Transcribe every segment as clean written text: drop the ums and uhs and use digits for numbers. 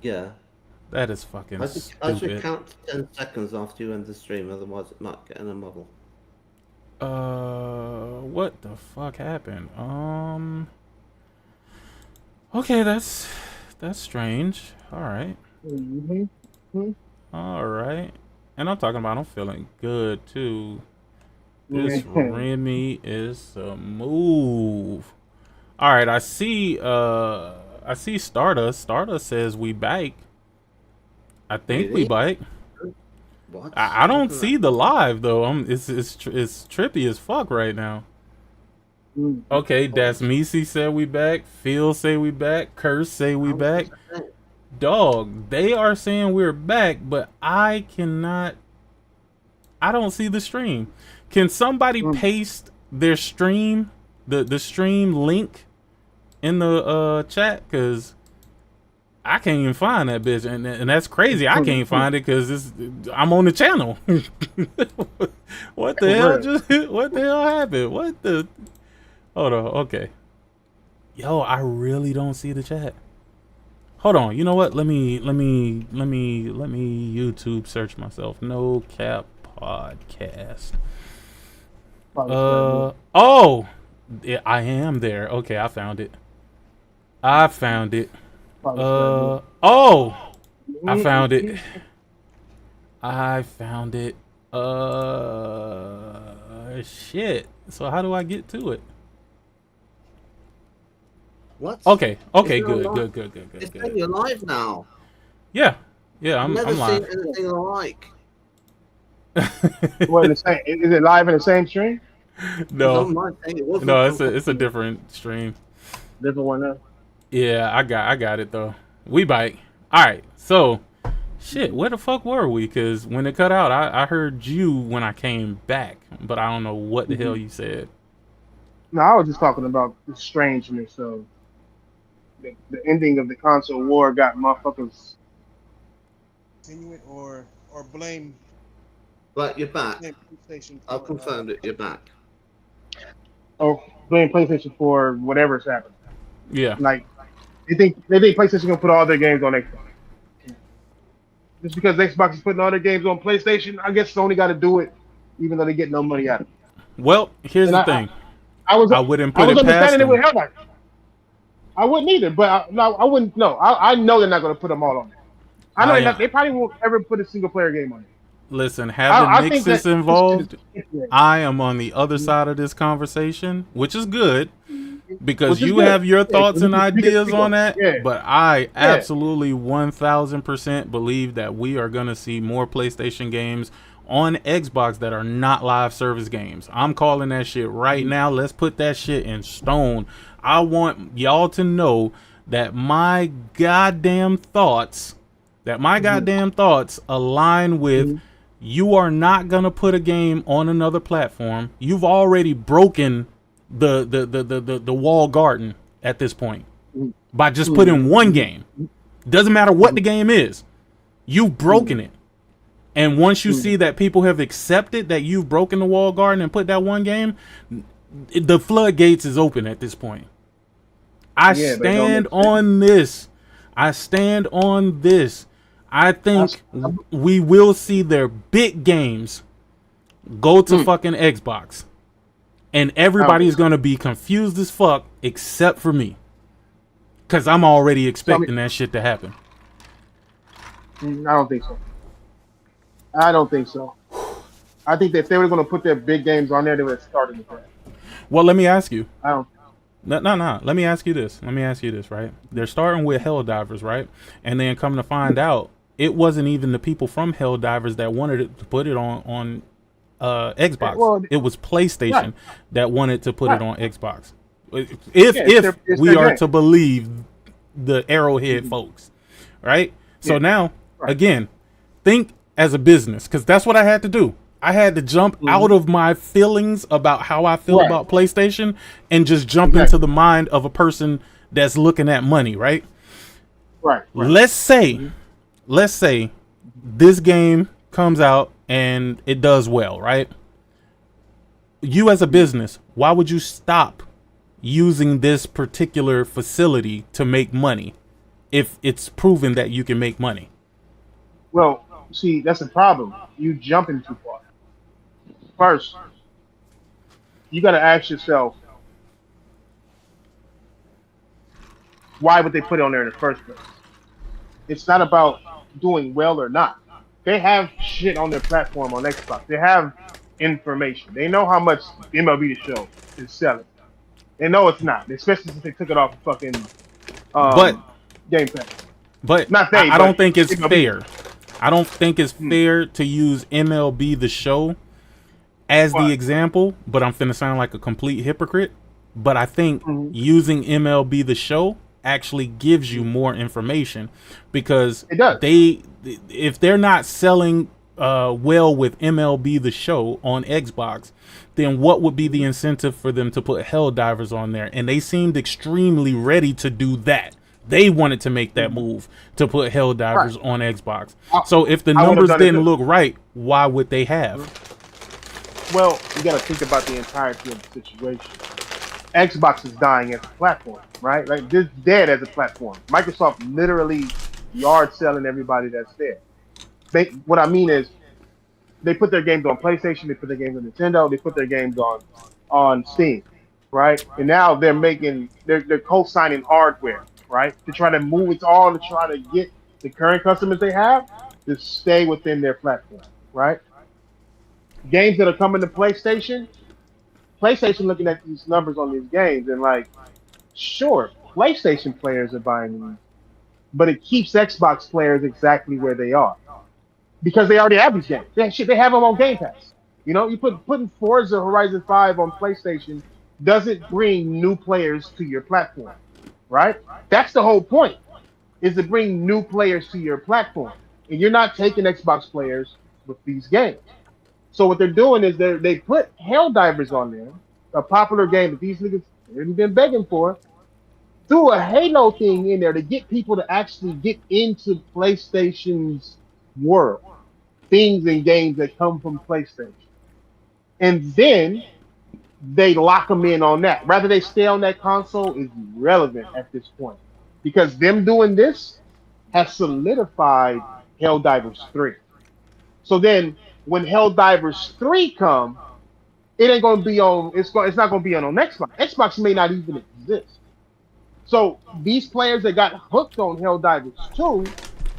Yeah. That is fucking I should stupid. count 10 seconds after you end the stream, otherwise it might get in a muddle. What the fuck happened? Okay, that's strange. All right. All right. And I'm talking about I'm feeling good too. This Remy is a move. All right, I see Stardust. Stardust says we bike. I think we Really? bike. What? I don't see the live though. It's trippy as fuck right now. Okay, Dasmisi said we back. Phil say we back. Curse say we back. Dog, they are saying we're back, but I cannot. I don't see the stream. Can somebody paste their stream, the stream link, in the chat? Cause I can't even find that bitch, and that's crazy. I can't find it because I'm on the channel. What the hell? What the hell happened? What the? Hold on. Okay. Yo, I really don't see the chat. Hold on. You know what? Let me YouTube search myself. No Cap Podcast. Oh, yeah, I am there. Okay, I found it. I found it. Oh, I found it. I found it. Shit. So how do I get to it? What? Okay. Good. It's saying you're live now. Yeah, I'm I've never live. seen anything alike. What is it live in the same stream? No, It wasn't. no, it's a different stream. Different one now. Yeah, I got it though. We bike. All right, so shit. Where the fuck were we? Cause when it cut out, I heard you when I came back, but I don't know what the hell you said. No, I was just talking about the strangeness of the ending of the console war. Got motherfuckers Continue it or blame. Right, you're back. Blame PlayStation I've for, confirmed it. You're back. blame PlayStation for whatever's happened. Yeah. Like they think PlayStation gonna put all their games on Xbox. Just because Xbox is putting all their games on PlayStation, I guess Sony got to do it, even though they get no money out of it. Well, here's the thing. I wouldn't put it past understanding them. it with Helldiver. I wouldn't either, but I wouldn't. No, I know they're not going to put them all on there. I know they probably won't ever put a single player game on it. Listen, having Nixus involved, Yeah. I am on the other side of this conversation, which is good because you have your thoughts and ideas on that. Yeah. But I absolutely 1000% believe that we are going to see more PlayStation games on Xbox that are not live service games. I'm calling that shit right now. Let's put that shit in stone. I want y'all to know that my goddamn thoughts align with you are not gonna put a game on another platform. You've already broken the wall garden at this point by just putting one game. Doesn't matter what the game is. You've broken it. And once you see that people have accepted that you've broken the wall garden and put that one game, the floodgates is open at this point. I stand on this. I stand on this. I think we will see their big games go to fucking Xbox. And everybody's going to be confused as fuck except for me. Because I'm already expecting that shit to happen. I don't think so. I don't think so. I think that if they were going to put their big games on there, they would have started with that. Well, let me ask you. I don't. No. Let me ask you this. Right? They're starting with Helldivers, right? And then come to find out, it wasn't even the people from Helldivers that wanted to put it on Xbox. Well, it was PlayStation that wanted to put it on Xbox. If we are to believe the Arrowhead folks, right? So now, again, think as a business, because that's what I had to do. I had to jump out of my feelings about how I feel about PlayStation and just jump into the mind of a person that's looking at money, right? Right. Let's say this game comes out and it does well, right? You as a business, why would you stop using this particular facility to make money if it's proven that you can make money. Well, see, that's the problem. You jumping too far. First, you got to ask yourself, why would they put it on there in the first place? It's not about doing well or not. They have shit on their platform on Xbox. They have information. They know how much MLB The Show is selling. They know it's not, especially since they took it off fucking But Game Pass. But Not they, I but don't think it's MLB. fair. I don't think it's fair to use MLB The Show as Why? the example, but I'm finna sound like a complete hypocrite. But I think using MLB The Show actually gives you more information, because It does. if they're not selling well with MLB The Show on Xbox, then what would be the incentive for them to put Helldivers on there? And they seemed extremely ready to do that. They wanted to make that move to put Helldivers on Xbox. So if the I would've numbers done it didn't too. look right, why would they have? Well, you got to think about the entirety of the situation. Xbox is dying as a platform, right? Like, this dead as a platform. Microsoft literally yard selling everybody that's there. What I mean is, they put their games on PlayStation, they put their games on Nintendo, they put their games on Steam, right? And now they're co-signing hardware, right? To try to move it all, to try to get the current customers they have to stay within their platform, right? Games that are coming to PlayStation looking at these numbers on these games and like, sure, PlayStation players are buying these, but it keeps Xbox players exactly where they are because they already have these games. They have them on Game Pass. You know, putting Forza Horizon 5 on PlayStation doesn't bring new players to your platform, right? That's the whole point, is to bring new players to your platform, and you're not taking Xbox players with these games. So what they're doing is they put Helldivers on there, a popular game that these niggas have been begging for, threw a Halo thing in there to get people to actually get into PlayStation's world, things and games that come from PlayStation. And then they lock them in on that. Rather they stay on that console is irrelevant at this point, because them doing this has solidified Helldivers 3. So then, when Helldivers 3 come, it ain't gonna be on. It's not gonna be on Xbox. Xbox may not even exist. So these players that got hooked on Helldivers 2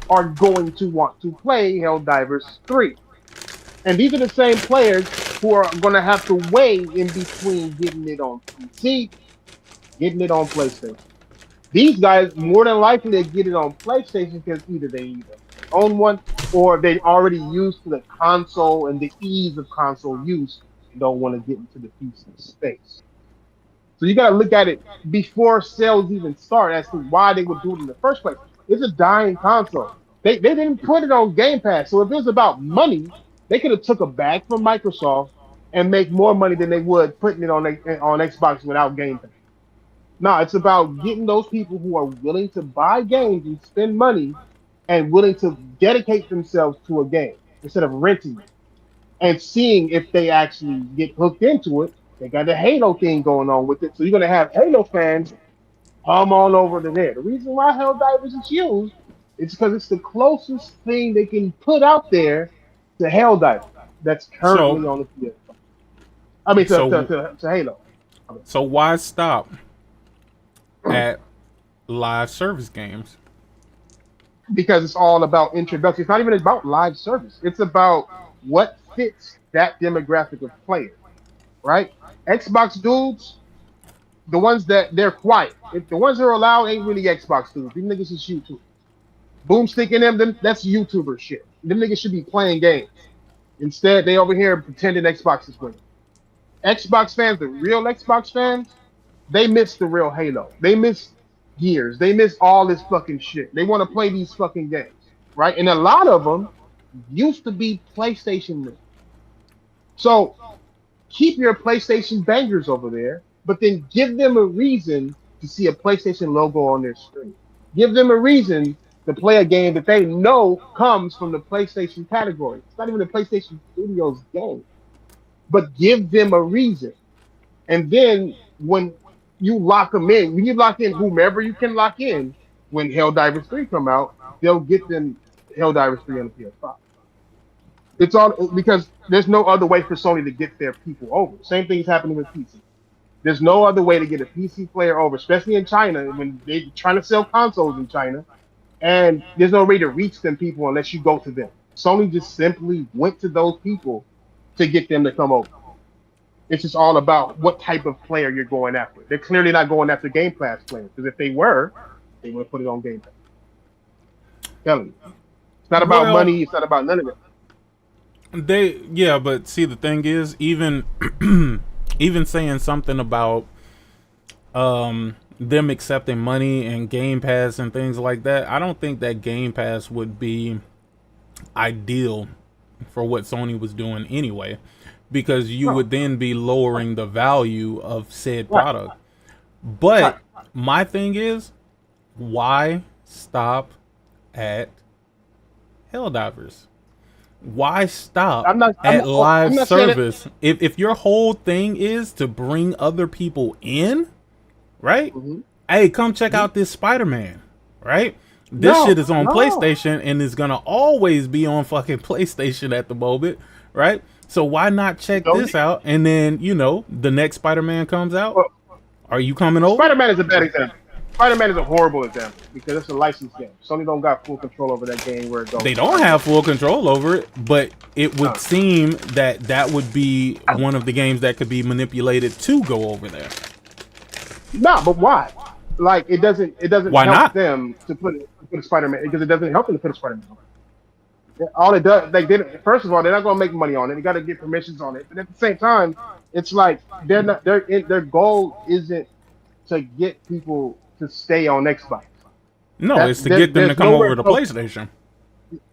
are going to want to play Helldivers 3, and these are the same players who are gonna have to weigh in between getting it on PC, getting it on PlayStation. These guys more than likely they get it on PlayStation because either they own one or they already used to the console and the ease of console use and don't want to get into the PC space. So you got to look at it before sales even start as to why they would do it in the first place. It's a dying console. They didn't put it on Game Pass. So if it was about money, they could have took a bag from Microsoft and make more money than they would putting it on Xbox without Game Pass. No, it's about getting those people who are willing to buy games and spend money and willing to dedicate themselves to a game instead of renting it and seeing if they actually get hooked into it. They got the Halo thing going on with it. So you're going to have Halo fans come on over to there. The reason why Helldivers is used is because it's the closest thing they can put out there to Helldivers that's currently on the PS5. I mean, to Halo. So why stop at live service games? Because it's all about introduction. It's not even about live service. It's about what fits that demographic of player, right? Xbox dudes, the ones that they're quiet. If the ones that are allowed ain't really Xbox dudes. These niggas is YouTube. Boomstick in them, that's YouTuber shit. Them niggas should be playing games. Instead, they over here pretending Xbox is winning. Xbox fans, the real Xbox fans, they miss the real Halo. They miss Gears. They miss all this fucking shit. They want to play these fucking games, right? And a lot of them used to be PlayStation. So keep your PlayStation bangers over there, but then give them a reason to see a PlayStation logo on their screen. Give them a reason to play a game that they know comes from the PlayStation category. It's not even a PlayStation Studios game, but give them a reason. And then when you lock them in, when you lock in whomever you can lock in, when Helldivers 3 come out, they'll get them Helldivers 3 on the PS5. It's all because there's no other way for Sony to get their people over. Same thing is happening with PC. There's no other way to get a PC player over, especially in China when they're trying to sell consoles in China, and there's no way to reach them people unless you go to them. Sony just simply went to those people to get them to come over. It's just all about what type of player you're going after. They're clearly not going after Game Pass players, because if they were, they would put it on Game Pass. I'm telling you. It's not about money, it's not about none of it. But see, the thing is, even even saying something about them accepting money and Game Pass and things like that, I don't think that Game Pass would be ideal for what Sony was doing anyway, because you would then be lowering the value of said product. But my thing is, why stop at Helldivers? Why stop at live service? If your whole thing is to bring other people in, right? Hey, come check out this Spider-Man, right? This shit is on PlayStation and is gonna always be on fucking PlayStation at the moment, right? So why not check this out? And then, you know, the next Spider-Man comes out. Are you coming over? Spider-Man is a bad example. Spider-Man is a horrible example because it's a licensed game. Sony don't got full control over that game where it goes. They don't have full control over it, but it would seem that that would be one of the games that could be manipulated to go over there. No, but why? Like it doesn't Why help not? them to put a Spider-Man because it doesn't help them to put a Spider-Man on it. All it does, like, first of all, they're not gonna make money on it. They got to get permissions on it. But at the same time, it's like their goal isn't to get people to stay on Xbox. No, it's to get them to come over to PlayStation.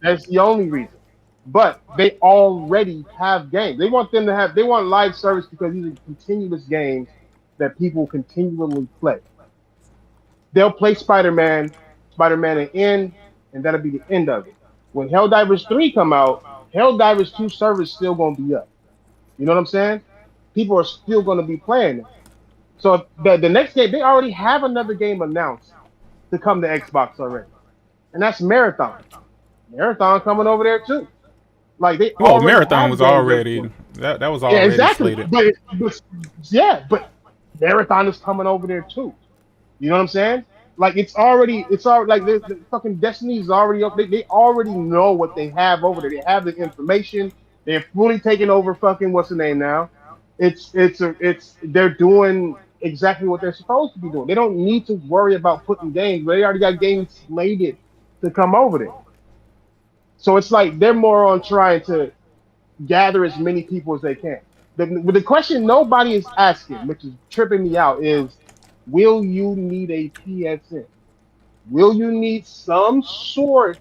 That's the only reason. But they already have games. They want live service because these are continuous games that people continually play. They'll play Spider-Man and end, and that'll be the end of it. When Helldivers 3 come out, Helldivers 2 server is still gonna be up. You know what I'm saying? People are still gonna be playing it. So the next game, they already have another game announced to come to Xbox already, and that's Marathon. Marathon coming over there too. Like Marathon was already that was already exactly. slated. But Marathon is coming over there too. You know what I'm saying? Like it's already like the fucking Destiny is already up. They already know what they have over there. They have the information. They're fully taking over fucking what's the name now. They're doing exactly what they're supposed to be doing. They don't need to worry about putting games. They already got games slated to come over there. So it's like they're more on trying to gather as many people as they can. The question nobody is asking, which is tripping me out, is will you need a PSN? Will you need some sort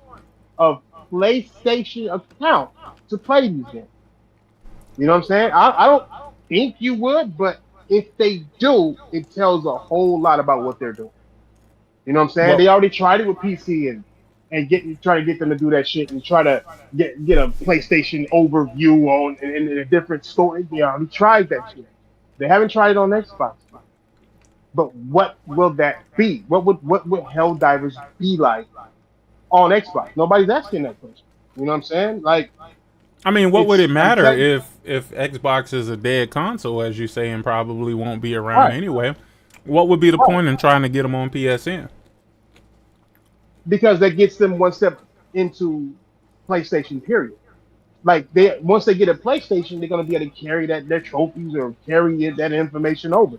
of PlayStation account to play these games? You know what I'm saying? I don't think you would, but if they do, it tells a whole lot about what they're doing. You know what I'm saying? They already tried it with PC and try to get them to do that shit and try to get a PlayStation overview on in a different story. They already tried that shit. They haven't tried it on Xbox. But what will that be? What would Helldivers be like on Xbox? Nobody's asking that question. You know what I'm saying? Like, I mean, what would it matter if Xbox is a dead console, as you say, and probably won't be around anyway? What would be the point in trying to get them on PSN? Because that gets them one step into PlayStation, period. Like once they get a PlayStation, they're gonna be able to carry their trophies or carry that information over.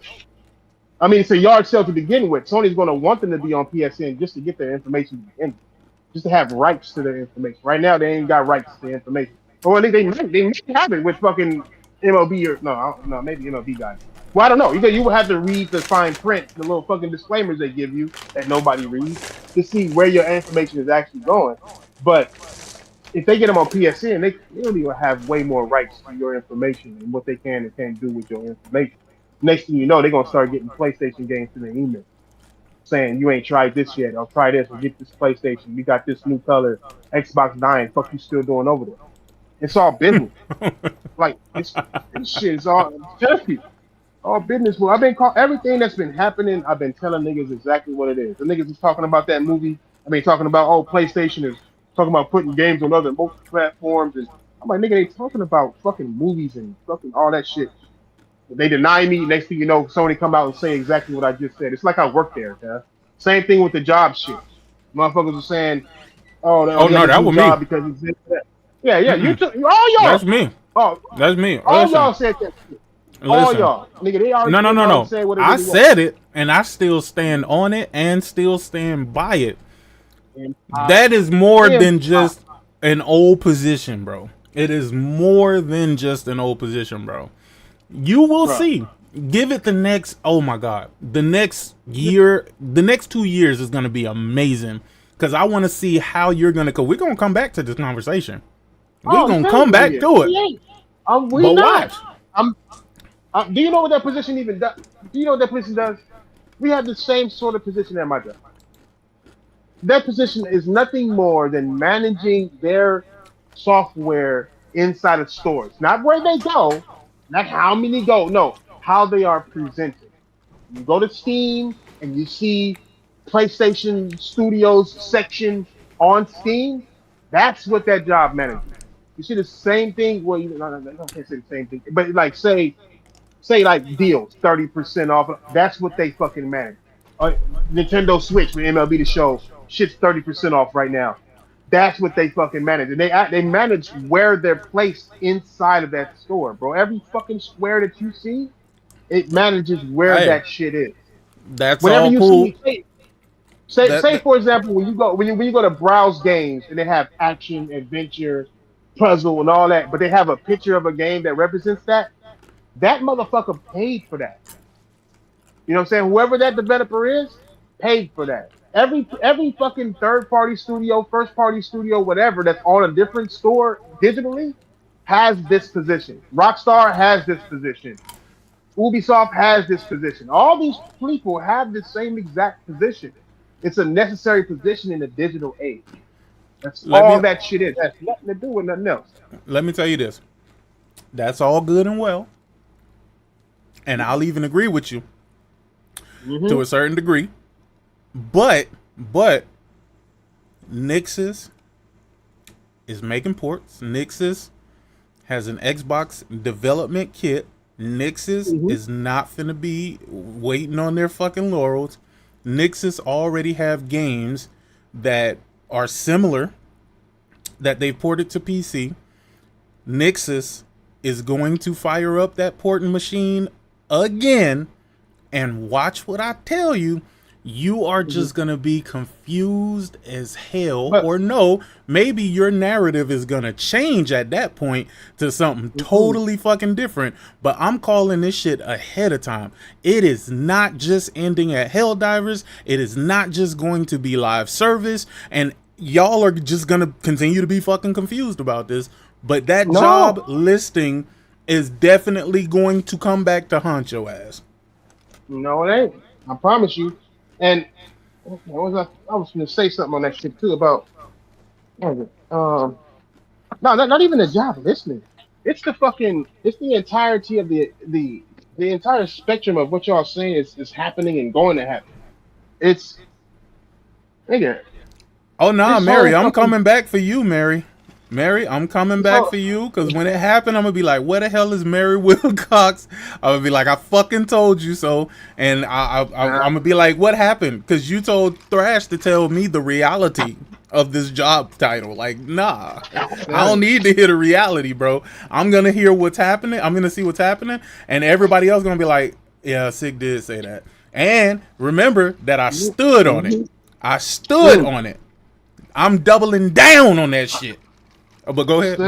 I mean, it's a yard sale to begin with. Sony's gonna want them to be on PSN just to get their information to begin with, just to have rights to their information. Right now, they ain't got rights to the information. Or at least they might have it with fucking MLB or no, maybe MLB got it. Well, I don't know. You would have to read the fine print, the little fucking disclaimers they give you that nobody reads to see where your information is actually going. But if they get them on PSN, they clearly will have way more rights to your information and what they can and can't do with your information. Next thing you know, they're gonna start getting PlayStation games to their email, saying you ain't tried this yet. I'll try this or get this PlayStation. We got this new color. Xbox 9. Fuck you still doing over there? It's all business. Like this shit is all just people. All business move. I've been call everything that's been happening. I've been telling niggas exactly what it is. The niggas is talking about that movie. I mean, talking about PlayStation is talking about putting games on other multi platforms, and I'm like, nigga, they talking about fucking movies and fucking all that shit. They deny me. Next thing you know, Sony come out and say exactly what I just said. It's like I work there. Okay? Same thing with the job shit. Motherfuckers are saying, "Oh, Oh no, that was me. because it's this, that." Yeah, yeah. Mm-mm. All y'all. That's me. Oh, That's me. all Listen. y'all said that shit. All Listen. y'all, nigga, they already No. said what it I really said it, and I still stand on it, and still stand by it. was. That is more than just an old position, bro. It is more than just an old position, bro. You will see. Give it the next. Oh my God, the next year, the next 2 years is gonna be amazing. Because I want to see how you're gonna go. We're gonna come back to this conversation. We're gonna come back to it. We But not. watch. Do you know what that position even does? Do you know what that position does? We have the same sort of position at my job. That position is nothing more than managing their software inside of stores. Not where they go, not how many go, no, how they are presented. You go to Steam and you see PlayStation Studios section on Steam. That's what that job manages. You see the same thing. Well, no, I can't say the same thing, but like say like deals 30% off. That's what they fucking manage. Nintendo Switch with MLB The Show, shit's 30% off right now. That's what they fucking manage, and they manage where they're placed inside of that store, bro. Every fucking square that you see, it manages where that shit is. That's Whenever all you cool. say for example, when you go to browse games and they have action, adventure, puzzle, and all that, but they have a picture of a game that represents that. That motherfucker paid for that. You know what I'm saying? Whoever that developer is, paid for that. Every fucking third party studio, first party studio, whatever that's on a different store digitally has this position. Rockstar has this position. Ubisoft has this position. All these people have the same exact position. It's a necessary position in the digital age. That's that shit is. That's nothing to do with nothing else. Let me tell you this. That's all good and well. And I'll even agree with you to a certain degree. But Nixus is making ports. Nixus has an Xbox development kit. Nixus is not finna be waiting on their fucking laurels. Nixus already have games that are similar that they've ported to PC. Nixus is going to fire up that porting machine again, and watch what I tell you. You are just gonna be confused as hell, or no, maybe your narrative is gonna change at that point to something totally fucking different. But I'm calling this shit ahead of time. It is not just ending at Helldivers. It is not just going to be live service, and y'all are just gonna continue to be fucking confused about this. But that job listing is definitely going to come back to haunt your ass. No, it ain't. I promise you. And I was going to say something on that shit too about. No, not even the job listening. It's the entirety of the entire spectrum of what y'all saying is happening and going to happen. It's nigga. Oh no, Mary, I'm coming back for you, Mary. Mary, I'm coming back for you, because when it happened, I'm going to be like, where the hell is Mary Wilcox? I'm going to be like, I fucking told you so. And I'm going to be like, what happened? Because you told Thrash to tell me the reality of this job title. Like, nah, I don't need to hear the reality, bro. I'm going to hear what's happening. I'm going to see what's happening. And everybody else going to be like, yeah, Sick did say that. And remember that I stood on it. I stood on it. I'm doubling down on that shit. But go ahead.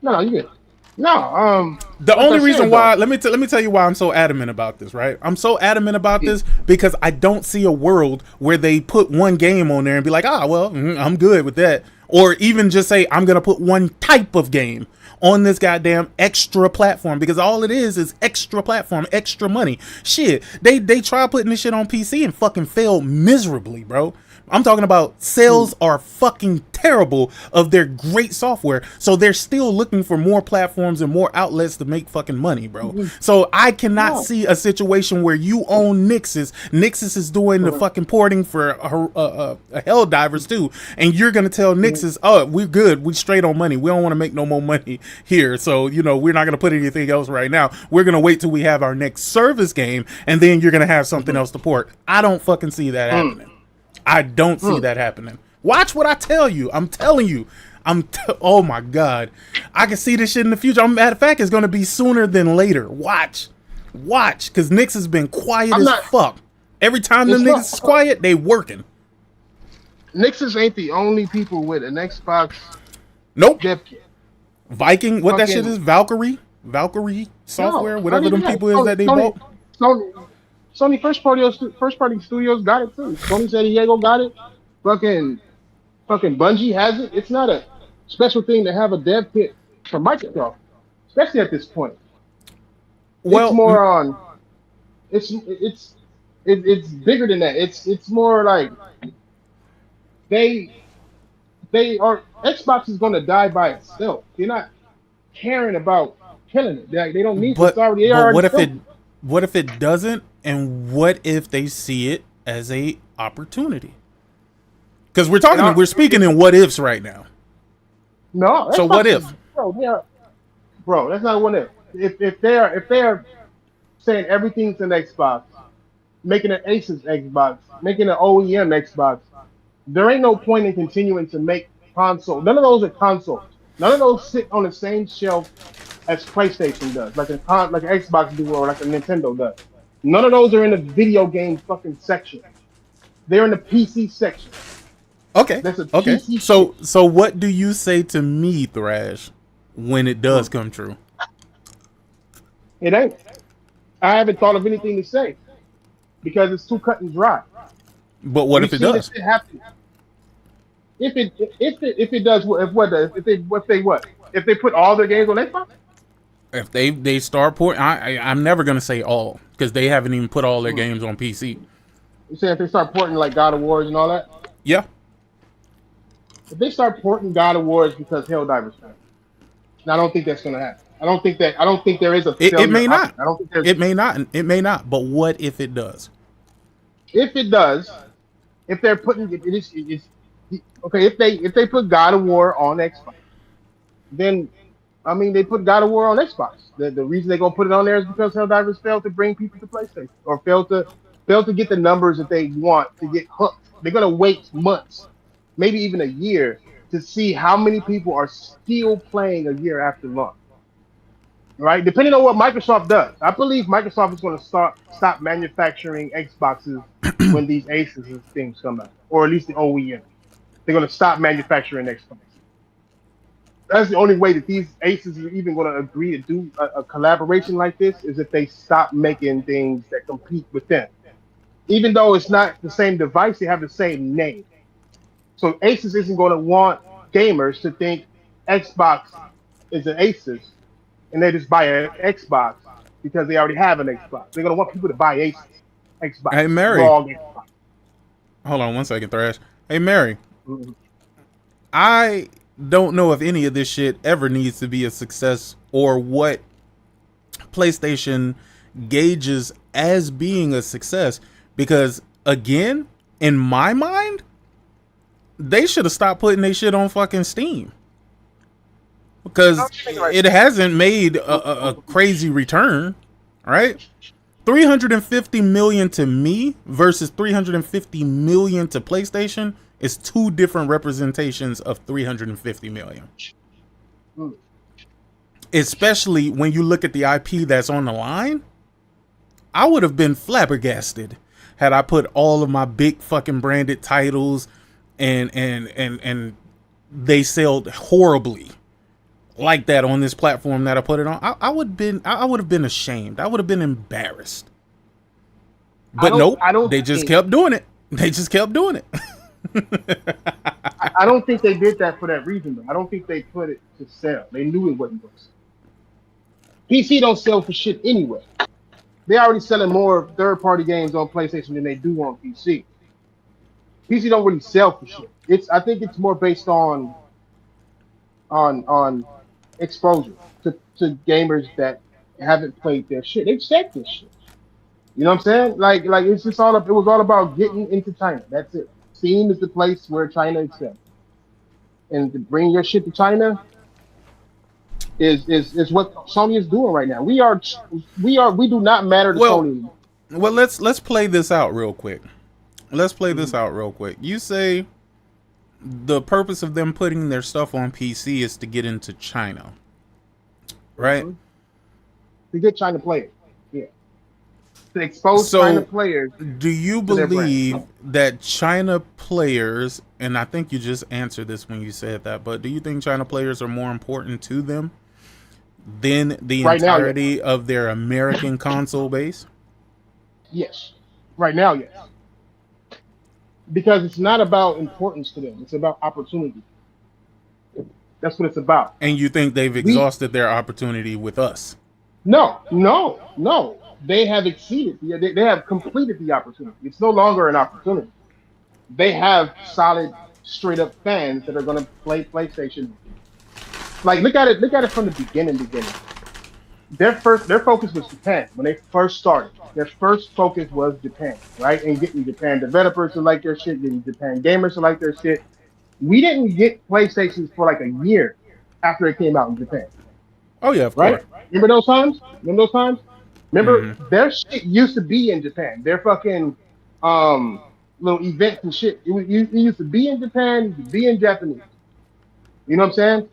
No, you good. No, the only reason why, let me tell you why I'm so adamant about this, right? I'm so adamant about this because I don't see a world where they put one game on there and be like, I'm good with that. Or even just say, I'm going to put one type of game on this goddamn extra platform, because all it is extra platform, extra money. Shit, they try putting this shit on PC and fucking failed miserably, bro. I'm talking about sales are fucking terrible of their great software. So they're still looking for more platforms and more outlets to make fucking money, bro. So I cannot see a situation where you own Nixus. Nixus is doing the fucking porting for Helldivers too, and you're gonna tell Nixus, oh, we're good, we straight on money, we don't want to make no more money here, so you know we're not gonna put anything else right now. We're gonna wait till we have our next service game, and then you're gonna have something else to port. I don't fucking see that happening. I don't see that happening. Watch what I tell you. I'm telling you. Oh my God. I can see this shit in the future. Matter of fact, it's going to be sooner than later. Watch. Because Nix has been quiet as fuck. Every time them niggas is quiet, they working. Nixus ain't the only people with an Xbox. Nope. Dev kit. Viking, what that shit is? Valkyrie software, whatever them people is that they bought. Sony first party studios got it too. Sony San Diego got it. Fucking Bungie has it. It's not a special thing to have a dev kit for Microsoft, especially at this point. Well, it's more on. It's bigger than that. It's more like they are. Xbox is going to die by itself. They're not caring about killing it. They don't need to. It's already. But what if it doesn't? And what if they see it as a opportunity? Because we're speaking in what ifs right now. No. So what if? Bro, that's not what if. If they're saying everything's an Xbox, making an Asus Xbox, making an OEM Xbox, there ain't no point in continuing to make console. None of those are consoles. None of those sit on the same shelf as PlayStation does, like an Xbox do or like a Nintendo does. None of those are in the video game fucking section. They're in the PC section. Okay. That's a okay. PC so what do you say to me, Thrash, when it does come true? It ain't. I haven't thought of anything to say because it's too cut and dry. But what if it does? If it does, if they put all their games on Xbox? If they start porting, I'm never gonna say all because they haven't even put all their games on PC. You say if they start porting like God of Wars and all that? Yeah. If they start porting God of Wars because Helldivers fans, and I don't think that's gonna happen. I don't think there is a. It may not. I don't think there's. It may not. It may not. But what if it does? If it does, if they're putting it's okay. If they put God of War on Xbox, then I mean they put God of War on Xbox. The reason they're gonna put it on there is because Helldivers failed to bring people to PlayStation or failed to get the numbers that they want to get hooked. They're gonna wait months, maybe even a year, to see how many people are still playing a year after launch. Right, depending on what Microsoft does, I believe Microsoft is going to stop manufacturing Xboxes when these Asus and things come out, or at least the OEM. They're going to stop manufacturing Xboxes. That's the only way that these Asus are even going to agree to do a collaboration like this is if they stop making things that compete with them. Even though it's not the same device, they have the same name. So Asus isn't going to want gamers to think Xbox is an Asus. And they just buy an Xbox because they already have an Xbox. They're gonna want people to buy Xbox. Hey Mary, hold on 1 second, Thrash. Hey Mary, I don't know if any of this shit ever needs to be a success or what PlayStation gauges as being a success because again, in my mind, they should have stopped putting their shit on fucking Steam. Because it hasn't made a crazy return, right? 350 million to me versus 350 million to PlayStation is two different representations of 350 million. Especially when you look at the IP that's on the line. I would have been flabbergasted had I put all of my big fucking branded titles and they sold horribly like that on this platform that I put it on. I would have been ashamed. I would have been embarrassed. But nope, they just kept doing it. They just kept doing it. I don't think they did that for that reason though. I don't think they put it to sell. They knew it wasn't going to sell. PC don't sell for shit anyway. They're already selling more third-party games on PlayStation than they do on PC. PC don't really sell for shit. I think it's more based on exposure to gamers that haven't played their shit. They've said this shit. You know what I'm saying? Like it's just all up. It was all about getting into China. That's it. Steam is the place where China excels, and to bring your shit to China is what Sony is doing right now. We do not matter to Well, Sony anymore. well, let's play this out real quick. Let's play this out real quick. You say the purpose of them putting their stuff on PC is to get into China, right? To get China players, yeah. To expose So, China players. do you to their brand. believe that China players, and I think you just answered this when you said that, but do you think China players are more important to them than the Right now, entirety of their American console base? Yes. Right now, yes. Because it's not about importance to them. It's about opportunity. That's what it's about. And you think they've exhausted their opportunity with us? No. They have exceeded. They have completed the opportunity. It's no longer an opportunity. They have solid, straight up fans that are going to play PlayStation. Like look at it from the beginning. Their focus was Japan when they first started. Their first focus was Japan, right? And getting Japan developers to like their shit, getting Japan gamers to like their shit. We didn't get PlayStations for like a year after it came out in Japan. Oh yeah, of right? course. Remember those times? Remember their shit used to be in Japan. Their fucking little events and shit. It used to be in Japan. It used to be in Japanese. You know what I'm saying?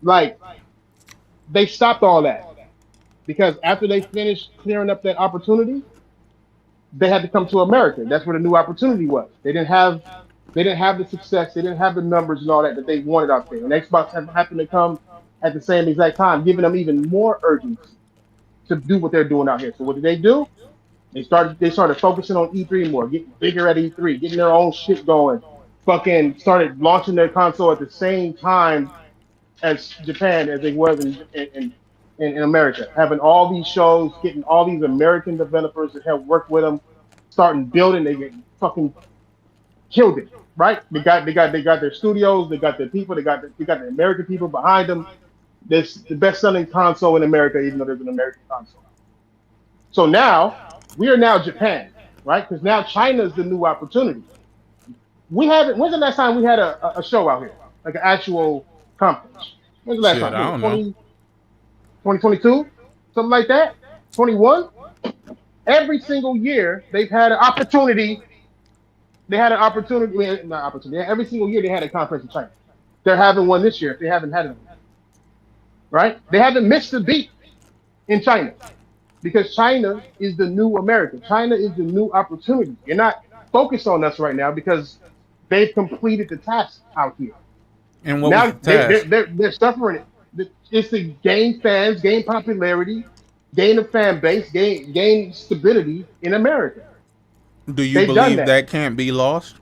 Like they stopped all that because after they finished clearing up that opportunity, they had to come to America. That's where the new opportunity was. They didn't have the success. They didn't have the numbers and all that they wanted out there. And Xbox happened to come at the same exact time, giving them even more urgency to do what they're doing out here. So what did they do? They started focusing on E3 more, getting bigger at E3, getting their own shit going. Fucking started launching their console at the same time as Japan as they was in America, having all these shows, getting all these American developers that help work with them, starting building. They get fucking killed it, right? They got their studios, they got their people, they got the American people behind them. This the best-selling console in America, even though there's an American console. So now we are now Japan, right? Because now China's the new opportunity. We haven't. When's the last time we had a show out here, like an actual conference? When's the last time? I don't know. 2022, something like that. 21. Every single year they've had an opportunity. They had an opportunity. Not opportunity. Every single year they had a conference in China. They're having one this year. If they haven't had it, right? They haven't missed a beat in China because China is the new America. China is the new opportunity. You're not focused on us right now because they've completed the task out here. And what Now was the task? they're suffering it. It's to gain fans, gain popularity, gain a fan base, gain stability in America. Do you believe that can't be lost?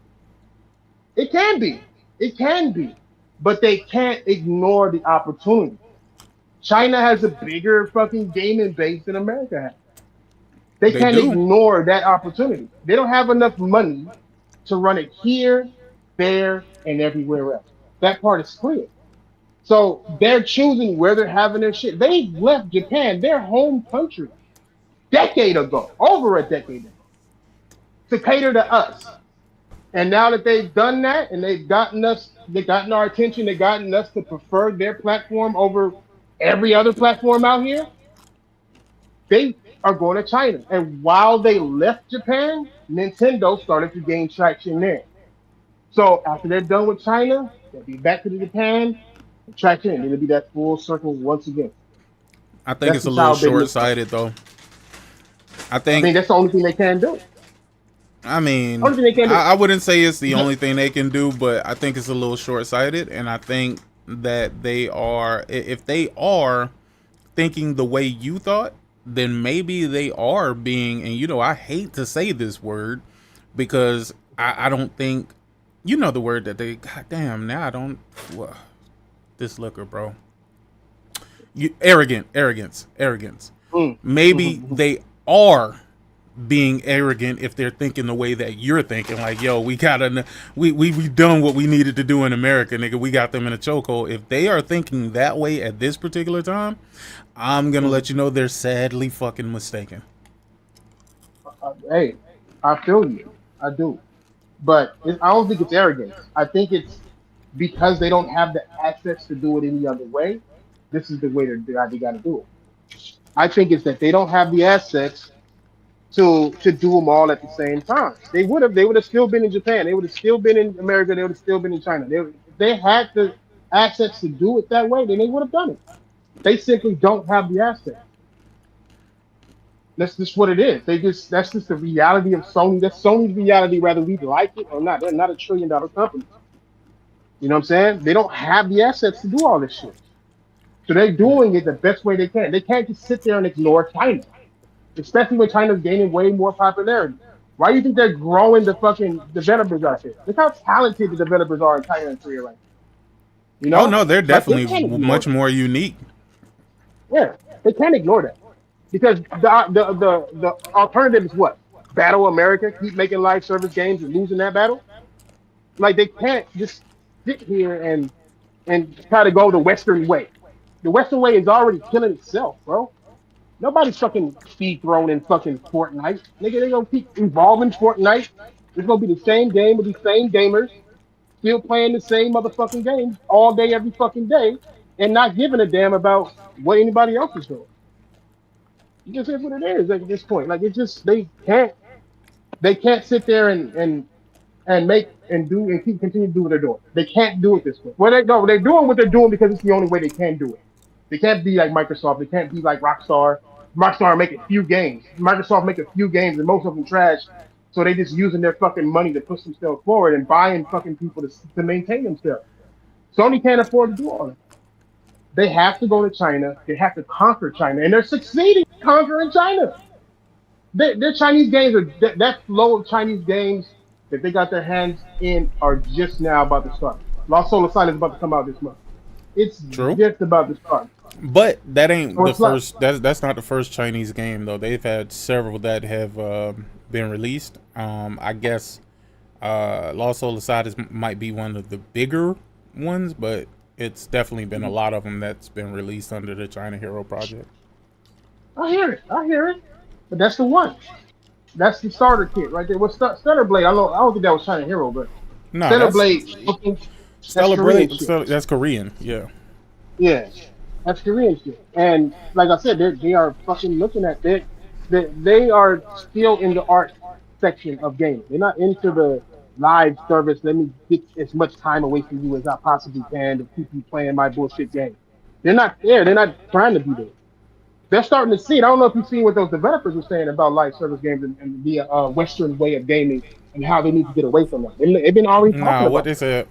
It can be, but they can't ignore the opportunity. China has a bigger fucking gaming base than America has. They can't ignore that opportunity. They don't have enough money to run it here, there, and everywhere else. That part is clear. So they're choosing where they're having their shit. They left Japan, their home country, over a decade ago, to cater to us. And now that they've done that and they've gotten our attention, they've gotten us to prefer their platform over every other platform out here, they are going to China. And while they left Japan, Nintendo started to gain traction there. So after they're done with China, they'll be back to the Japan, traction, and it'll be that full circle once again. I think it's a little short-sighted, though. I mean, that's the only thing they can do. I mean, I wouldn't say it's the only thing they can do, but I think it's a little short-sighted, and I think that they are, if they are thinking the way you thought, then maybe they are being, and I hate to say this word, because I don't think, the word that they, goddamn, now I don't, this liquor, bro. Arrogance. Maybe they are being arrogant if they're thinking the way that you're thinking. Like, yo, we we've done what we needed to do in America, nigga. We got them in a chokehold. If they are thinking that way at this particular time, I'm gonna let you know they're sadly fucking mistaken. Hey, I feel you. I do. But I don't think it's arrogance. I think it's because they don't have the assets to do it any other way. This is the way they got to do it. I think it's that they don't have the assets to do them all at the same time. They would have still been in Japan. They would have still been in America. They would have still been in China. If they had the assets to do it that way, then they would have done it. They simply don't have the assets. That's just what it is. That's just the reality of Sony. That's Sony's reality, whether we like it or not. They're not $1 trillion company. You know what I'm saying? They don't have the assets to do all this shit. So they're doing it the best way they can. They can't just sit there and ignore China, especially when China's gaining way more popularity. Why do you think they're growing the fucking developers out there? Look how talented the developers are in China and Korea right now. You know? Oh no, they're definitely much that. more unique. Yeah, they can't ignore that. Because the alternative is what? Battle America, keep making live service games and losing that battle? Like, they can't just sit here and try to go the Western way. The Western way is already killing itself, bro. Nobody's fucking speed thrown in fucking Fortnite. Nigga, they gonna keep evolving Fortnite. It's gonna be the same game with the same gamers, still playing the same motherfucking games all day, every fucking day, and not giving a damn about what anybody else is doing. You just is what it is at this point. Like, it's just they can't sit there and make and do and continue to do what they're doing. They can't do it this way. Well, they're doing what they're doing because it's the only way they can do it. They can't be like Microsoft. They can't be like Rockstar. Rockstar make a few games. Microsoft make a few games, and most of them trash. So they just using their fucking money to push themselves forward and buying fucking people to maintain themselves. Sony can't afford to do all that. They have to go to China. They have to conquer China, and they're succeeding conquering China. Their Chinese games are that flow of Chinese games that they got their hands in are just now about to start. Lost Soul Asylum is about to come out this month. It's True. Just about to start. But that ain't So the it's not- first. That's not the first Chinese game though. They've had several that have been released. I guess Lost Soul Asylum might be one of the bigger ones, but it's definitely been a lot of them that's been released under the China Hero project. I hear it. But that's the one. That's the starter kit right there. What's Stellar Blade? I don't think that was China Hero, but No, Stellar that's Blade. Stellar Korean Blade. shit. That's Korean. Yeah. Yeah, that's Korean shit. And like I said, they are fucking looking at it. They are still in the art section of gaming. They're not into the live service. Let me get as much time away from you as I possibly can to keep you playing my bullshit game. They're not there. They're not trying to be there. They're starting to see it. I don't know if you've seen what those developers were saying about live service games and the Western way of gaming and how they need to get away from that. They've been already talking about what they said.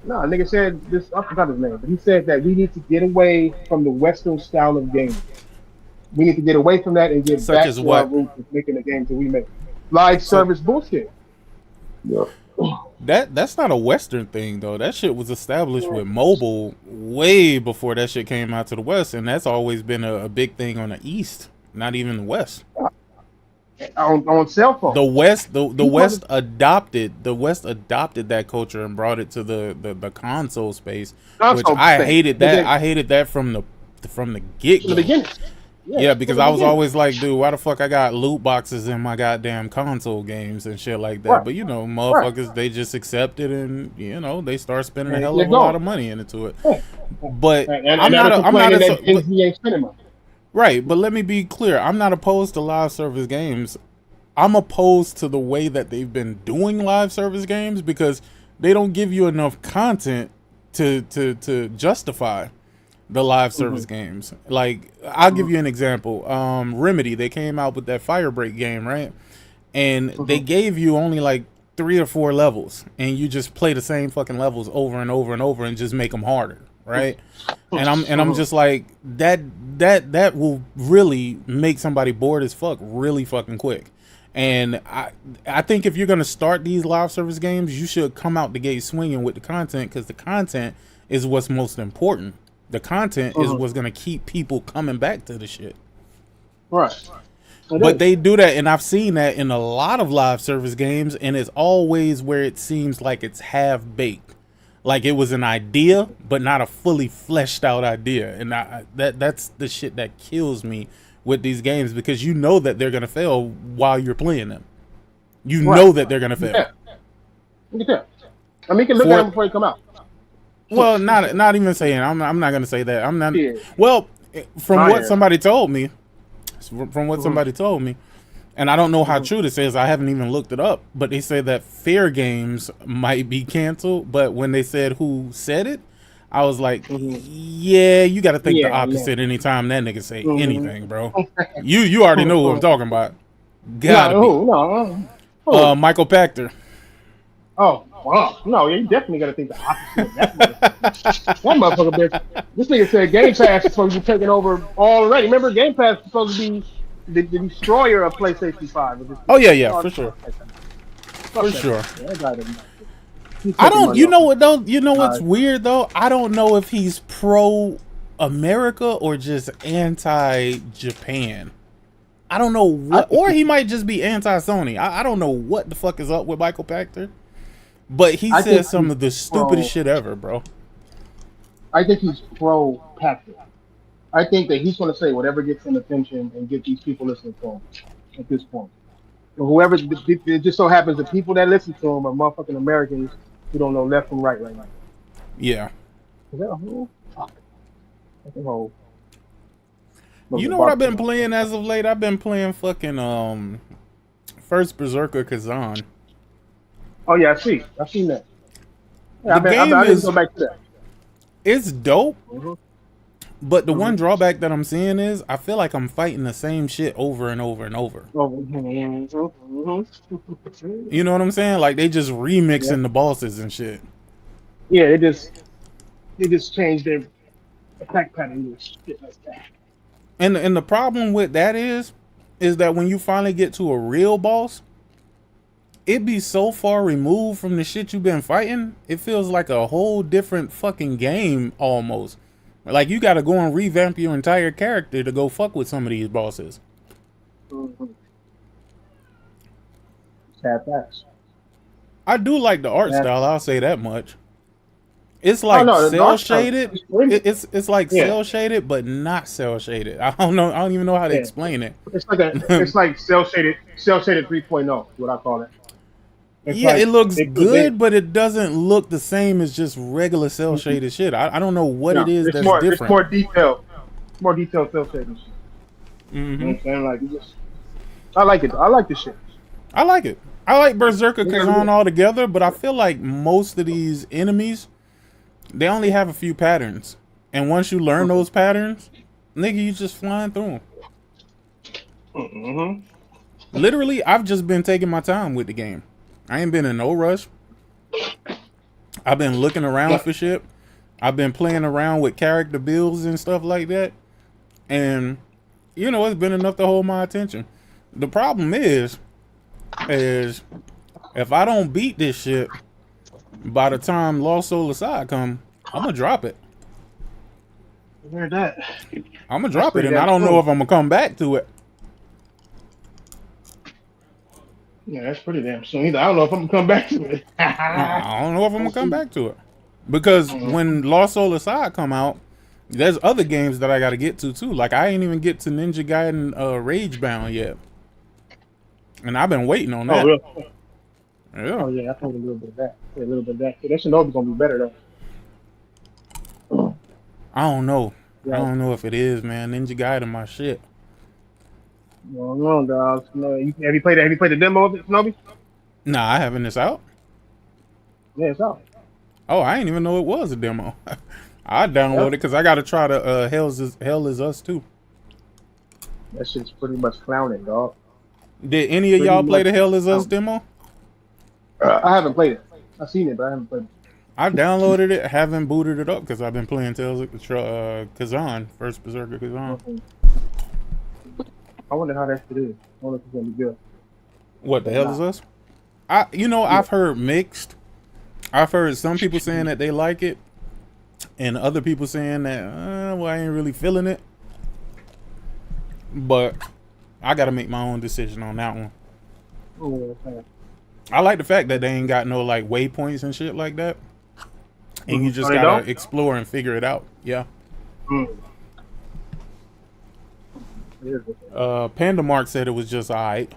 No, a nigga said this. I forgot his name, but he said that we need to get away from the Western style of gaming. We need to get away from that and get Such back as to what? our roots of making the games that we make. Live service bullshit. Yeah. That's not a Western thing though. That shit was established with mobile way before that shit came out to the West, and that's always been a big thing on the East, not even the West. On cell phone. The West adopted that culture and brought it to the console space, which I hated that. I hated that from the get go. From the beginning. Yeah, because I was always like, dude, why the fuck I got loot boxes in my goddamn console games and shit like that? Right. But you know, motherfuckers, they just accept it and you know they start spending a hell of a lot of money into it. Yeah. But And I'm not cinema. right. But let me be clear, I'm not opposed to live service games. I'm opposed to the way that they've been doing live service games because they don't give you enough content to justify the live service games. Like, I'll give you an example. Remedy, they came out with that Firebreak game, right? And they gave you only like 3 or 4 levels, and you just play the same fucking levels over and over and over and just make them harder, right? And I'm just like, that will really make somebody bored as fuck really fucking quick. And I think if you're gonna start these live service games, you should come out the gate swinging with the content, because the content is what's most important. The content is what's gonna keep people coming back to the shit. Right. But they do that, and I've seen that in a lot of live service games, and it's always where it seems like it's half baked, like it was an idea, but not a fully fleshed out idea. And that's the shit that kills me with these games, because you know that they're gonna fail while you're playing them. You know that they're gonna fail. Yeah. I mean, you can look at them before they come out. Well, not even saying. I'm not gonna say that. I'm not. Yeah. Well, from what somebody told me. Somebody told me, and I don't know how true this is. I haven't even looked it up, but they said that Fair Games might be canceled. But when they said who said it, I was like, yeah, you got to think the opposite anytime that nigga say anything, bro. You already know who I'm talking about. Michael Pachter. Oh, wow. No, you definitely got to think the opposite of that motherfucker. That motherfucker, bitch. This nigga said Game Pass is supposed to be taking over already. Remember, Game Pass is supposed to be the destroyer of PlayStation 5. Oh, yeah, for sure. For sure. Yeah, I don't, you know what, though? You know what's weird, though? I don't know if he's pro-America or just anti-Japan. I don't know what, or he might just be anti-Sony. I don't know what the fuck is up with Michael Pachter. But he says some of the stupidest shit ever, bro. I think he's pro-Patriot. I think that he's going to say whatever gets him attention and get these people listening to him at this point. And whoever, it just so happens the people that listen to him are motherfucking Americans who don't know left from right now. Yeah. Is that a hole? Fuck. That's a hole. You know what I've been playing as of late? I've been playing fucking First Berserker Kazan. Oh yeah, I've seen that. Yeah, the game I is go back to that. It's dope, but the one drawback that I'm seeing is I feel like I'm fighting the same shit over and over and over. You know what I'm saying? Like they just remixing the bosses and shit. Yeah, they just changed their attack pattern and shit like that. And the problem with that is that when you finally get to a real boss, it be so far removed from the shit you've been fighting, it feels like a whole different fucking game almost. Like you gotta go and revamp your entire character to go fuck with some of these bosses. Sad facts. I do like the art style, I'll say that much. It's like cell shaded. It's like cell shaded, but not cell shaded. I don't know. I don't even know how to explain it. It's like cell shaded 3.0. What I call it. It looks good, but it doesn't look the same as just regular cell shaded shit. I don't know what it is that's different. It's more detailed. More detailed cell shaded shit. You know what I'm saying? Like, I like it. I like this shit. I like it. I like Berserker Kazan altogether, but I feel like most of these enemies, they only have a few patterns. And once you learn those patterns, nigga, you just flying through them. Literally, I've just been taking my time with the game. I ain't been in no rush. I've been looking around for shit. I've been playing around with character builds and stuff like that. And, you know, it's been enough to hold my attention. The problem is if I don't beat this shit, by the time Lost Soul Aside come, I'm gonna drop it. Where's that? I'm gonna drop it, and I don't know if I'm gonna come back to it. Yeah, that's pretty damn soon. I don't know if I'm gonna come back to it. I don't know if I'm gonna come back to it, because when Lost Soul Aside come out, there's other games that I gotta get to too. Like I ain't even get to Ninja Gaiden Ragebound yet, and I've been waiting on that. Oh, really? Yeah. Oh yeah, I played a little bit of that. A little bit of that. That Shinobi's gonna be better though. I don't know. I don't know if it is, man. Ninja Gaiden my shit. No, dog. No, have you played the demo of it, Shinobi? Nah, I haven't. It's out. Yeah, it's out. Oh, I didn't even know it was a demo. I downloaded it because I gotta try the Hell is Us too. That shit's pretty much clowning, dog. Did any of y'all play the Hell is Us demo? I haven't played it. I've seen it, but I haven't played it. I downloaded it, haven't booted it up because I've been playing Kazan, First Berserker Kazan. I wonder how that shit is. I wonder if it's gonna be good. What the hell is us? I've heard mixed. I've heard some people saying that they like it, and other people saying that, well, I ain't really feeling it. But I gotta make my own decision on that one. Okay. I like the fact that they ain't got no like waypoints and shit like that, and you just Oh, they gotta don't? explore and figure it out. Yeah. Mm. Panda Mark said it was just alright.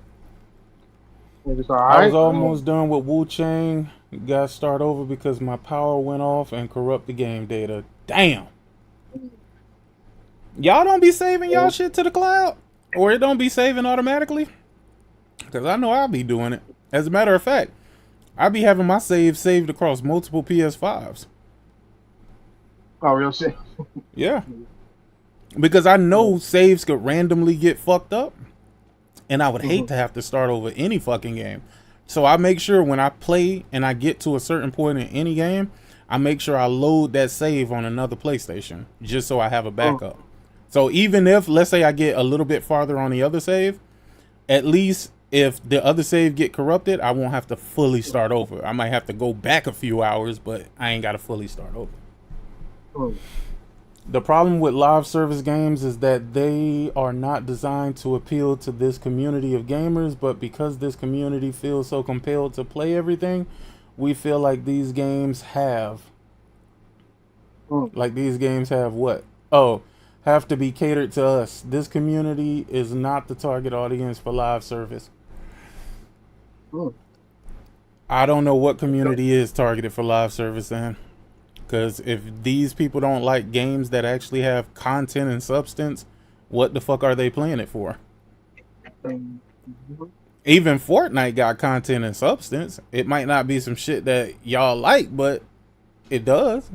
It's all I right. was almost done with Wu Chang. Got to start over because my power went off and corrupt the game data. Damn. Y'all don't be saving y'all shit to the cloud? Or it don't be saving automatically? Because I know I'll be doing it. As a matter of fact, I'll be having my saves saved across multiple PS5s. Oh, real shit. Yeah. Because I know saves could randomly get fucked up. And I would hate to have to start over any fucking game. So I make sure when I play and I get to a certain point in any game, I make sure I load that save on another PlayStation. Just so I have a backup. So even if, let's say I get a little bit farther on the other save, at least if the other save get corrupted, I won't have to fully start over. I might have to go back a few hours, but I ain't got to fully start over. The problem with live service games is that they are not designed to appeal to this community of gamers, but because this community feels so compelled to play everything, we feel like these games have what? Oh, have to be catered to us. This community is not the target audience for live service. I don't know what community is targeted for live service then. Because if these people don't like games that actually have content and substance, what the fuck are they playing it for? Even Fortnite got content and substance. It might not be some shit that y'all like, but it does.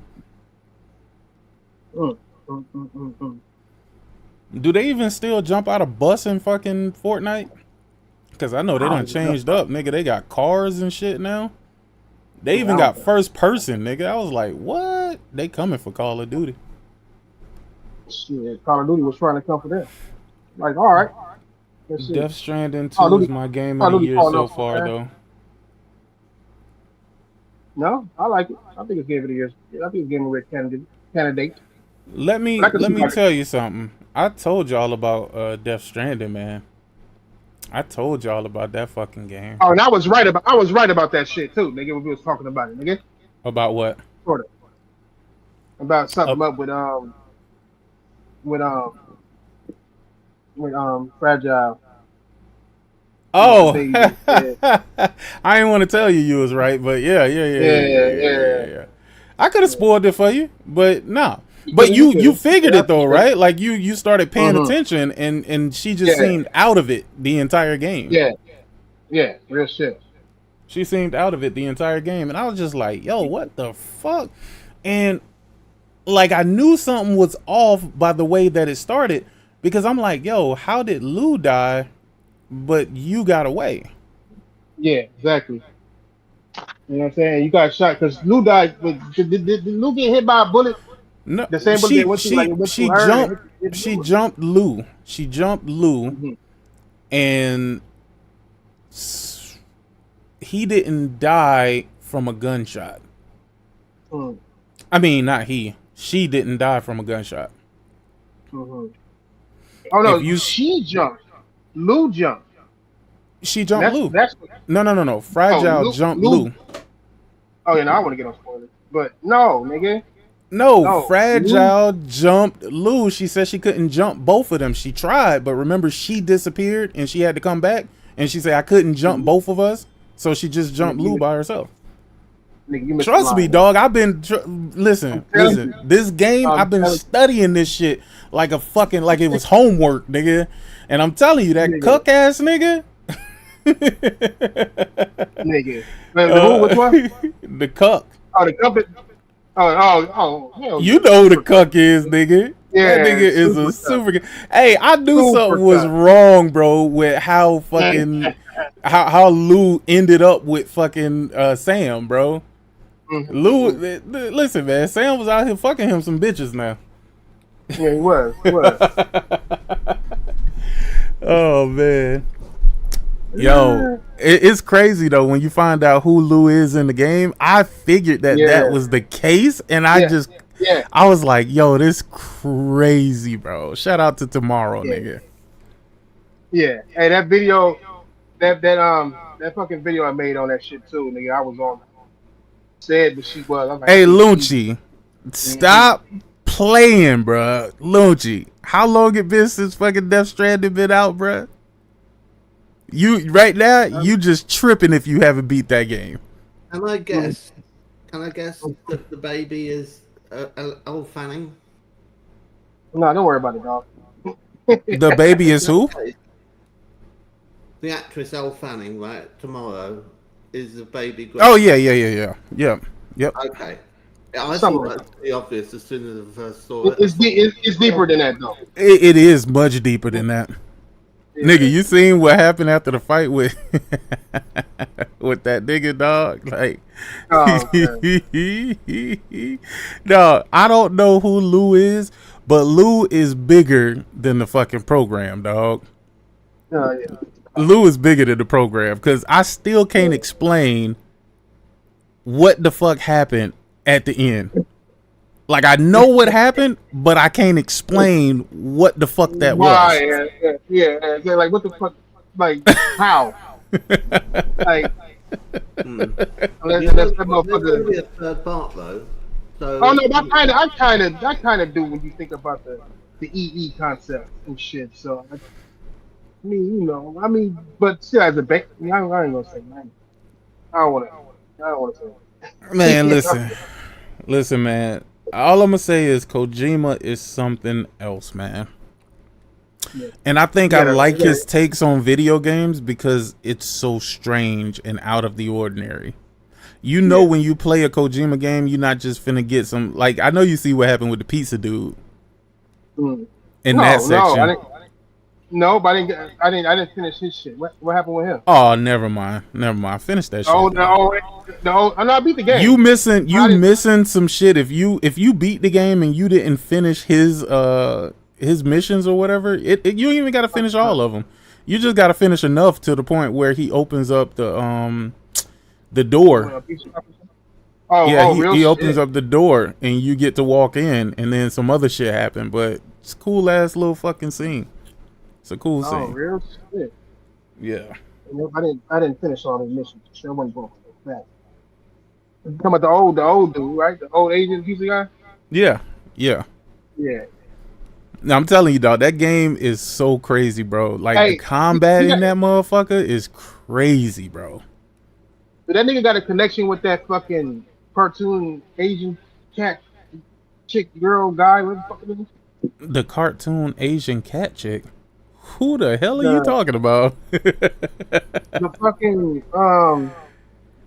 Do they even still jump out of bus in fucking Fortnite? Because I know they done changed up, nigga. They got cars and shit now. They even got first person, nigga. I was like, what? They coming for Call of Duty. Shit, Call of Duty was trying to come for them. Like, all right. Death Stranding 2 is my game of the year so far, though. No, I like it. I think it's game of the year. I think it's game of the year candidate. Let me tell you something. I told y'all about Death Stranding, man. I told y'all about that fucking game. Oh, and I was right about that shit too, nigga. When we was talking about it, nigga. About what? Sort of. About something up with Fragile. Oh, I didn't want to tell you was right, but yeah. I could have spoiled it for you, but no. But you figured it though, right? Like you started paying attention, and she just seemed out of it the entire game. Yeah, real shit. She seemed out of it the entire game, and I was just like, yo, what the fuck? And like I knew something was off by the way that it started, because I'm like, yo, how did Lou die, but you got away? Yeah, exactly. You know what I'm saying? You got shot because Lou died. Did Lou get hit by a bullet? No, the same bullet she jumped Lou. She jumped Lou, and he didn't die from a gunshot. I mean, not he. She didn't die from a gunshot. Oh no, she jumped. Lou jumped. She jumped Lou. No. Fragile jumped Lou. Oh yeah, no, I want to get on spoilers, but no, nigga. No, Fragile jumped Lou. She said she couldn't jump both of them. She tried, but remember she disappeared and she had to come back. And she said I couldn't jump both of us, so she just jumped Lou by herself. Nigga, trust me, dog. I've been listen. This game, I've been studying this shit like it was homework, nigga. And I'm telling you, that cuck ass nigga. Nigga, who? Which one? The cuck. Oh, the cuck. Oh, hell you know who the cuck is, nigga. Yeah, that nigga is a super good. Hey, I knew something was wrong, bro, with how fucking how Lou ended up with fucking Sam, bro. Lou, listen, man, Sam was out here fucking him some bitches now. Yeah, he was. Oh man. Yo, it's crazy though when you find out who Lou is in the game. I figured that was the case, and I was like, yo, this crazy, bro. Shout out to Tomorrow, nigga. Yeah. Hey, that video, that fucking video I made on that shit too, nigga. I was on. Said that she was. I'm like, I Hey, think she. Lunchi, stop playing, bruh. Lunchi, how long it been since fucking Death Stranding been out, bruh? You right now, you just tripping if you haven't beat that game. Can I guess? That the baby is Elle Fanning? No, don't worry about it, dog. The baby is who? The actress Elle Fanning, right? Tomorrow is the baby. Oh yeah. Yep. Okay. Yeah, I Something thought like that was pretty obvious as soon as I first saw it. It's deeper than that, though. It is much deeper than that. Yeah. Nigga, you seen what happened after the fight with with that nigga, dog? Like, Oh, no, I don't know who Lou is, but Lou is bigger than the fucking program, dog. yeah. Lou is bigger than the program because I still can't explain what the fuck happened at the end. Like, I know what happened, but I can't explain what the fuck that was. Yeah. Like, what the fuck? Like, how? Like, unless that There's going to motherfucker. be a third part though. So, Oh no, I kind of do when you think about the EE concept and shit. So, I mean, but still as a back, I ain't gonna say man. I don't want to say. Man, listen, man. All I'm gonna say is Kojima is something else, man. Yeah. And I think I like Yeah. his takes on video games because it's so strange and out of the ordinary. You know, when you play a Kojima game, you're not just finna get some. Like, I know you see what happened with the pizza dude in that section. But I didn't finish his shit. What happened with him? Oh, never mind. Finish that shit. I beat the game. You missing some shit. If you beat the game and you didn't finish his missions or whatever, you don't even got to finish all of them. You just got to finish enough to the point where he opens up the door. He opens up the door and you get to walk in, and then some other shit happen. But it's a cool ass little fucking scene. It's a cool scene. Oh, real shit. Yeah. I didn't finish all the missions. Sure wasn't going that. You talking about the old dude, right? The old Asian piece of guy? Yeah. Yeah. Now, I'm telling you, dog, that game is so crazy, bro. Like, the combat in that motherfucker is crazy, bro. But that nigga got a connection with that fucking cartoon Asian cat chick girl guy. What the fuck is it? The cartoon Asian cat chick? Who the hell are you talking about? The fucking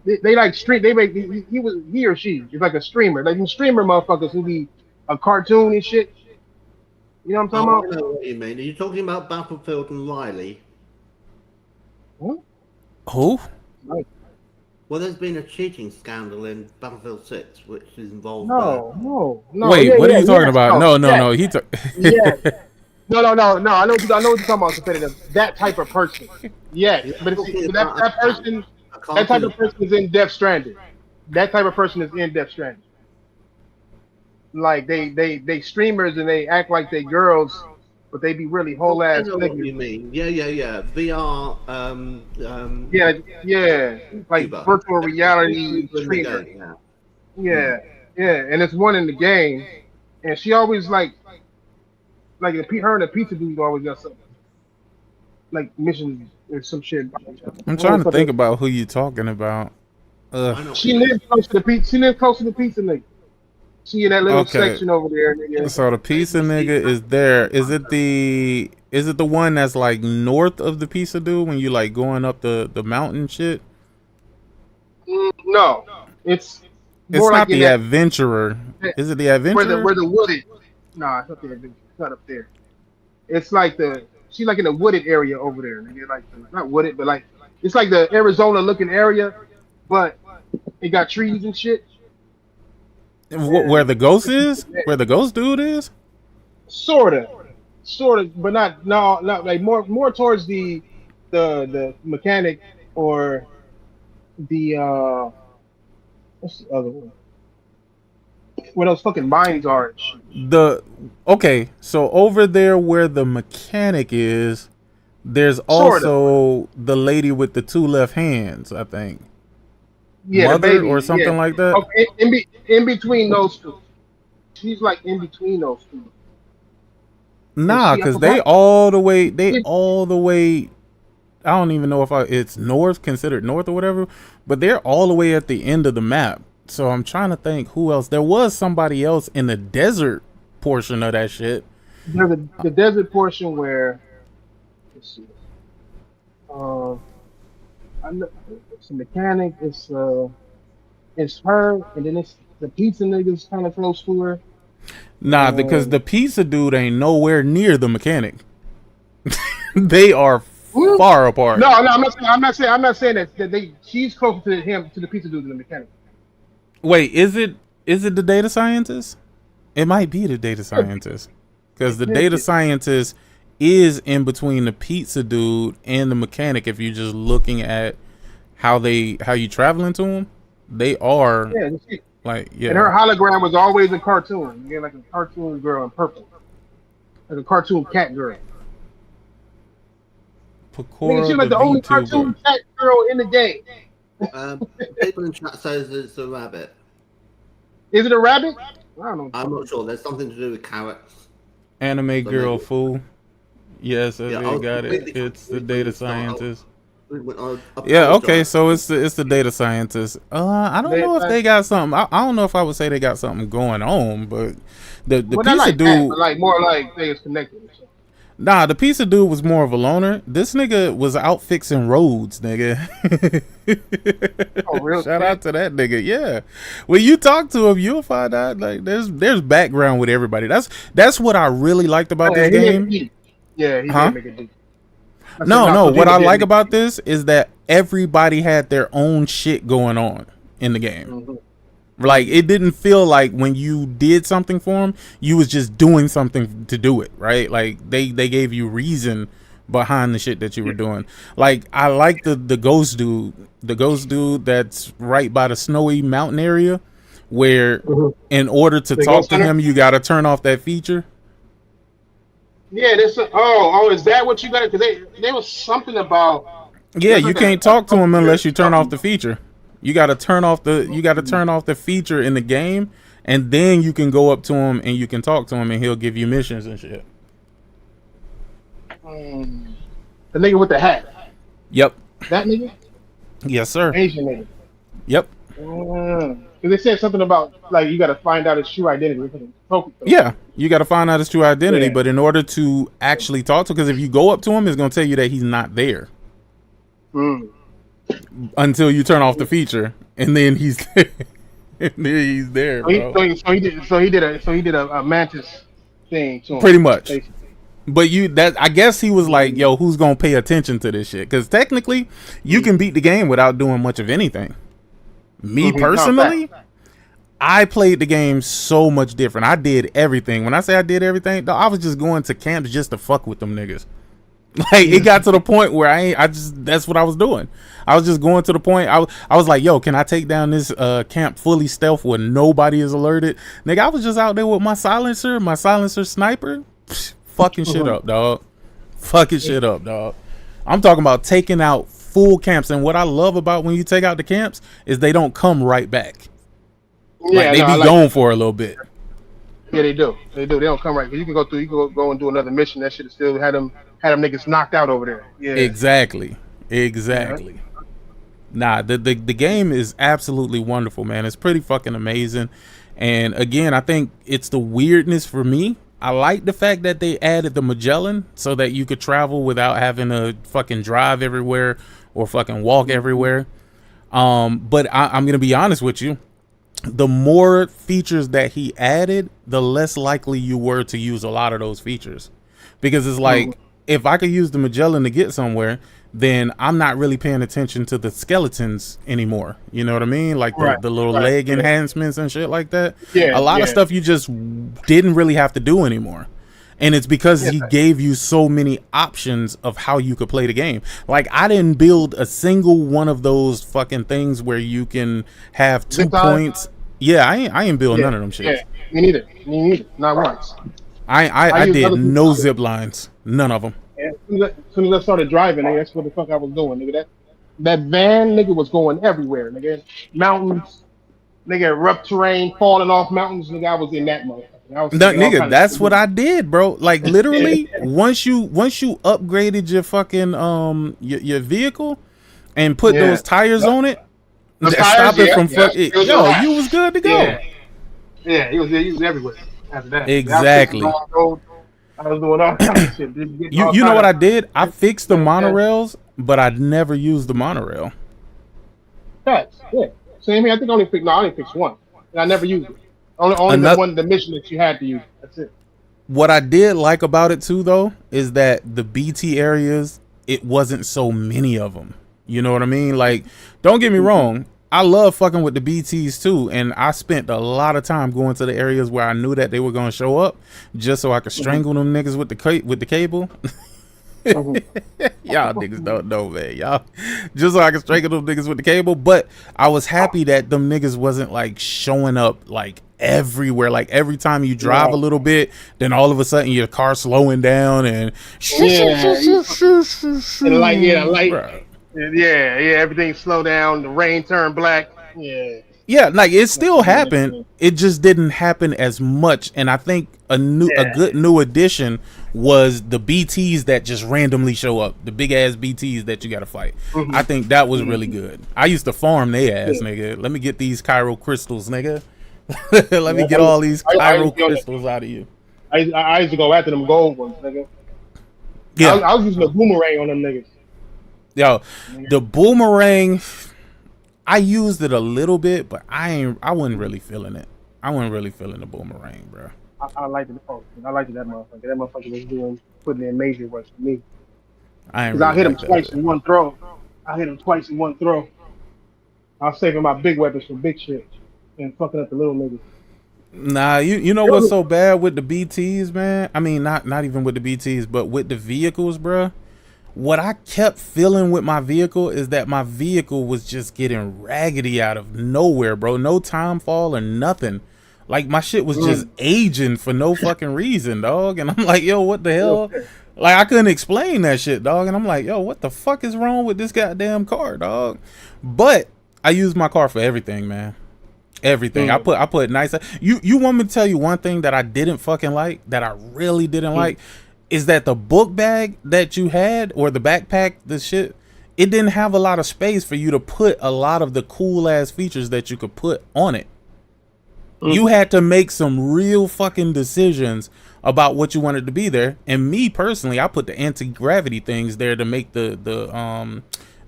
they like stream. They make he or she is like a streamer. Like these streamer motherfuckers who be a cartoon and shit. You know what I'm talking I know what you mean. Are you talking about Battlefield and Riley? about? Who? Well, there's been a cheating scandal in Battlefield 6, which is involved. No. Wait, what are you talking about? No. Yeah. No. I know what you're talking about. Competitive. That type of person. Yes, but that person. That type of person is in Death Stranding. That type of person is in Death Stranding. Like they streamers and they act like they girls, but they be really whole ass I know what niggas. you mean. Yeah. VR. Yeah. Like YouTuber. virtual reality YouTuber in the streamer. game, Yeah. And it's one in the game, and she always like her and the pizza dude always got something like missions or some shit. I'm trying to think about who you talking about. She lives close to the pizza. She lives close to the pizza nigga. She in that little section over there, nigga. So the pizza nigga is there. Is it the one that's like north of the pizza dude when you like going up the mountain shit? No, it's not like the adventurer. Is it the adventurer? Where the wooded? Nah, it's not the adventurer. It's not up there. It's like she's like in the wooded area over there. Nigga. Like not wooded, but like it's like the Arizona looking area, but it got trees and shit. Where the ghost is? Where the ghost dude is? Sorta, but not like more towards the mechanic or the what's the other one? Where those fucking mines are and shit. Okay, so over there where the mechanic is, There's also the lady with the 2 left hands, I think. Yeah, Mother baby, or something like that. Okay, in between those two, she's like in between those two. Nah, because they all the way. I don't even know if it's north, considered north or whatever, but they're all the way at the end of the map. So I'm trying to think who else. There was somebody else in the desert portion of that shit. There's the desert portion where, let's see, it's a mechanic. It's her, and then it's the pizza niggas kind of close to her. Nah, because the pizza dude ain't nowhere near the mechanic. They are far apart. No, I'm not saying that she's closer to him, to the pizza dude than the mechanic. Wait, is it the data scientist? It might be the data scientist, because the data scientist is in between the pizza dude and the mechanic. If you're just looking at how you traveling to them, they are like, yeah. And her hologram was always a cartoon. You get like a cartoon girl in purple, like a cartoon cat girl. She's like the only cartoon cat girl in the game. People in chat says it's a rabbit. Is it a rabbit? I don't know. I'm not sure. There's something to do with carrots. Anime girl fool. Yes, I got it. It's the data scientist. Yeah, okay, so it's the data scientist. I don't know if they got something. I don't know if I would say they got something going on, but the pizza like dude, that, but like more like they is connected. Nah, the pizza dude was more of a loner. This nigga was out fixing roads, nigga. Oh, real Shout out to that nigga. Yeah, when you talk to him, you'll find out like there's background with everybody. That's what I really liked about this game. Yeah, he did make it deep. No. What I like about this is that everybody had their own shit going on in the game. Mm-hmm. Like, it didn't feel like when you did something for them, you was just doing something to do it, right? Like, they gave you reason behind the shit that you were doing. Like, I like the ghost dude that's right by the snowy mountain area, where in order to talk to him, you got to turn off that feature. Yeah, is that what you got? Because there was something about. Yeah, you can't talk to him unless you turn off the feature. You got to turn off the feature in the game, and then you can go up to him and you can talk to him, and he'll give you missions and shit. The nigga with the hat. Yep. That nigga. Yes, sir. Asian nigga. Yep. Because they said something about like you got to find out his true identity. Yeah, you got to find out his true identity, but in order to actually talk to him, because if you go up to him, it's gonna tell you that he's not there. Until you turn off the feature, and then he's there. So he did a mantis thing to him, pretty much. Basically. But I guess he was like, yo, who's gonna pay attention to this shit? Because technically, you can beat the game without doing much of anything. Me personally, I played the game so much different. I did everything. When I say I did everything, I was just going to camps just to fuck with them niggas. Like, it got to the point where that's what I was doing. I was just going to the point. I was like, yo, can I take down this camp fully stealth where nobody is alerted? Nigga, I was just out there with my silencer sniper. Fucking shit up, dog. Fucking shit up, dog. I'm talking about taking out full camps. And what I love about when you take out the camps is they don't come right back. Yeah, like, they be gone for a little bit. Yeah, they do. They don't come right. You can go and do another mission. That shit still had them niggas knocked out over there. Yeah. Exactly. Yeah. Nah, the game is absolutely wonderful, man. It's pretty fucking amazing. And again, I think it's the weirdness for me. I like the fact that they added the Magellan so that you could travel without having to fucking drive everywhere or fucking walk everywhere. But I'm gonna be honest with you. The more features that he added, the less likely you were to use a lot of those features. Because it's like, if I could use the Magellan to get somewhere, then I'm not really paying attention to the skeletons anymore. You know what I mean? Like the little leg enhancements and shit like that. Yeah, a lot of stuff you just didn't really have to do anymore. And it's because he gave you so many options of how you could play the game. Like, I didn't build a single one of those fucking things where you can have 2 points. Yeah, I ain't build none of them shit. Yeah, me neither. Not once. I did no zip lines. None of them. And as soon as I started driving, nigga, that's what the fuck I was doing, nigga. That van, nigga, was going everywhere, nigga. Mountains, nigga, rough terrain, falling off mountains, nigga. I was in that motherfucker. I was No, thinking all nigga, kinds of that's shit. what I did, bro. Like literally, once you upgraded your fucking your vehicle and put Yeah. those tires on it, The that tires, stop it yeah, from yeah. fucking. It was Yo, alright. you was good to go. Yeah, yeah, he was everywhere after that. Exactly. I was doing all kinds of shit. You know what I did? I fixed the Yeah. monorails, but I never used the monorail. Facts, yeah. Same here. I only fixed one. And I never used it. Only the mission that you had to use. That's it. What I did like about it too, though, is that the BT areas, it wasn't so many of them. You know what I mean? Like, don't get me wrong. I love fucking with the BTs too, and I spent a lot of time going to the areas where I knew that they were gonna show up, just so I could strangle them niggas with the cable. Y'all niggas don't know, man. Y'all just so I could strangle them niggas with the cable. But I was happy that them niggas wasn't like showing up like everywhere. Like every time you drive a little bit, then all of a sudden your car slowing down and light. Bruh. Yeah, everything slow down. The rain turned black. Yeah, like it still happened. It just didn't happen as much. And I think a good new addition was the BTs that just randomly show up. The big ass BTs that you gotta fight. I think that was really good. I used to farm they ass, nigga. Let me get these Cairo crystals, nigga. Let me get all these Cairo crystals out of you. I used to go after them gold ones, nigga. Yeah, I was using a boomerang on them niggas. yo, the boomerang, I used it a little bit, but I wasn't really feeling it. I wasn't really feeling the boomerang, bro. I liked it. I liked that motherfucker. That motherfucker was putting in major work for me. Because I hit him twice in one throw. I was saving my big weapons for big shit and fucking up the little niggas. Nah, you know what's so bad with the BTs, man? I mean, not even with the BTs, but with the vehicles, bro. What I kept feeling with my vehicle is that my vehicle was just getting raggedy out of nowhere, bro. No time fall or nothing. Like my shit was just aging for no fucking reason, dog. And I'm like, yo, what the hell? Like I couldn't explain that shit, dog. And I'm like, yo, what the fuck is wrong with this goddamn car, dog? But I use my car for everything, man. Everything. I put nice. You want me to tell you one thing that I didn't fucking like, that I really didn't like, is that the book bag that you had, or the backpack, the shit, it didn't have a lot of space for you to put a lot of the cool ass features that you could put on it. You had to make some real fucking decisions about what you wanted to be there. And me personally, I put the anti-gravity things there to make the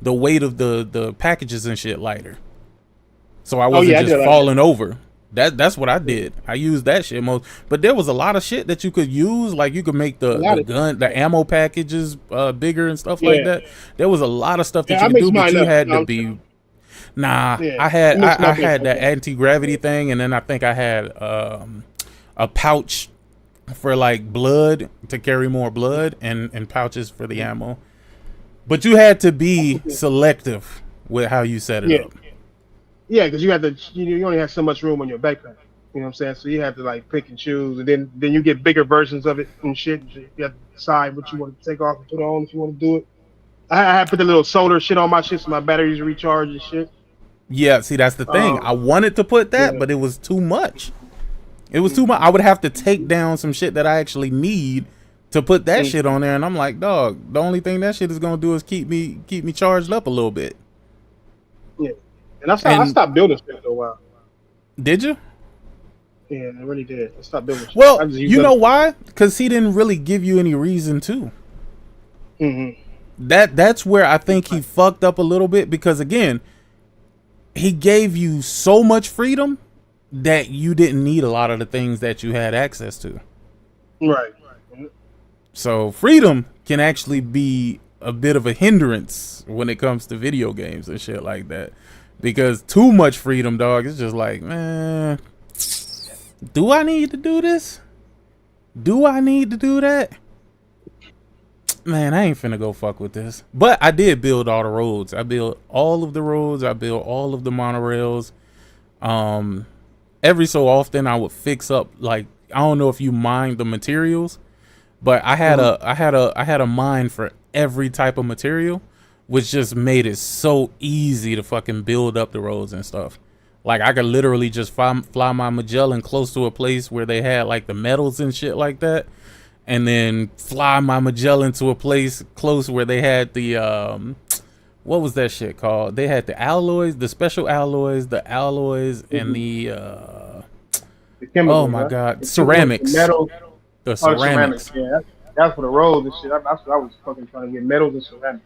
weight of the packages and shit lighter, so I wasn't just falling over. That's what I did. I used that shit most. But there was a lot of shit that you could use. Like you could make the ammo packages bigger and stuff like that. There was a lot of stuff that you could do, but you had to be. Nah, I had that anti-gravity thing, and then I think I had a pouch for like blood, to carry more blood, and pouches for the ammo. But you had to be selective with how you set it up. Yeah, because you only have so much room on your backpack. You know what I'm saying? So you have to like pick and choose, and then you get bigger versions of it and shit. You have to decide what you want to take off and put on if you want to do it. I put the little solar shit on my shit so my batteries recharge and shit. Yeah, see, that's the thing. I wanted to put that, but it was too much. It was too much. I would have to take down some shit that I actually need to put that shit on there, and I'm like, dog, the only thing that shit is gonna do is keep me charged up a little bit. Yeah, and I stopped building shit for a while. Did you? Yeah, I really did. I stopped building shit. Well, you know why? Because he didn't really give you any reason to. That's where I think he fucked up a little bit, because again, he gave you so much freedom that you didn't need a lot of the things that you had access to. Right. So freedom can actually be a bit of a hindrance when it comes to video games and shit like that, because too much freedom, dog, it's just like, man, do I need to do this? Do I need to do that? Man, I ain't finna go fuck with this. But I did build all the roads. I built all of the roads. I built all of the monorails. Every so often I would fix up, like, I don't know if you mine the materials, But I had a mind for every type of material, which just made it so easy to fucking build up the roads and stuff. Like I could literally just fly my Magellan close to a place where they had like the metals and shit like that, and then fly my Magellan to a place close where they had the what was that shit called? They had the alloys, the special alloys, and the oh my god, ceramics. Metal. The ceramics. Yeah, that's for the roads and shit. That's what I was fucking trying to get, metals and ceramics.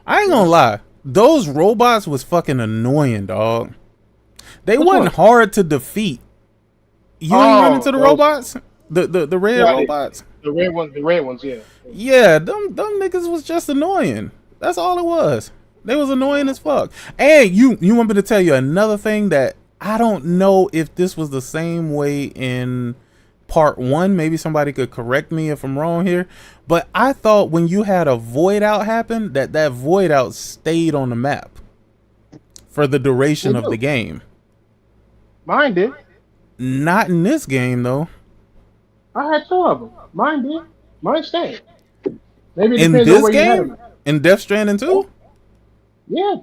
I ain't gonna lie, those robots was fucking annoying, dog. They wasn't hard to defeat. You ain't run into the robots? The red robots? The red ones, yeah. Yeah, them niggas was just annoying. That's all it was. They was annoying as fuck. And you want me to tell you another thing that I don't know if this was the same way in part 1. Maybe somebody could correct me if I'm wrong here. But I thought when you had a void out happen, that void out stayed on the map for the duration of the game. Mine did. Not in this game though. I had 2 of them. Mine did. Mine stayed. Maybe it In depends this on where you had game? them. In Death Stranding 2? Yeah.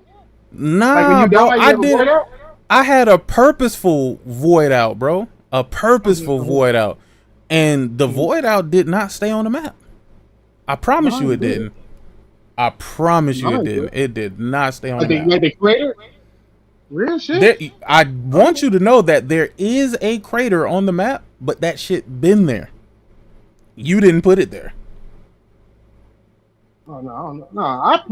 Nah, Like when you bro, die, you I have a did. void out? I had a purposeful void out, bro. A purposeful void out, and the void out did not stay on the map. I promise you, it didn't. I promise you, it didn't. It did not stay on the map. Like the crater? Real shit? I want you to know that there is a crater on the map, but that shit been there. You didn't put it there. Oh no!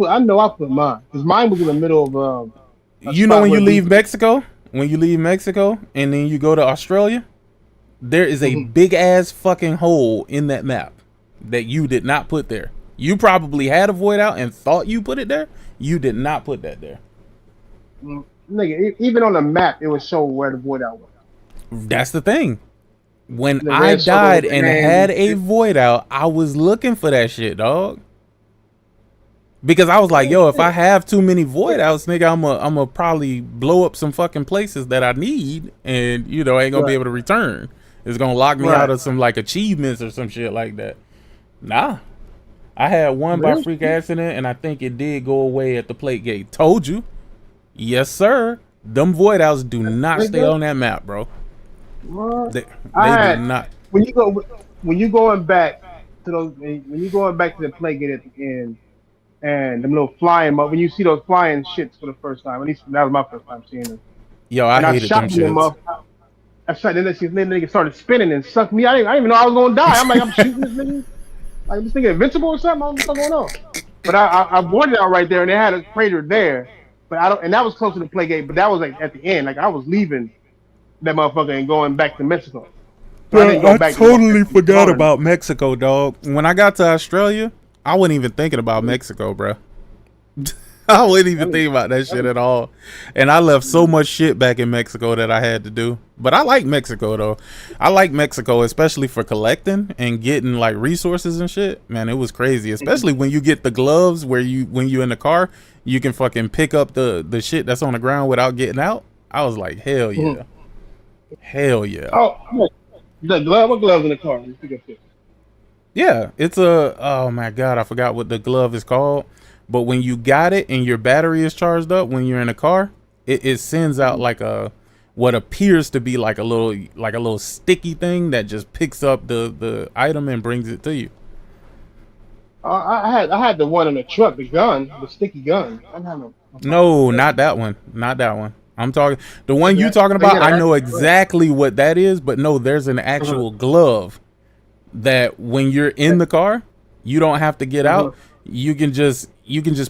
I know I put mine because mine was in the middle of. You know when you leave Mexico, and then you go to Australia, there is a big ass fucking hole in that map that you did not put there. You probably had a void out and thought you put it there. You did not put that there. Nigga, even on the map, it would show where the void out was. That's the thing. When The I red circle died with the and name had and a shit. void out, I was looking for that shit, dog. Because I was like, yo, if I have too many void outs, nigga, I'm gonna probably blow up some fucking places that I need, and ain't gonna be able to return. It's gonna lock me out of some like achievements or some shit like that. Nah, I had one by freak accident, and I think it did go away at the plate gate. Told you, yes sir. Them void outs do not stay on that map, bro. They do not. When you going back to the play gate at the end, and them little flying, when you see those flying shits for the first time, at least that was my first time seeing them. Yo, I hated them shits. I shot then this nigga started spinning and sucked me. I didn't even know I was gonna die. I'm like, I'm shooting this nigga. Like this nigga invincible or something. I don't know what's going on. But I avoided out right there, and they had a crater there. But I don't, and that was close to the play gate. But that was like at the end. Like I was leaving that motherfucker and going back to Mexico. So I totally forgot about Mexico, dog. When I got to Australia, I wasn't even thinking about Mexico, bro. I wasn't even thinking about that shit at all. And I left so much shit back in Mexico that I had to do. But I like Mexico, though. I like Mexico, especially for collecting and getting like resources and shit. Man, it was crazy. Especially when you get the gloves when you in the car, you can fucking pick up the shit that's on the ground without getting out. I was like, hell yeah. Hell yeah. Oh, the glove? What gloves in the car? You pick up this? Yeah, it's oh my god, I forgot what the glove is called. But when you got it and your battery is charged up when you're in a car, it sends out like what appears to be like a little sticky thing that just picks up the item and brings it to you. I had the one in the truck, the gun, the sticky gun. I don't have No, not that one. Not that one. I'm talking the one you talking about. I know exactly what that is, but no, there's an actual glove that when you're in the car, you don't have to get out. You can just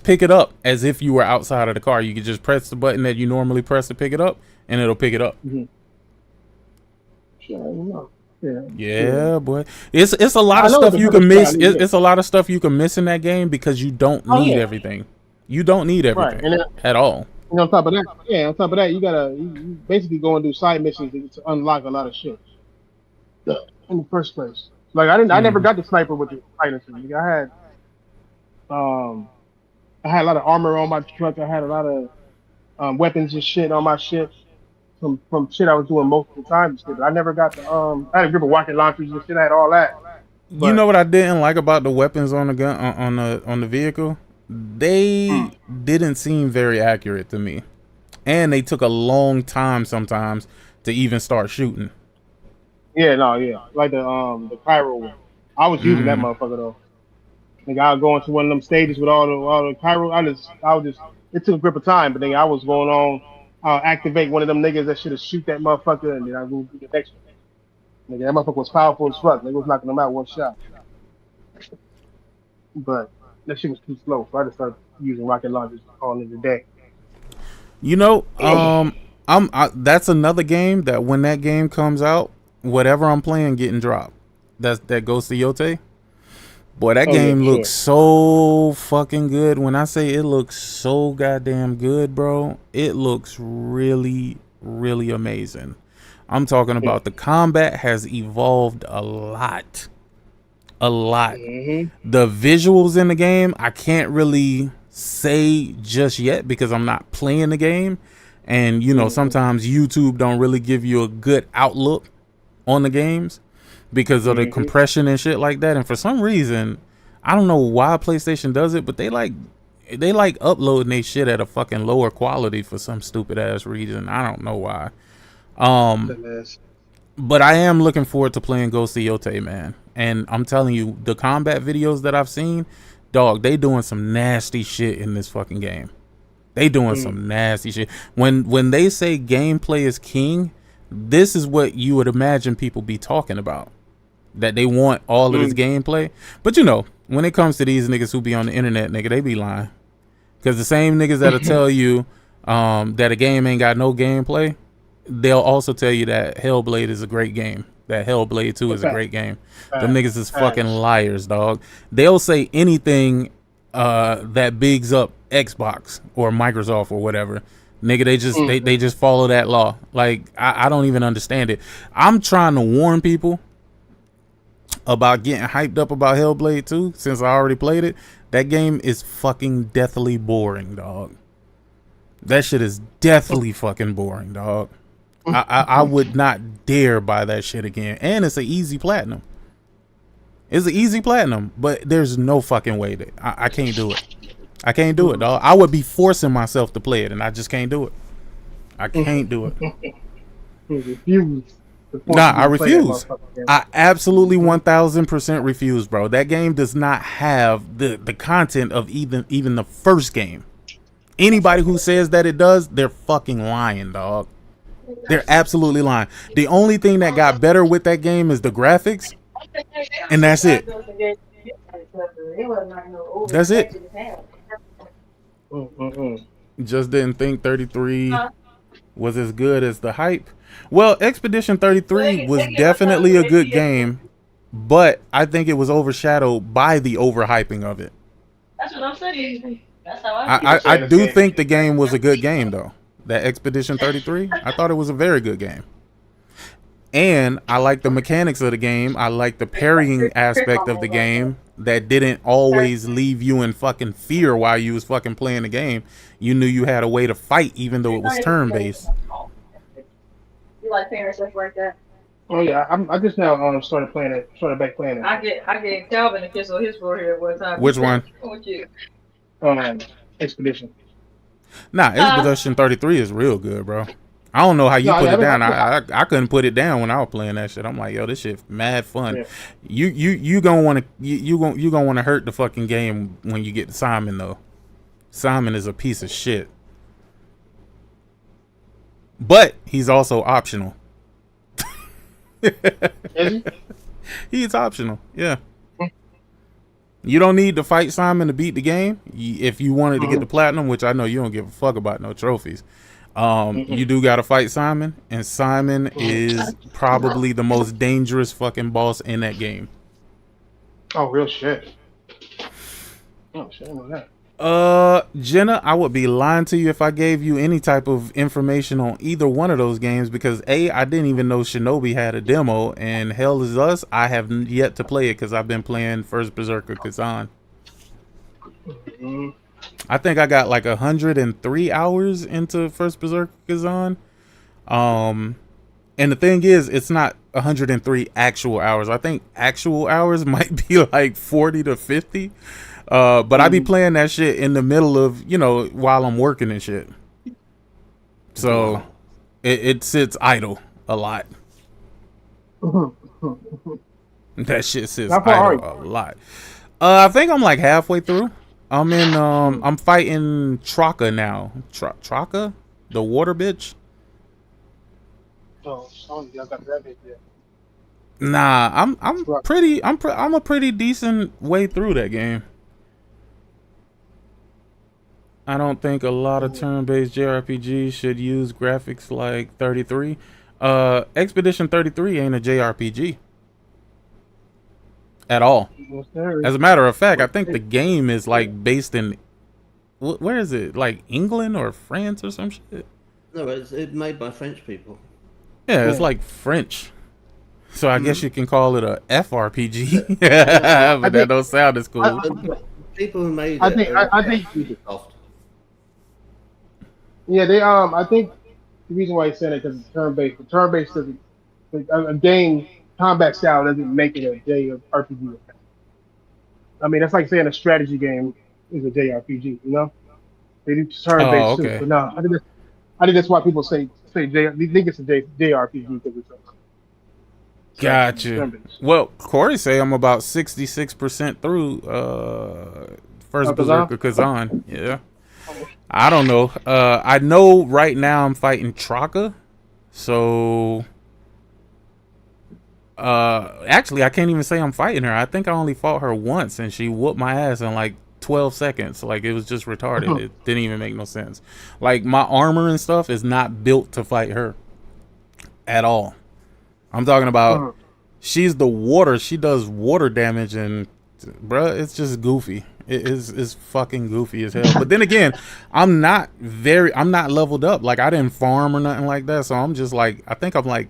pick it up as if you were outside of the car. You can just press the button that you normally press to pick it up, and it'll pick it up. Yeah, boy. It's a lot of stuff you can miss. It's a lot of stuff you can miss in that game because you don't need everything. You don't need everything at all. And on top of that, you basically go and do side missions to unlock a lot of shit in the first place. Like I never got the sniper with the silencer. I had a lot of armor on my truck. I had a lot of weapons and shit on my shit from shit I was doing most of the time and shit. But I never got the I had a grip of rocket launchers and shit. I had all that. You know what I didn't like about the weapons on the gun on the vehicle? They didn't seem very accurate to me, and they took a long time sometimes to even start shooting. Yeah, no, yeah, like the Cairo one. I was using that motherfucker though. Like I'll go into one of them stages with all the Cairo. It took a grip of time, but then I was going on. I'll activate one of them niggas that should have shoot that motherfucker, and then I go do the next one. Nigga, that motherfucker was powerful as fuck. Nigga was knocking them out one shot. But that shit was too slow, so I just started using rocket launchers all in the day. You know, that's another game that when that game comes out, whatever I'm playing getting dropped. That goes to Yote. Boy, that game looks so fucking good. When I say it looks so goddamn good, bro, it looks really, really amazing. I'm talking about the combat has evolved a lot. A lot. The visuals in the game, I can't really say just yet because I'm not playing the game. And, you know, sometimes YouTube don't really give you a good outlook on the games because of the compression and shit like that. And for some reason, I don't know why PlayStation does it, but they like uploading they shit at a fucking lower quality for some stupid ass reason. I don't know why. But I am looking forward to playing Ghost of Yote, man. And I'm telling you, the combat videos that I've seen, dog, they doing some nasty shit in this fucking game. They doing some nasty shit. When they say gameplay is king, this is what you would imagine people be talking about. That they want all of this gameplay. But you know, when it comes to these niggas who be on the internet, nigga, they be lying. Because the same niggas that'll tell you that a game ain't got no gameplay, they'll also tell you that Hellblade is a great game. That Hellblade 2 is a great game. Them niggas is fucking liars, dog. They'll say anything that bigs up Xbox or Microsoft or whatever. Nigga, they just follow that law. Like, I don't even understand it. I'm trying to warn people about getting hyped up about Hellblade 2 since I already played it. That game is fucking deathly boring, dog. That shit is deathly fucking boring, dog. I would not dare buy that shit again. And it's an easy platinum. It's an easy platinum, but there's no fucking way that I can't do it. I can't do it, dog. I would be forcing myself to play it, and I just can't do it. I can't do it. Nah, I refuse. I absolutely 1000% refuse, bro. That game does not have the content of even the first game. Anybody who says that it does, they're fucking lying, dog. They're absolutely lying. The only thing that got better with that game is the graphics, and that's it. That's it. Just didn't think 33 was as good as the hype. Well, Expedition 33 was definitely a good game, but I think it was overshadowed by the overhyping of it. That's what I'm saying. That's how I do think the game was a good game, though. That Expedition 33, I thought it was a very good game. And I like the mechanics of the game. I like the parrying aspect of the game that didn't always leave you in fucking fear while you was fucking playing the game. You knew you had a way to fight even though it was turn-based. You like playing stuff like that? Oh yeah, I just now started back playing it. I get Calvin a kiss on his forehead one time. Which one? With you. Expedition. Nah, Expedition 33 is real good, bro. I don't know how you put it down. I couldn't put it down when I was playing that shit. I'm like, yo, this shit mad fun. Yeah. You gonna wanna hurt the fucking game when you get Simon though. Simon is a piece of shit. But he's also optional. Is he? He's optional, yeah. You don't need to fight Simon to beat the game. If you wanted to get the platinum, which I know you don't give a fuck about no trophies, you do gotta fight Simon, and Simon is probably the most dangerous fucking boss in that game. Oh, real shit. Oh shit, I know that. Jenna, I would be lying to you if I gave you any type of information on either one of those games because I didn't even know Shinobi had a demo, and Hell Is Us, I have yet to play it because I've been playing First Berserker Kazan. I think I got like 103 hours into First Berserker Kazan. And the thing is, it's not 103 actual hours. I think actual hours might be like 40 to 50. But I be playing that shit in the middle of, while I'm working and shit. So it sits idle a lot. That shit sits idle a lot. I think I'm like halfway through. I'm fighting Traka now. Traka? The water bitch? Oh, I got that bit yet. Nah, I'm a pretty decent way through that game. I don't think a lot of turn-based JRPGs should use graphics like 33. Expedition 33 ain't a JRPG at all. As a matter of fact, I think the game is like based in, where is it? Like England or France or some shit? No, it's made by French people. Yeah, it's like French. So I guess you can call it a FRPG. But that don't sound as cool. People who made I it. think Ubisoft. Yeah, they I think the reason why he's saying it because it's turn-based. The turn-based doesn't a game combat style doesn't make it a JRPG. I mean, that's like saying a strategy game is a JRPG. They do turn-based too. But no, I think that's why people say They think it's a JRPG because it's Gotcha. Well, Corey say I'm about 66% through first Berserker Kazan. Yeah. I don't know. I know right now I'm fighting Traka. So actually I can't even say I'm fighting her. I think I only fought her once and she whooped my ass in like 12 seconds. Like it was just retarded. It didn't even make no sense. Like my armor and stuff is not built to fight her at all. I'm talking about she's the water. She does water damage and bruh, it's just goofy. It's fucking goofy as hell. But then again, I'm not leveled up. Like I didn't farm or nothing like that. So I'm just like, I think I'm like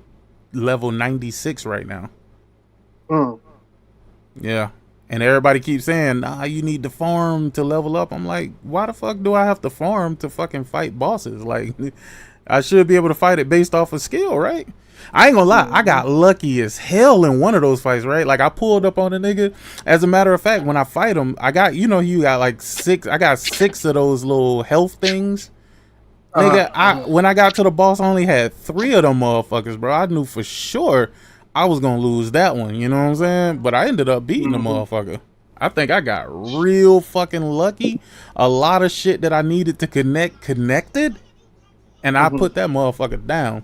level 96 right now. Yeah. And everybody keeps saying, nah, you need to farm to level up. I'm like, why the fuck do I have to farm to fucking fight bosses? Like, I should be able to fight it based off of skill, right? I ain't gonna lie, I got lucky as hell in one of those fights, right? Like, I pulled up on a nigga. As a matter of fact, when I fight him, I got, you got like I got 6 of those little health things. Nigga, when I got to the boss, I only had 3 of them motherfuckers, bro. I knew for sure I was gonna lose that one, you know what I'm saying? But I ended up beating the motherfucker. I think I got real fucking lucky. A lot of shit that I needed to connected, and I put that motherfucker down.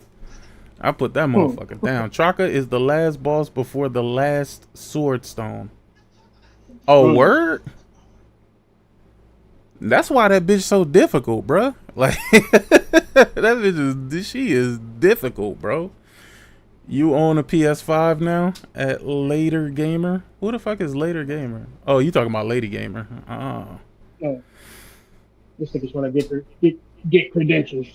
Traka is the last boss before the last sword stone. Oh, word? That's why that bitch so difficult, bruh. Like that bitch she is difficult, bro. You own a PS5 now at Later Gamer? Who the fuck is Later Gamer? Oh, you talking about Lady Gamer? Oh. No. This nigga's want to get credentials.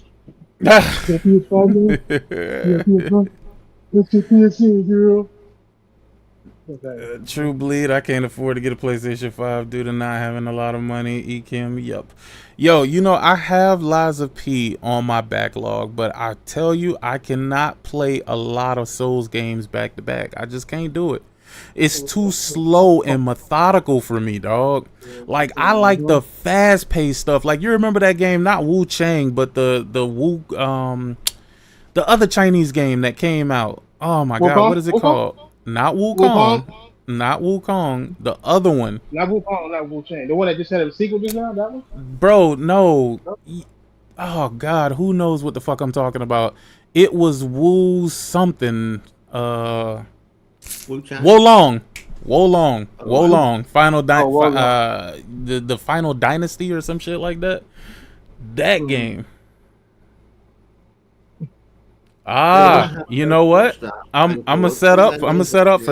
True bleed. I can't afford to get a PlayStation 5 due to not having a lot of money. Ekim, yup. Yo, I have Liza P on my backlog, but I tell you, I cannot play a lot of Souls games back to back. I just can't do it. It's too slow and methodical for me, dog. Like I like the fast paced stuff. Like you remember that game, not Wu Chang, but the other Chinese game that came out. Oh my god, what is it called? Not Wukong. Not Wukong. The other one. Not Wukong, not Wu Chang. The one that just had a sequel just now, that one? Bro, no. Oh god, who knows what the fuck I'm talking about? It was Wu something. Wolong. Final the Final Dynasty or some shit like that. That game. You know what? I'm gonna set up for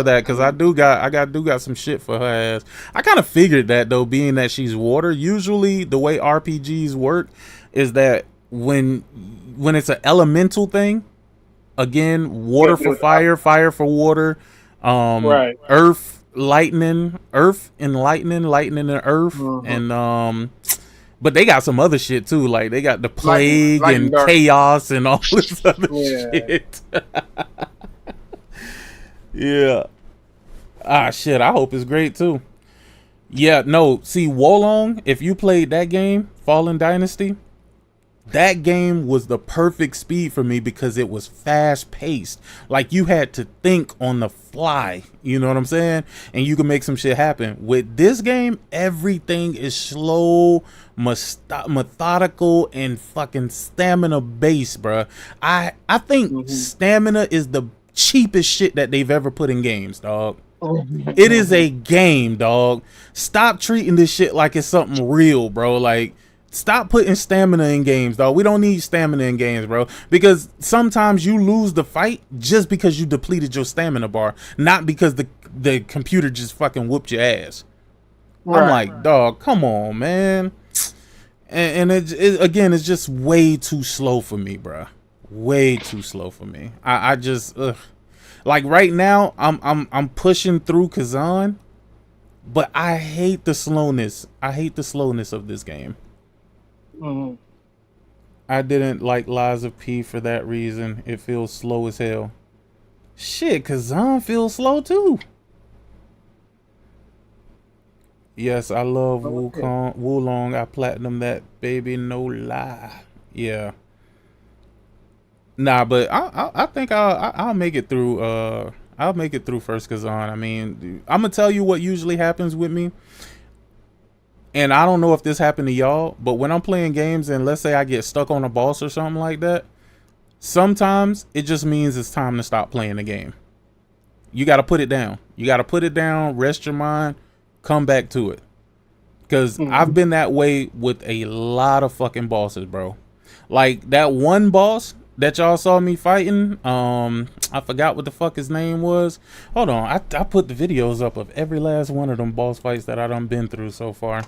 that because I do got some shit for her ass. I kind of figured that though, being that she's water. Usually the way RPGs work is that when it's an elemental thing, again, water for fire, fire for water, earth, lightning, lightning and earth, and but they got some other shit too. Like they got the plague and chaos and all this other shit. Yeah. Ah, shit. I hope it's great too. Yeah, no. See, Wolong, if you played that game, Fallen Dynasty, that game was the perfect speed for me because it was fast paced. Like you had to think on the fly. You know what I'm saying? And you can make some shit happen. With this game, everything is slow, methodical, and fucking stamina based, bruh. I think stamina is the cheapest shit that they've ever put in games, dog. It is a game, dog. Stop treating this shit like it's something real, bro. Like, stop putting stamina in games, dog. We don't need stamina in games, bro. Because sometimes you lose the fight just because you depleted your stamina bar, not because the computer just fucking whooped your ass. Right. I'm like, dog, come on, man. And it again, it's just way too slow for me, bro. Way too slow for me. I just like right now, I'm pushing through Kazan, but I hate the slowness. I hate the slowness of this game. I didn't like Lies of P for that reason. It feels slow as hell. Shit, Kazan feels slow too. Yes, I love Wulong. I platinum that baby, no lie. Yeah. Nah, but I think I'll make it through. I'll make it through first Kazan. I mean, I'm gonna tell you what usually happens with me. And I don't know if this happened to y'all, but when I'm playing games and let's say I get stuck on a boss or something like that, sometimes it just means it's time to stop playing the game. You got to put it down. You got to put it down, rest your mind, come back to it. Because I've been that way with a lot of fucking bosses, bro. Like that one boss that y'all saw me fighting, I forgot what the fuck his name was. Hold on, I put the videos up of every last one of them boss fights that I done been through so far.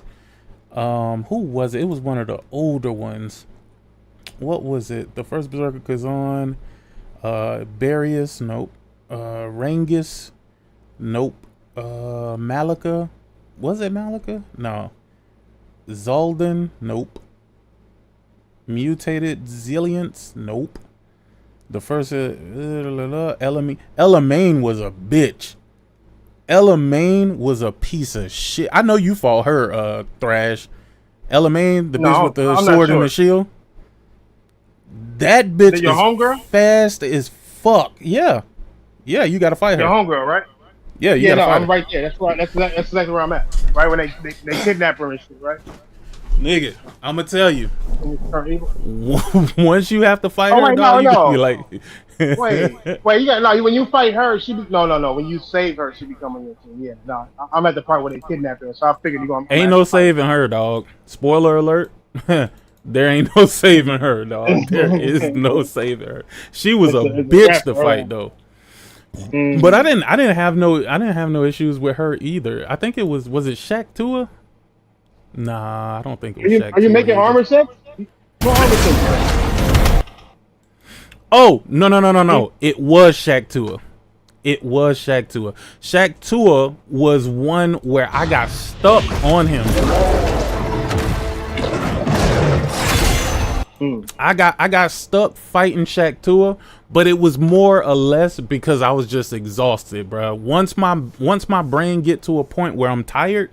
Who was it? It was one of the older ones. What was it? The first Berserker Kazan, Barius, nope. Rangis, nope. Malika, was it Malika? No. Zoldan, nope. Mutated Zilliants, nope. The first Elamane was a bitch. Elamane was a piece of shit. I know you fought her, Thrash. Elamane, the bitch with the sword and the shield. That bitch is fast as fuck. Yeah. Yeah, you gotta fight her. Your homegirl, right? Yeah, you gotta fight her. I'm right there. That's right. That's exactly where I'm at. Right when they kidnap her and shit, right? Nigga, I'm gonna tell you. Once you have to fight her, dog, you gonna be like, wait, you got when you fight her, she be no. When you save her, she become on your team. Yeah, no, I'm at the part where they kidnap her, so I figured you gonna. Ain't no saving her, dog. Spoiler alert. There ain't no saving her, dog. There is no saving her. She was a bitch to fight though. But I didn't have no issues with her either. I think it was it Shaq Tua? Nah, I don't think it was Shaq. Are you making armor sets? Oh, no. It was Shaq Tua. It was Shaq Tua. Shaq Tua was one where I got stuck on him. I got stuck fighting Shaq Tua, but it was more or less because I was just exhausted, bro. Once my brain get to a point where I'm tired,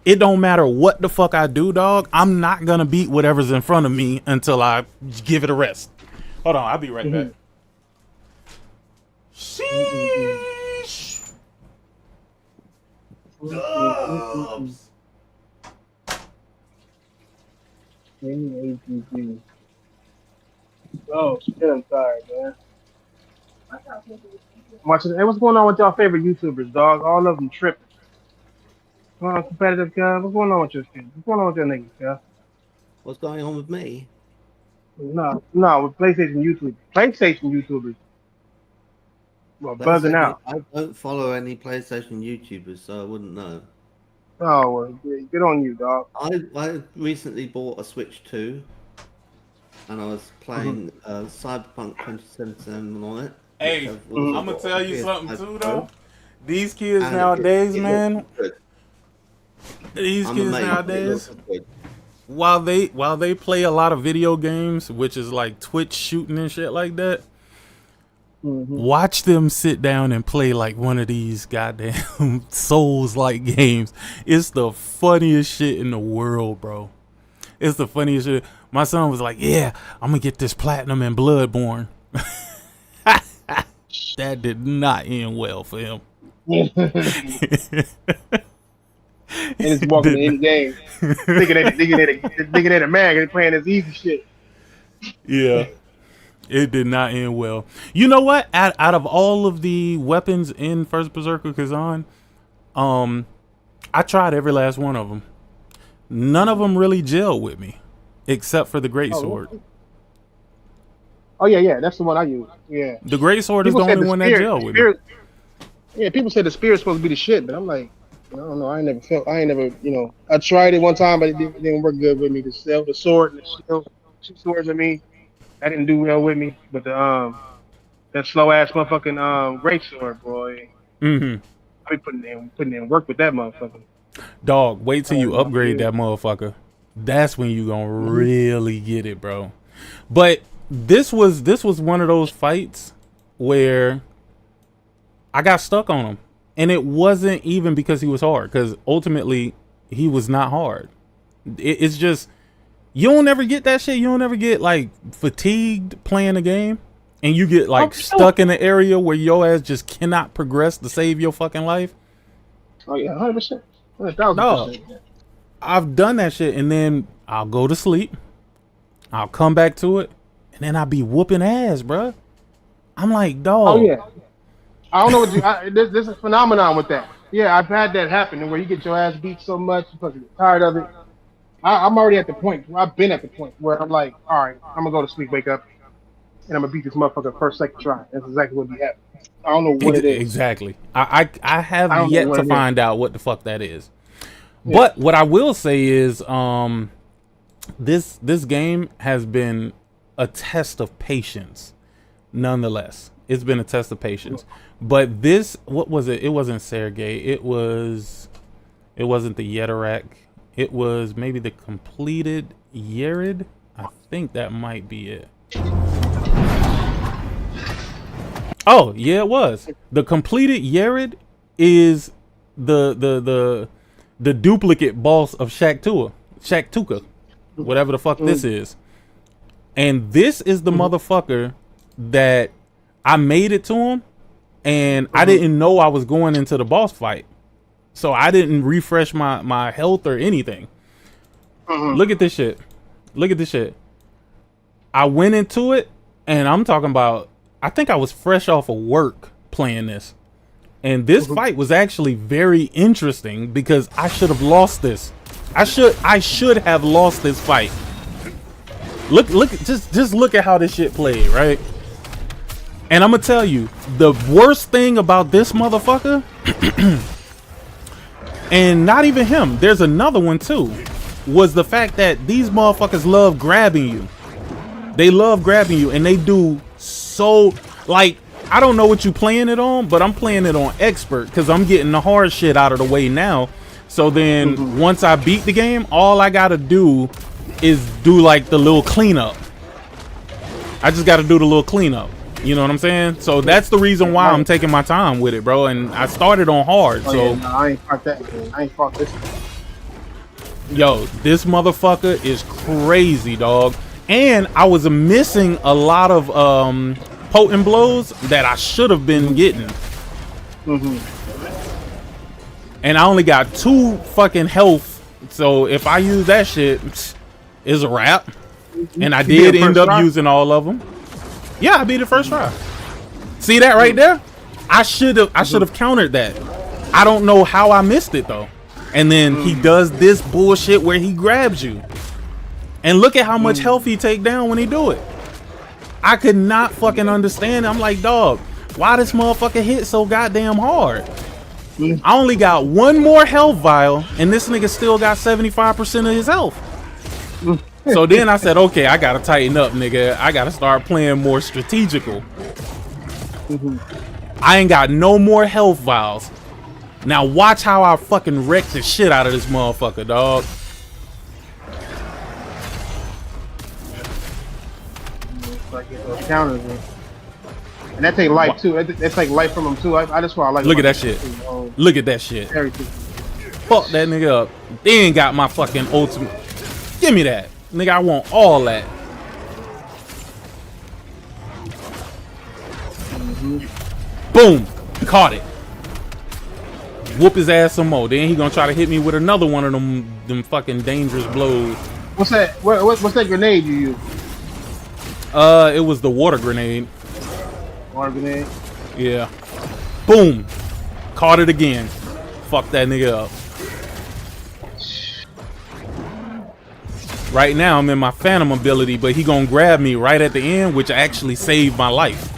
it don't matter what the fuck I do, dog. I'm not gonna beat whatever's in front of me until I give it a rest. Hold on, I'll be right back. Sheesh. Oh shit, I'm tired, man. Watching. Hey, what's going on with y'all favorite YouTubers, dog? All of them tripping. Competitive guy. What's going on with your shit? What's going on with your niggas, guy? What's going on with me? No, with PlayStation YouTubers. Well, buzzing out. I don't follow any PlayStation YouTubers, so I wouldn't know. Oh, well, good on you, dog. I recently bought a Switch 2, and I was playing Cyberpunk 2077 on it. Hey, I'm gonna tell you something too, though. These kids nowadays, man. These kids nowadays, while they play a lot of video games, which is like Twitch shooting and shit like that, Watch them sit down and play like one of these goddamn Souls-like games. It's the funniest shit in the world, bro. It's the funniest shit. My son was like, yeah, I'm gonna get this platinum in Bloodborne. That did not end well for him. And it's walking in any game. Thinking that a man is playing this easy shit. Yeah. It did not end well. You know what? Out of all of the weapons in First Berserker Kazan, I tried every last one of them. None of them really gelled with me, except for the Greatsword. Oh yeah, that's the one I use. Yeah. The Greatsword is the only one that gelled with me. Yeah, people say the spear's supposed to be the shit, but I'm like, I don't know. I ain't never, I tried it one time, but it didn't work good with me. The sword and the shield, 2 swords of me. That didn't do well with me, but that slow ass motherfucking great sword, boy. I be putting in work with that motherfucker. Dog, wait till you upgrade that motherfucker. That's when you gonna really get it, bro. But this was one of those fights where I got stuck on him, and it wasn't even because he was hard, because ultimately he was not hard. It's just. You don't ever get that shit. You don't ever get like fatigued playing a game and you get like stuck in an area where your ass just cannot progress to save your fucking life. Oh yeah, 100%. 1,000%. No, I've done that shit, and then I'll go to sleep. I'll come back to it, and then I'll be whooping ass, bruh. I'm like, dog. Oh yeah. I don't know what there's a phenomenon with that. Yeah, I've had that happen where you get your ass beat so much you fucking get tired of it. I'm already at the point. I've been at the point where I'm like, all right, I'm gonna go to sleep, wake up, and I'm gonna beat this motherfucker first, second try. That's exactly what be happening. I don't know what it is. Exactly. I have yet to find out what the fuck that is. Yeah. But what I will say is, this game has been a test of patience. Nonetheless, it's been a test of patience. But this, what was it? It wasn't Sergei. It wasn't the Yetarak. It was maybe the completed Yerid. I think that might be it. Oh, yeah, it was. The completed Yerid is the duplicate boss of Shaktuka, whatever the fuck this is. And this is the motherfucker that I made it to him, and I didn't know I was going into the boss fight. So I didn't refresh my health or anything. Look at this shit. Look at this shit. I went into it, and I'm talking about, I think I was fresh off of work playing this. And this fight was actually very interesting because I should have lost this. I should have lost this fight. Just look at how this shit played, right? And I'm gonna tell you, the worst thing about this motherfucker, and not even him, there's another one too, was the fact that these motherfuckers love grabbing you. They love grabbing you, and they do so, like, I don't know what you playing it on, but I'm playing it on expert because I'm getting the hard shit out of the way now. So then once I beat the game, all I gotta do is do like the little cleanup. I just gotta do the little cleanup. You know what I'm saying? So that's the reason why I'm taking my time with it, bro. And I started on hard, so yeah, no, I ain't fought that game. I ain't fought this one. Yo, this motherfucker is crazy, dog. And I was missing a lot of potent blows that I should have been getting. And I only got 2 fucking health. So if I use that shit, it's a wrap. And I did end up using all of them. Yeah, I beat it first try. See that right there? I should have countered that. I don't know how I missed it though. And then he does this bullshit where he grabs you. And look at how much health he take down when he do it. I could not fucking understand. I'm like, dog, why this motherfucker hit so goddamn hard? I only got 1 more health vial, and this nigga still got 75% of his health. So then I said, okay, I gotta tighten up, nigga. I gotta start playing more strategical. I ain't got no more health vials. Now watch how I fucking wreck the shit out of this motherfucker, dog. And that take life too. That take life from him too. I just want to like. Look at that shit. Look at that shit. Everything. Fuck that nigga up. Then got my fucking ultimate. Give me that. Nigga, I want all that. Boom. Caught it. Whoop his ass some more. Then he gonna try to hit me with another one of them fucking dangerous blows. What's that? What's that grenade you use? It was the water grenade. Water grenade? Yeah. Boom. Caught it again. Fuck that nigga up. Right now I'm in my phantom ability, but he gonna grab me right at the end, which actually saved my life.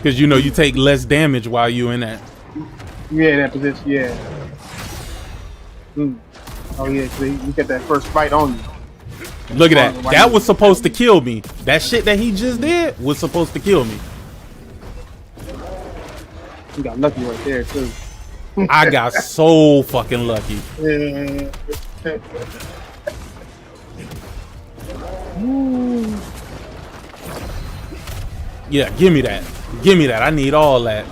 Cause you know you take less damage while you in that. Yeah, in that position, yeah. Oh yeah, so you get that first fight on you. Look at that. That was supposed to kill me. That shit that he just did was supposed to kill me. You got lucky right there too. I got so fucking lucky. Yeah, give me that. Give me that. I need all that.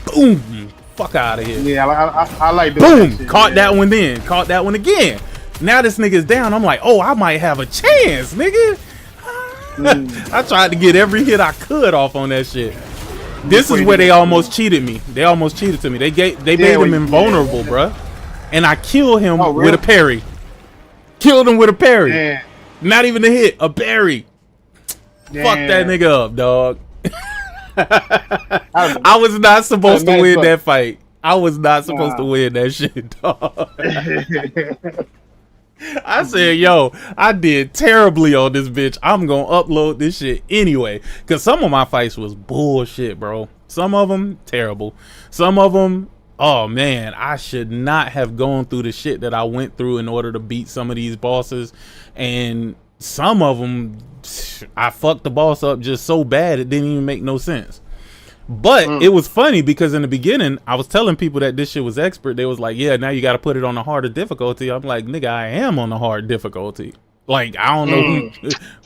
Boom. Fuck out of here. Yeah, I like doing boom. That shit, Caught that one then. Caught that one again. Now this nigga's down. I'm like, oh, I might have a chance, nigga. I tried to get every hit I could off on that shit. This is where they almost cheated me. They almost cheated to me. They made him invulnerable, bruh. And I killed him with a parry. Killed him with a parry. Damn. Not even a hit, a parry. Damn. Fuck that nigga up, dog. I was not supposed to win that fight. I was not supposed to win that shit, dog. I said, yo, I did terribly on this bitch. I'm gonna upload this shit anyway. Cause some of my fights was bullshit, bro. Some of them terrible. Some of them, oh man, I should not have gone through the shit that I went through in order to beat some of these bosses. And some of them, I fucked the boss up just so bad it didn't even make no sense. But it was funny because in the beginning I was telling people that this shit was expert. They was like, yeah, now you got to put it on a harder difficulty. I'm like, nigga, I am on a hard difficulty. Like, I don't know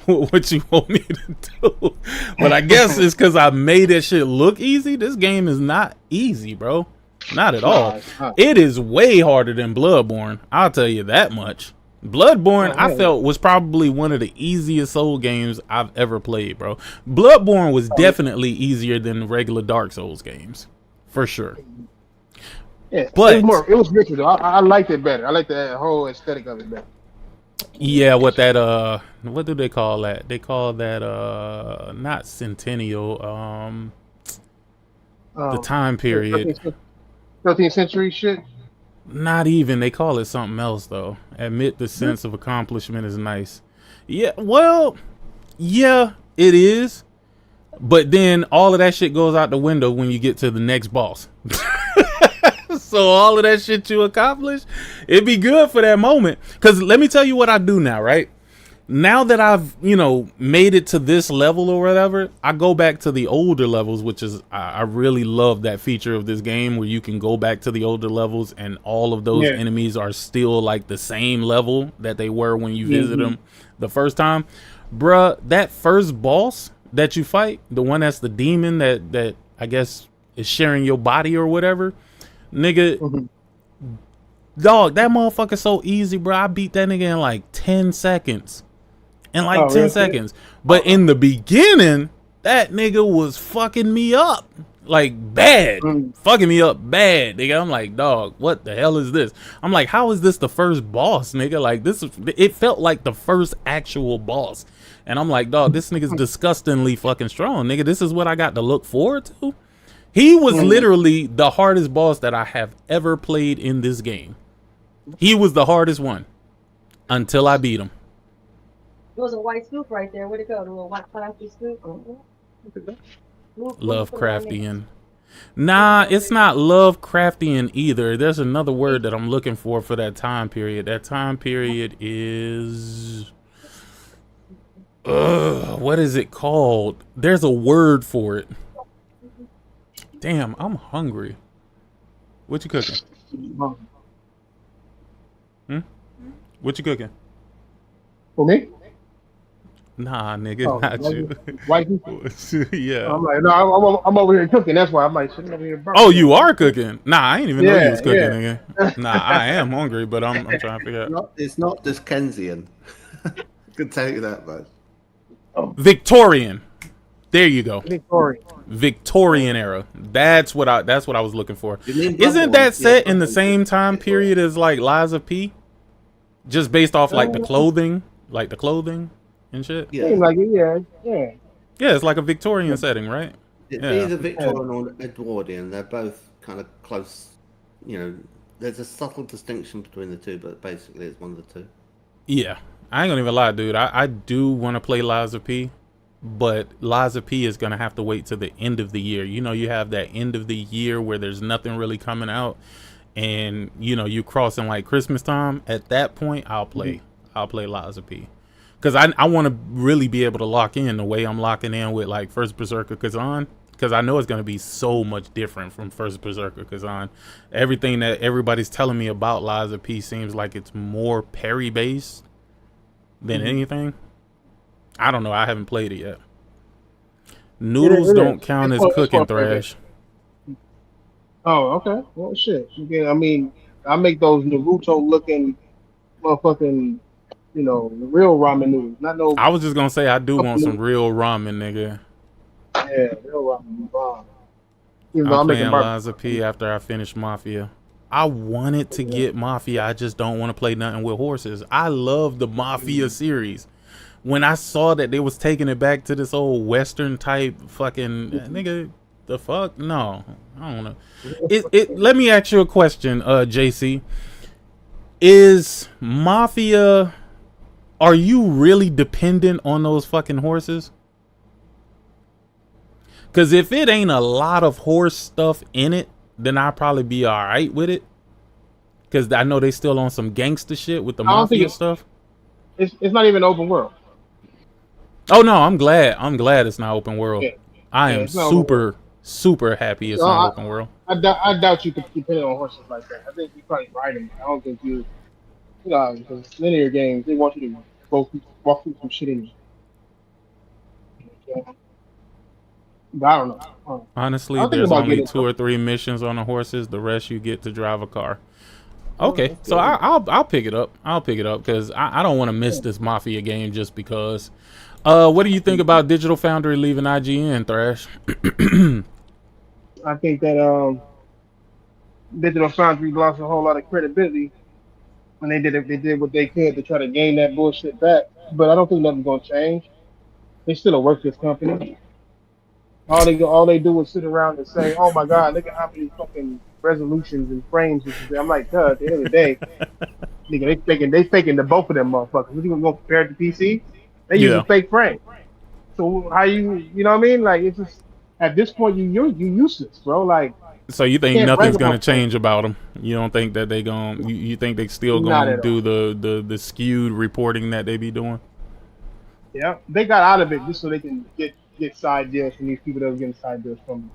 what you want me to do. But I guess it's because I made that shit look easy. This game is not easy, bro. Not at all. It is way harder than Bloodborne. I'll tell you that much. Bloodborne, I felt, was probably one of the easiest Soul games I've ever played, bro. Bloodborne was definitely easier than regular Dark Souls games, for sure. Yeah, but it was richer though. I liked it better. I liked the whole aesthetic of it better. Yeah, what that what do they call that? They call that not Centennial, the time period. 13th century shit. Not even. They call it something else though. Admit the sense of accomplishment is nice. Yeah, well, yeah, it is. But then all of that shit goes out the window when you get to the next boss. So all of that shit you accomplish, it'd be good for that moment. Because let me tell you what I do now, right? Now that I've, you know, made it to this level or whatever, I go back to the older levels, which is, I really love that feature of this game where you can go back to the older levels and all of those enemies are still like the same level that they were when you visit them the first time. Bruh, that first boss that you fight, the one that's the demon that I guess is sharing your body or whatever, nigga, dog, that motherfucker's so easy, bro. I beat that nigga in like 10 seconds. In like 10 seconds. But in the beginning, that nigga was fucking me up. Like, bad. Fucking me up bad, nigga. I'm like, dog, what the hell is this? I'm like, how is this the first boss, nigga? Like, this is, it felt like the first actual boss. And I'm like, dog, this nigga's disgustingly fucking strong, nigga. This is what I got to look forward to. He was literally the hardest boss that I have ever played in this game. He was the hardest one until I beat him. There was a white scoop right there. Where'd it go? The little white plastic scoop? Lovecraftian. Nah, it's not Lovecraftian either. There's another word that I'm looking for that time period. That time period is... what is it called? There's a word for it. Damn, I'm hungry. What you cooking? What you cooking? For me? Nah, nigga, Oh, not you. white people. Yeah. I'm like, no, I'm over here cooking. That's why I'm like sitting over here. Oh, you are cooking? Nah, I didn't even know you was cooking, Yeah, nigga. Nah, I am hungry, but I'm trying to figure out. It's not Dickensian. I can tell you that much. Victorian. There you go. Victoria. Victorian era. That's what I was looking for. You mean Isn't Bloodborne? that set Yeah, in the Bloodborne. same time period as like Lies of P? Just based off like the clothing and shit. Yeah. Seems like it, yeah. Yeah, it's like a Victorian setting, right? It's Yeah. either Victorian or Edwardian. They're both kind of close. You know, there's a subtle distinction between the two, but basically it's one of the two. Yeah. I ain't gonna even lie, dude. I do want to play Lies of P, but Lies of P is gonna have to wait till the end of the year. You know, you have that end of the year where there's nothing really coming out, and you know you crossing like Christmas time. At that point, I'll play Lies of P, because I want to really be able to lock in the way I'm locking in with like First Berserker Kazan, because I know it's gonna be so much different from First Berserker Kazan. Everything that everybody's telling me about Lies of P seems like it's more parry based than anything. I don't know. I haven't played it yet. Noodles don't count as cooking, Thrash. Oh, okay. Well, shit. I mean, I make those Naruto-looking motherfucking, you know, real ramen noodles. Not no. I was just gonna say I do want some real ramen, nigga. Yeah, real ramen. Bomb. Even though I'm I'm making playing Lies of P after I finish Mafia. I wanted to get Mafia. I just don't want to play nothing with horses. I love the Mafia series. When I saw that they was taking it back to this old Western type fucking nigga, the fuck? No, I don't know. Let me ask you a question, JC. Is Mafia? Are you really dependent on those fucking horses? Because if it ain't a lot of horse stuff in it, then I'll probably be all right with it. Because I know they still on some gangster shit with the Mafia stuff. It's not even open world. Oh no, I'm glad. I'm glad it's not open world. Yeah. I am super happy it's not open world. I doubt you could depend on horses like that. I think you probably ride them. I don't think you know, because linear games, they want you to walk through some shit in you. But I don't know. Honestly, there's only 2 or 3 missions on the horses. The rest you get to drive a car. Okay, so I'll pick it up. I'll pick it up because I don't want to miss this Mafia game just because. What do you think about Digital Foundry leaving IGN, Thrash? I think that Digital Foundry lost a whole lot of credibility when they did what they could to try to gain that bullshit back. But I don't think nothing's gonna change. They still a worthless company. All they do is sit around and say, "Oh my God, look at how many fucking resolutions and frames." I'm like, duh, at the end of the day, nigga, they faking the both of them motherfuckers. What you gonna go compare it to PC? They use a fake frame. So how you know what I mean? Like, it's just at this point you useless, bro. Like, so you think nothing's gonna change about them? You don't think that they gonna? You think they still gonna do the skewed reporting that they be doing? Yeah, they got out of it just so they can get side deals from these people that was getting side deals from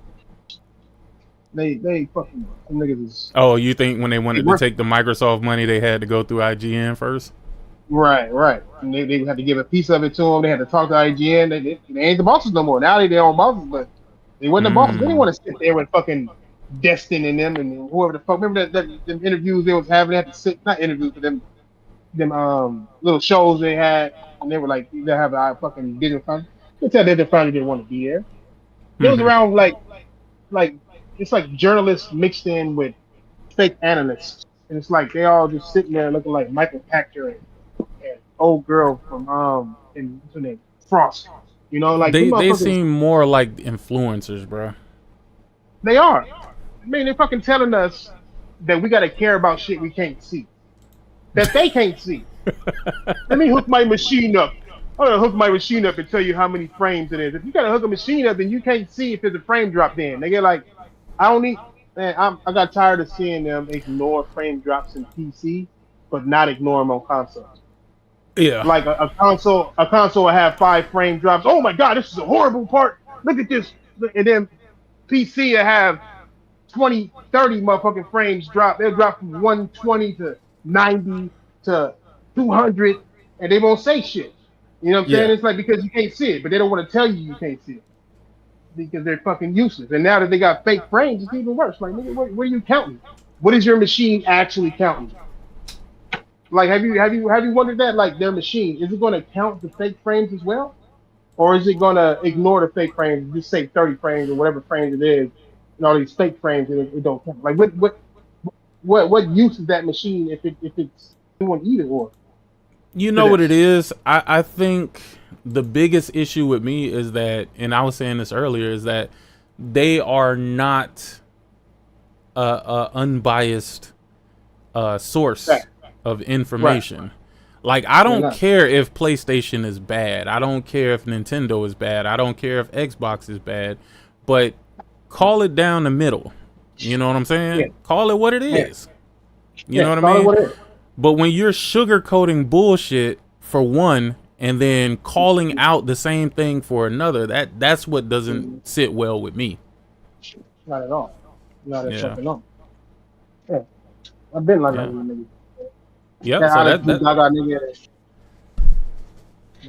them. They fucking some niggas is. Oh, you think when they wanted to take the Microsoft money, they had to go through IGN first? Right. And they had to give a piece of it to them. They had to talk to IGN. They ain't the bosses no more. Now they their own bosses, but they wasn't the bosses. They didn't want to sit there with fucking Destin and them and whoever the fuck. Remember that them interviews they was having? They had to sit, not interviews, but them little shows they had, and they were like, they have a fucking Digital Foundry. You can tell Digital Foundry didn't want to be there. It was around like it's like journalists mixed in with fake analysts, and it's like they all just sitting there looking like Michael Pachter and old girl from and what's her name, Frost. You know, like they seem more like influencers, bro. They are. I mean, they're fucking telling us that we gotta care about shit we can't see, that they can't see. Let me hook my machine up. I'm gonna hook my machine up and tell you how many frames it is. If you gotta hook a machine up, then you can't see if there's a frame drop in. They get like, I don't need. Man, I got tired of seeing them ignore frame drops in PC, but not ignore them on consoles. Yeah. Like a console will have 5 frame drops. Oh my God, this is a horrible part. Look at this. And then PC will have 20, 30 motherfucking frames drop. They'll drop from 120 to 90 to 200, and they won't say shit. You know what I'm saying? Yeah. It's like because you can't see it, but they don't want to tell you can't see it because they're fucking useless. And now that they got fake frames, it's even worse. Like, nigga, what are you counting? What is your machine actually counting? Like, have you wondered that? Like, their machine, is it going to count the fake frames as well, or is it going to ignore the fake frames and just say 30 frames or whatever frames it is, and all these fake frames and it don't count? Like, what use is that machine if it's doing either or? You know what it is? I think the biggest issue with me is that, and I was saying this earlier, is that they are not a unbiased source of information. Right. Like, I don't care if PlayStation is bad. I don't care if Nintendo is bad. I don't care if Xbox is bad. But call it down the middle. You know what I'm saying? Yeah. Call it what it is. You know what I mean? But when you're sugarcoating bullshit for one and then calling out the same thing for another, that's what doesn't sit well with me. Not at all. Not at fucking all. Yeah. I've been like that with niggas. Yep. So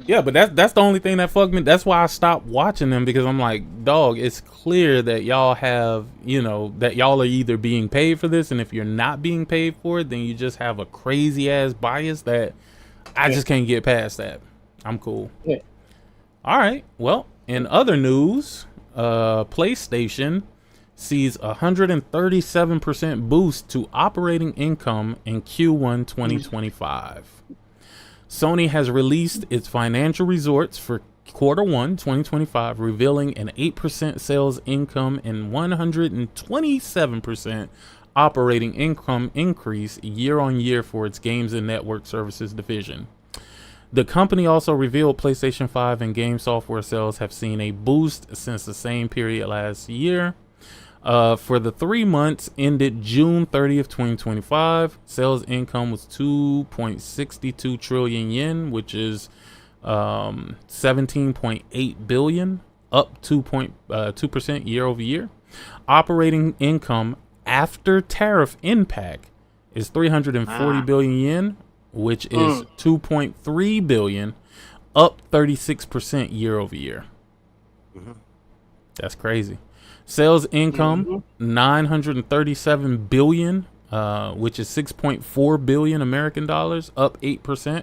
yeah, but that's the only thing that fucked me. That's why I stopped watching them, because I'm like, dog, it's clear that y'all have, you know, that y'all are either being paid for this, and if you're not being paid for it, then you just have a crazy ass bias that I just can't get past that. I'm cool. Yeah. All right. Well, in other news, PlayStation sees 137% boost to operating income in Q1 2025. Sony has released its financial results for Q1 2025, revealing an 8% sales income and 127% operating income increase year on year for its games and network services division. The company also revealed PlayStation 5 and game software sales have seen a boost since the same period last year. For the 3 months ended June 30th, 2025, sales income was 2.62 trillion yen, which is 17.8 billion, up 2% year over year. Operating income after tariff impact is 340 billion yen, which is 2.3 billion, up 36% year over year. That's crazy. Sales income 937 billion, which is 6.4 billion American dollars, up 8%.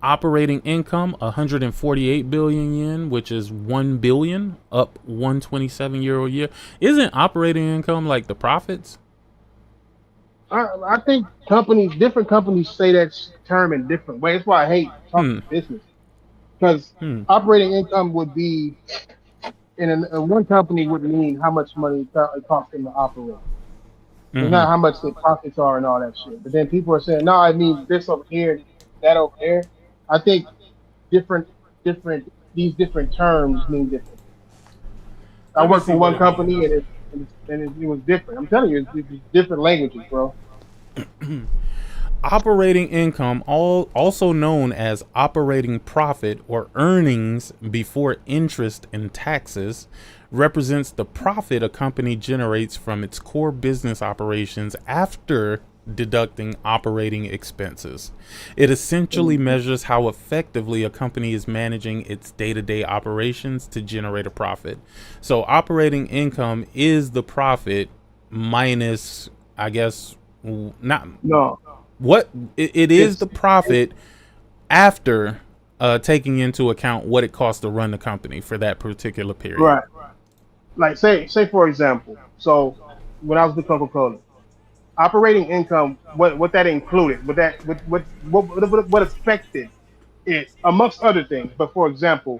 Operating income 148 billion yen, which is 1 billion, up 127 year over year. Isn't operating income like the profits? I think different companies say that term in different ways. That's why I hate talking business, because operating income would be, in one company would mean how much money it costs them to operate. It's not how much the profits are and all that shit. But then people are saying, no, I mean this over here, that over there. I think these different terms mean different. I worked for one company and it was different. I'm telling you, it's different languages, bro. Operating income, also known as operating profit or earnings before interest and taxes, represents the profit a company generates from its core business operations after deducting operating expenses. It essentially measures how effectively a company is managing its day-to-day operations to generate a profit. So operating income is the profit minus, I guess, it is the profit after taking into account what it costs to run the company for that particular period. Right. Like say for example, so when I was with Coca-Cola, operating income, what that included, what affected it, amongst other things. But for example,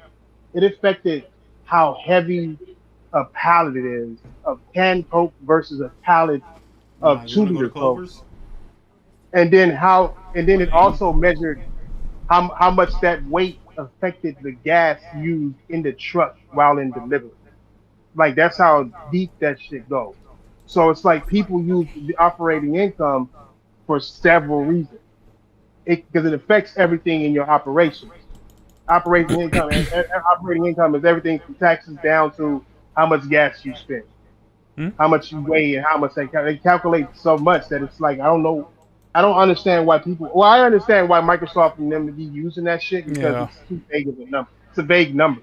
it affected how heavy a pallet it is of canned Coke versus a pallet of 2 liter Coke. And then it also measured how much that weight affected the gas used in the truck while in delivery. Like, that's how deep that shit goes. So it's like people use the operating income for several reasons. Because it affects everything in your operations. Operating income is everything from taxes down to how much gas you spend, how much you weigh, and how much they calculate so much that it's like, I don't know I don't understand why people. Well, I understand why Microsoft and them be using that shit because Yeah. it's too vague of a number. It's a vague number.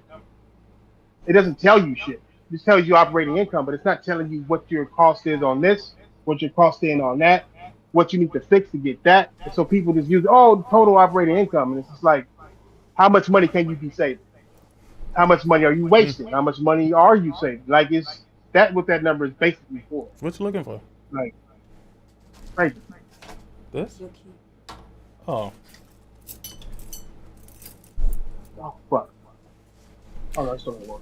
It doesn't tell you shit. It just tells you operating income, but it's not telling you what your cost is on this, what your cost is on that, what you need to fix to get that. And so people just use total operating income, and it's just like, how much money can you be saving? How much money are you wasting? How much money are you saving? Like, it's that what that number is basically for. What you looking for? Like, crazy. This? Oh. Oh fuck. Oh, that's not one.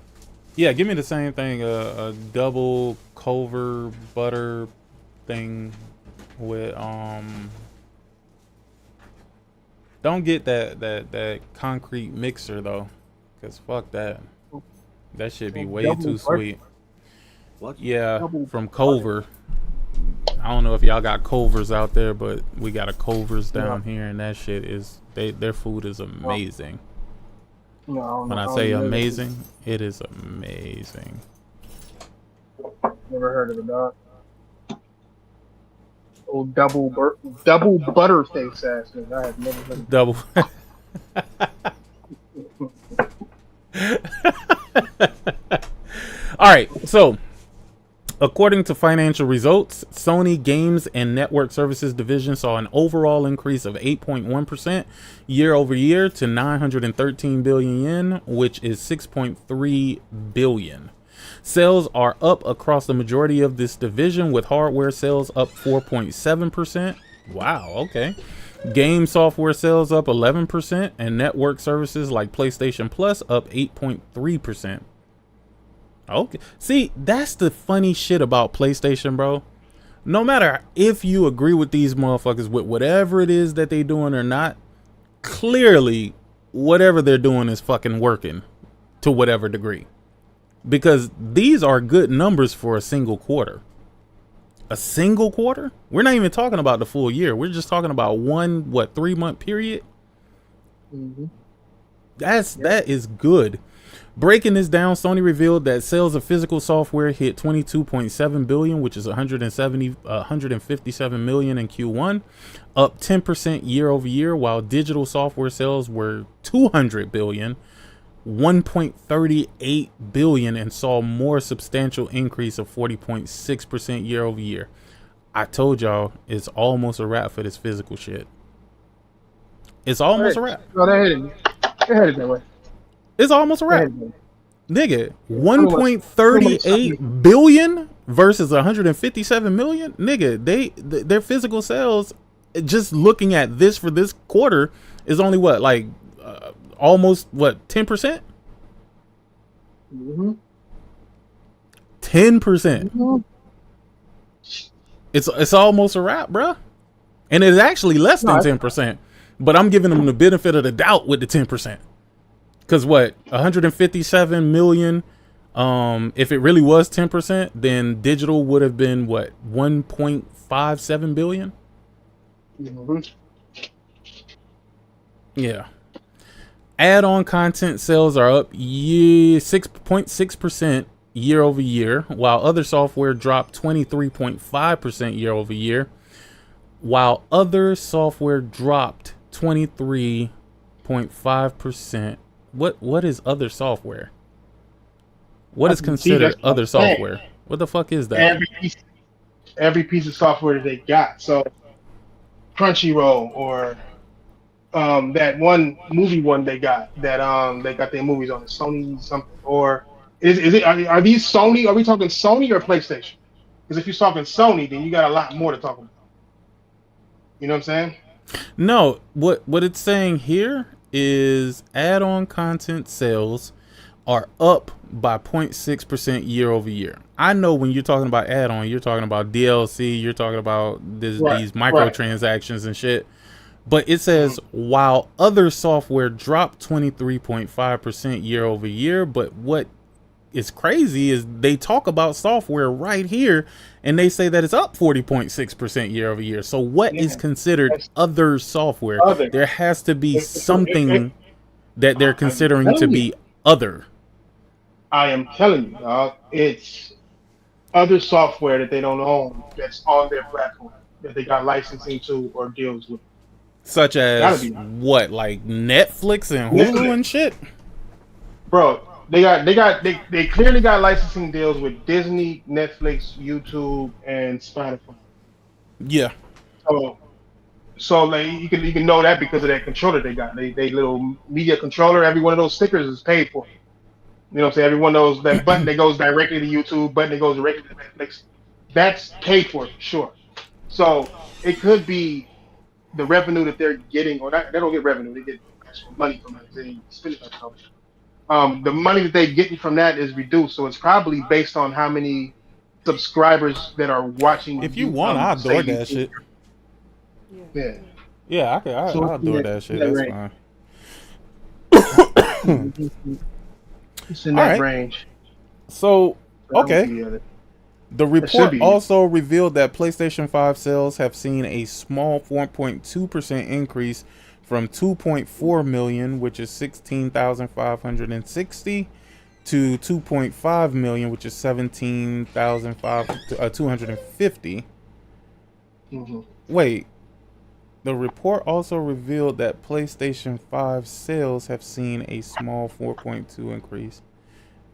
Yeah, give me the same thing. A double Culver butter thing with Don't get that concrete mixer though, cause fuck that. That should be way too sweet. What? Yeah, Double from Culver. I don't know if y'all got Culvers out there, but we got a Culvers down here, and that shit is their food is amazing. No, When I say amazing, it is amazing. Never heard of it, dog. Old double butter face ass nigga. I have never heard of Double. All right, so according to financial results, Sony Games and Network Services division saw an overall increase of 8.1% year over year to 913 billion yen, which is 6.3 billion. Sales are up across the majority of this division, with hardware sales up 4.7%. Wow, okay. Game software sales up 11%, and network services like PlayStation Plus up 8.3%. Okay. See, that's the funny shit about PlayStation, bro. No matter if you agree with these motherfuckers with whatever it is that they doing or not, clearly whatever they're doing is fucking working to whatever degree. Because these are good numbers for a single quarter. A single quarter? We're not even talking about the full year. We're just talking about 3-month period. Mm-hmm. That is good. Breaking this down, Sony revealed that sales of physical software hit 22.7 billion, which is 157 million in Q1, up 10% year over year, while digital software sales were 200 billion, 1.38 billion, and saw more substantial increase of 40.6% year over year. I told y'all it's almost a wrap for this physical shit. It's almost a wrap. No, they headed that way. It's almost a wrap. Nigga, 1.38 billion versus 157 million. Nigga, their physical sales, just looking at this for this quarter, is only what, like almost what, 10%? Mm-hmm. 10%. Mm-hmm. It's almost a wrap, bruh. And it's actually less than 10%. But I'm giving them the benefit of the doubt with the 10%. Because what, 157 million, if it really was 10%, then digital would have been what, 1.57 billion? Mm-hmm. Yeah. Add-on content sales are up 6.6% year over year, while other software dropped 23.5% year over year. While other software dropped 23.5%. What is other software? What is considered other software? What the fuck is that? Every piece of software that they got. So Crunchyroll or that one movie one they got that they got their movies on the Sony something, or are these Sony? Are we talking Sony or PlayStation? Because if you're talking Sony, then you got a lot more to talk about. You know what I'm saying? No, what it's saying here is add-on content sales are up by 0.6% year over year. I know when you're talking about add-on, you're talking about DLC, you're talking about these microtransactions and shit. But it says while other software dropped 23.5% year over year, but what is crazy is they talk about software right here and they say that it's up 40.6% year over year. So what is considered other software? There has to be something that they're considering to be other. I am telling you, it's other software that they don't own that's on their platform. that they got licensing to or deals with. Such Gotta as be. what, like Netflix and Hulu Netflix. and shit? Bro, they clearly got licensing deals with Disney, Netflix, YouTube, and Spotify. Yeah. So like you can know that because of that controller they got. They little media controller. Every one of those stickers is paid for. You know what I'm saying? Every one of those, that button that goes directly to YouTube, button that goes directly to Netflix, that's paid for sure. So it could be the revenue that they're getting, or not, they don't get revenue, they get actual money from it. They spend it themselves. The money that they get from that is reduced, so it's probably based on how many subscribers that are watching If you you, want, I'll say door that YouTube. shit. Yeah. Yeah, So I'll it's in door that- that shit. that That's range. fine. It's in All that right. range. So, That would okay. be it. The should report be. also revealed that PlayStation 5 sales have seen a small 4.2% increase from 2.4 million, which is 16,560, to 2.5 million, which is 17,250. Mm-hmm. Wait, the report also revealed that PlayStation 5 sales have seen a small 4.2 increase.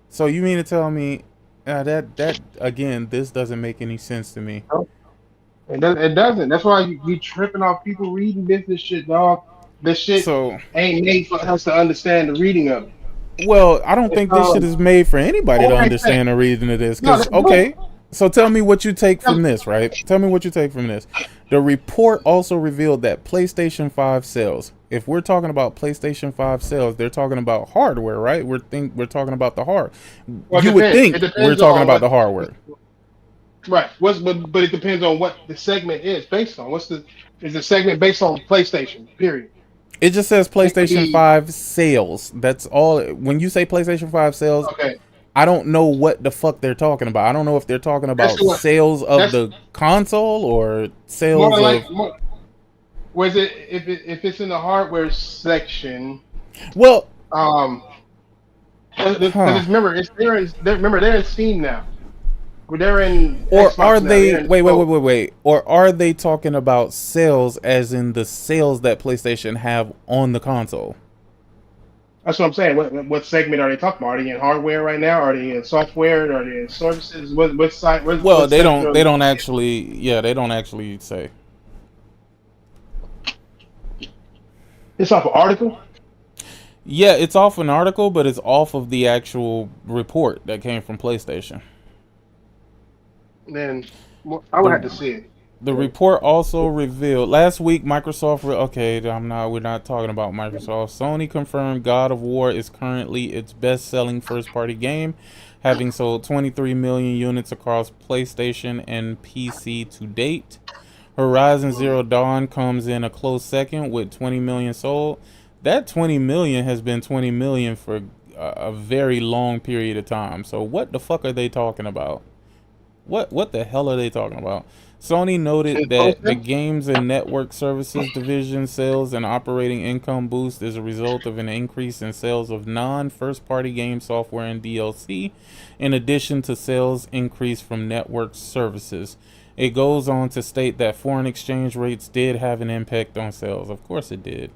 So you mean to tell me that again, this doesn't make any sense to me. It doesn't. That's why you tripping off people reading business shit, dog. This shit So, ain't made for us to understand the reading of it. well, I don't It's, think this shit is made for anybody to like I said, understand the reason of this. no, Because, okay, so tell me what you take from no. this, right? Tell me what you take from this. The report also revealed that PlayStation 5 sales, if we're talking about PlayStation 5 sales, they're talking about hardware, right? We're talking about the hard. Well, You it would depends. think It depends we're talking on about what- the hardware. Right. But it depends on what the segment is based on. Is the segment based on PlayStation? Period. It just says It could PlayStation be- 5 sales. That's all. When you say PlayStation 5 sales, Okay. I don't know what the fuck they're talking about. I don't know if they're talking about That's what- sales of that's- the console or sales More of. like where's it if it's in the hardware section? Well, Because remember, they're in Steam now. They're in or Xbox are now. they? They're in Wait. both. Or are they talking about sales as in the sales that PlayStation have on the console? That's what I'm saying. What segment are they talking about? Are they in hardware right now? Are they in software? Are they in services? What side? Well, they don't. They don't actually. Yeah, they don't actually say. It's off an article. Yeah, it's off an article, but it's off of the actual report that came from PlayStation. Then I would have to see it. The report also revealed last week Microsoft. We're not talking about Microsoft. Sony confirmed God of War is currently its best-selling first-party game, having sold 23 million units across PlayStation and PC to date. Horizon Zero Dawn comes in a close second with 20 million sold. That 20 million has been 20 million for a very long period of time. So what the fuck are they talking about? What the hell are they talking about? Sony noted that the games and network services division sales and operating income boost is a result of an increase in sales of non-first-party game software and DLC, in addition to sales increase from network services. It goes on to state that foreign exchange rates did have an impact on sales. Of course it did.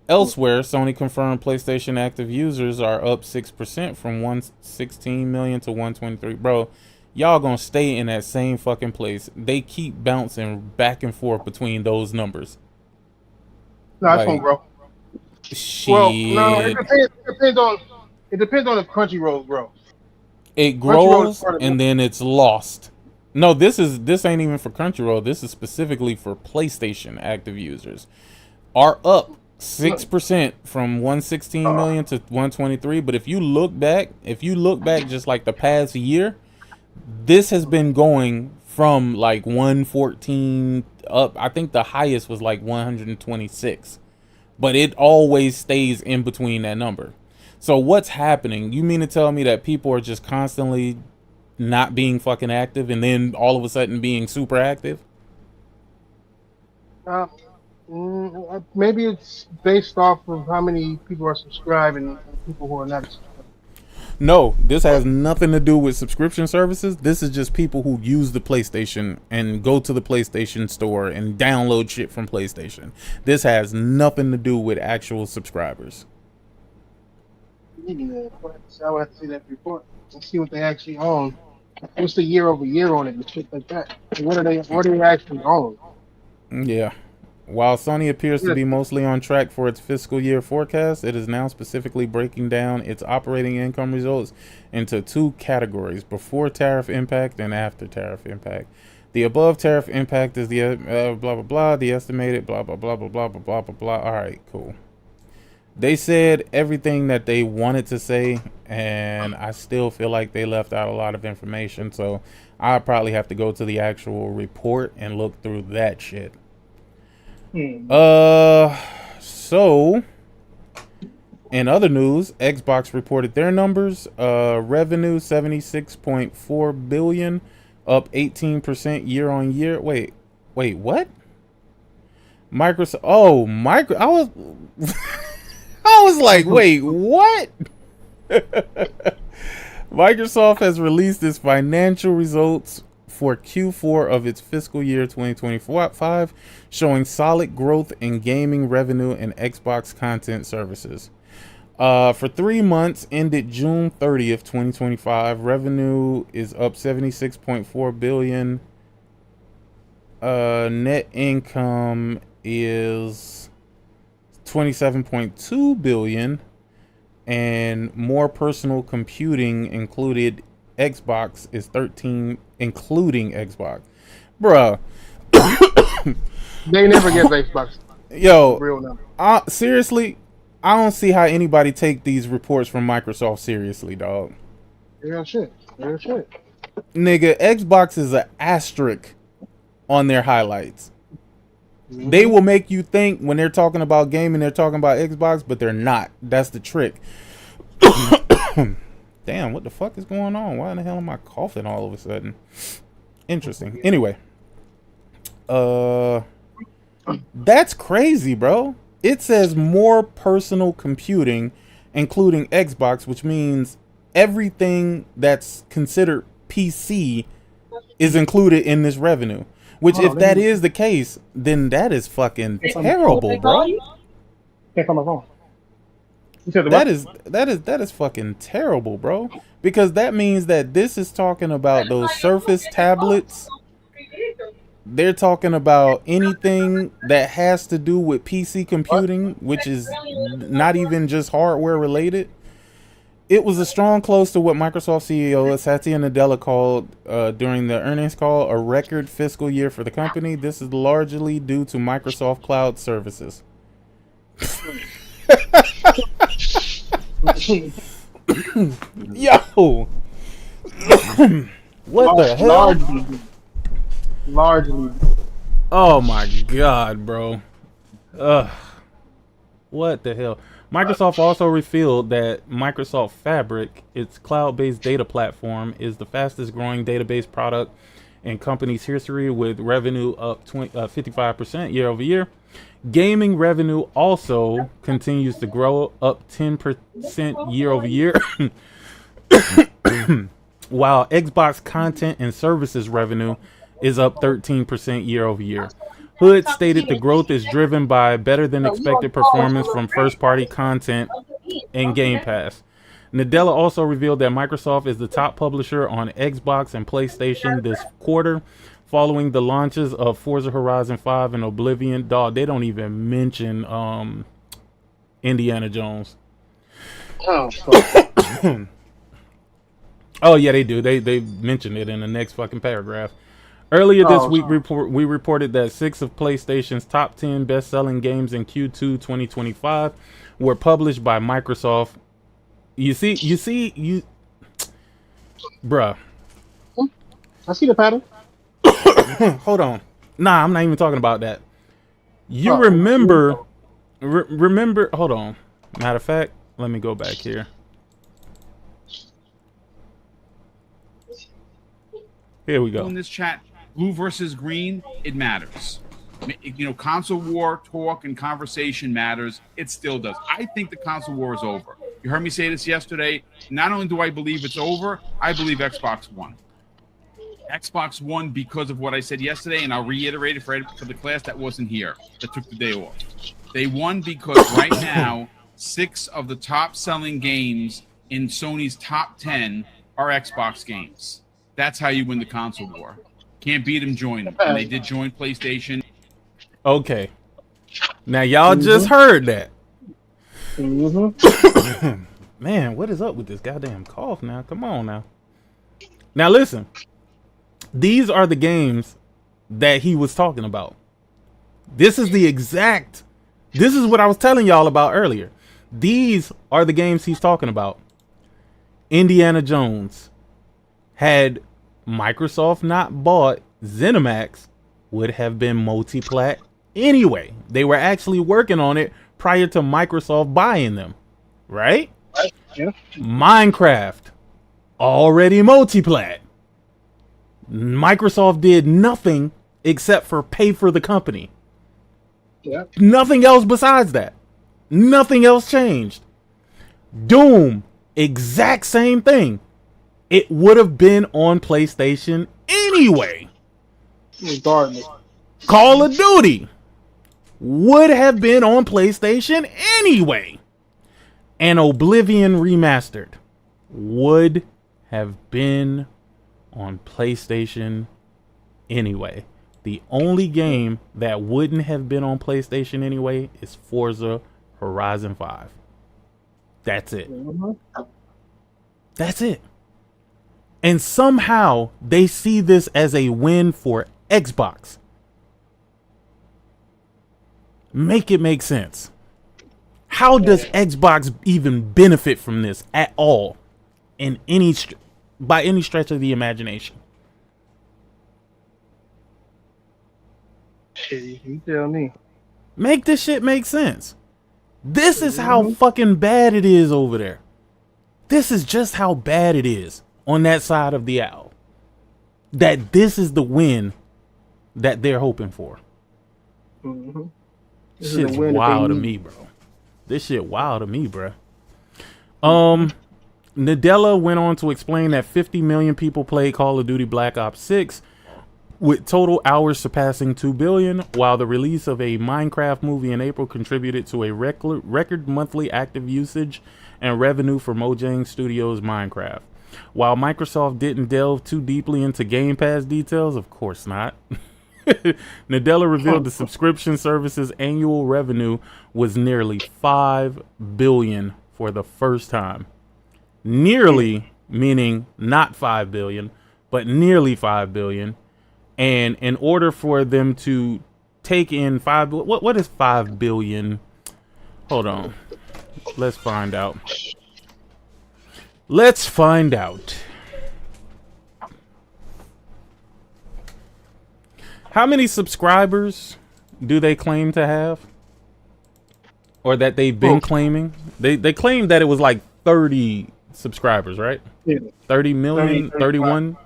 Elsewhere, Sony confirmed PlayStation active users are up 6% from 116 million to 123. Bro, y'all gonna stay in that same fucking place. They keep bouncing back and forth between those numbers. No, it's Like, gonna grow. Shit. Well, no, it depends on if Crunchyroll grows. It Crunchyroll grows is part of and then it's lost. No, this ain't even for Crunchyroll. This is specifically for PlayStation active users. Are up 6% from 116 million to 123. But if you look back just like the past year, this has been going from like 114 up. I think the highest was like 126. But it always stays in between that number. So what's happening? You mean to tell me that people are just constantly not being fucking active and then all of a sudden being super active? Maybe it's based off of how many people are subscribing and people who are not subscribed. No, this has nothing to do with subscription services. This is just people who use the PlayStation and go to the PlayStation store and download shit from PlayStation. This has nothing to do with actual subscribers. So I would have to see that report and see what they actually own. What's the year over year on it and shit like that? And what do they actually own? Yeah. While Sony appears to be mostly on track for its fiscal year forecast, it is now specifically breaking down its operating income results into two categories: before tariff impact and after tariff impact. The above tariff impact is the blah blah blah, the estimated blah blah blah blah blah blah blah blah blah. All right, cool. They said everything that they wanted to say, and I still feel like they left out a lot of information, so I probably have to go to the actual report and look through that shit. So in other news, Xbox reported their numbers. Revenue 76.4 billion, up 18% year on year. Wait, what? Microsoft. Oh, I was like, wait, what? Microsoft has released its financial results for Q4 of its fiscal year 2025, showing solid growth in gaming revenue and Xbox content services. For 3 months ended June 30th, 2025, revenue is up 76.4 billion. Net income is 27.2 billion, and more personal computing included Xbox is 13, including Xbox. Bruh. They never give Xbox Yo, real number. Seriously, I don't see how anybody take these reports from Microsoft seriously, dog. Real shit. Nigga, Xbox is an asterisk on their highlights. Mm-hmm. They will make you think when they're talking about gaming, they're talking about Xbox, but they're not. That's the trick. Damn, what the fuck is going on? Why in the hell am I coughing all of a sudden? Interesting. Anyway. That's crazy, bro. It says more personal computing, including Xbox, which means everything that's considered PC is included in this revenue. Which, if that is the case, then that is fucking terrible, bro. Can't come on. That is fucking terrible, bro. Because that means that this is talking about those Surface tablets. They're talking about anything that has to do with PC computing, which is not even just hardware related. It was a strong close to what Microsoft CEO Satya Nadella called during the earnings call a record fiscal year for the company. This is largely due to Microsoft Cloud services. Yo, what the hell? Largely. Oh my god, bro. What the hell? Microsoft also revealed that Microsoft Fabric, its cloud-based data platform, is the fastest growing database product in company's history, with revenue up 55% year over year. Gaming revenue also continues to grow, up 10% year over year, while Xbox content and services revenue is up 13% year over year. Hood stated the growth is driven by better than expected performance from first-party content and Game Pass. Nadella also revealed that Microsoft is the top publisher on Xbox and PlayStation this quarter, following the launches of Forza Horizon 5 and Oblivion. Dog, they don't even mention Indiana Jones. Oh yeah, they do. They mention it in the next fucking paragraph. Earlier this week, we reported that 6 of PlayStation's top 10 best-selling games in Q2 2025 were published by Microsoft. You see, bruh. I see the pattern. Hold on. Nah, I'm not even talking about that. You remember, hold on. Matter of fact, let me go back here. Here we go. In this chat, blue versus green, it matters. You know, console war talk and conversation matters. It still does. I think the console war is over. You heard me say this yesterday. Not only do I believe it's over, I believe Xbox won. Xbox won because of what I said yesterday, and I'll reiterate it for the class that wasn't here, that took the day off. They won because right now, 6 of the top-selling games in Sony's top 10 are Xbox games. That's how you win the console war. Can't beat them, join them. And they did join PlayStation. Okay. Now, y'all just heard that. Man, what is up with this goddamn cough now? Come on now. Now, listen. These are the games that he was talking about. This is what I was telling y'all about earlier. These are the games he's talking about. Indiana Jones. Had Microsoft not bought ZeniMax, would have been multi-plat anyway. They were actually working on it prior to Microsoft buying them. Right? Yeah. Minecraft. Already multi-plat. Microsoft did nothing except for pay for the company. Yeah. Nothing else besides that. Nothing else changed. Doom, exact same thing. It would have been on PlayStation anyway. Regardless. Call of Duty would have been on PlayStation anyway. And Oblivion Remastered would have been on PlayStation anyway. The only game that wouldn't have been on PlayStation anyway is Forza Horizon 5. That's it. That's it. And somehow they see this as a win for Xbox. Make it make sense. How does Xbox even benefit from this at all in by any stretch of the imagination? You tell me. Make this shit make sense. This is how fucking bad it is over there. This is just how bad it is on that side of the aisle. That this is the win that they're hoping for. This Shit's is the win wild that to they me, bro. This shit wild to me, bro. Nadella went on to explain that 50 million people played Call of Duty Black Ops 6, with total hours surpassing 2 billion, while the release of a Minecraft movie in April contributed to a record monthly active usage and revenue for Mojang Studios' Minecraft. While Microsoft didn't delve too deeply into Game Pass details, of course not, Nadella revealed the subscription service's annual revenue was nearly 5 billion for the first time. Nearly, meaning not 5 billion, but nearly 5 billion. And in order for them to take in what is 5 billion? Hold on. Let's find out. Let's find out. How many subscribers do they claim to have? Or that they've been claiming? They claimed that it was like 30 subscribers, right? Yeah. 30 million, 30, 31,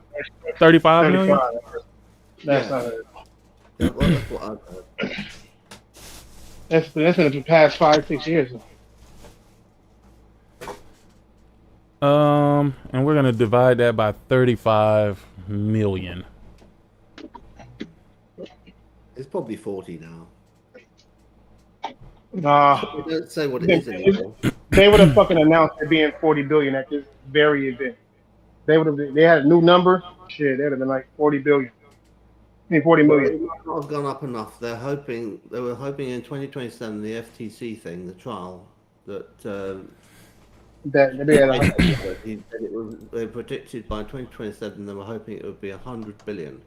35 million? That's Yeah. not it. Yeah, well, that's what I've heard. That's in the past 5-6 years. And we're gonna divide that by 35 million. It's probably 40 now. Nah, They don't say what it is anymore. they would have fucking announced it being 40 billion at this very event. They would have. They had a new number. Shit, they'd have been like 40 billion. I mean 40 It million. might not have gone up enough. They were hoping in 2027 the FTC thing, the trial, that That they had like, they predicted by 2027 they were hoping it would be 100 billion.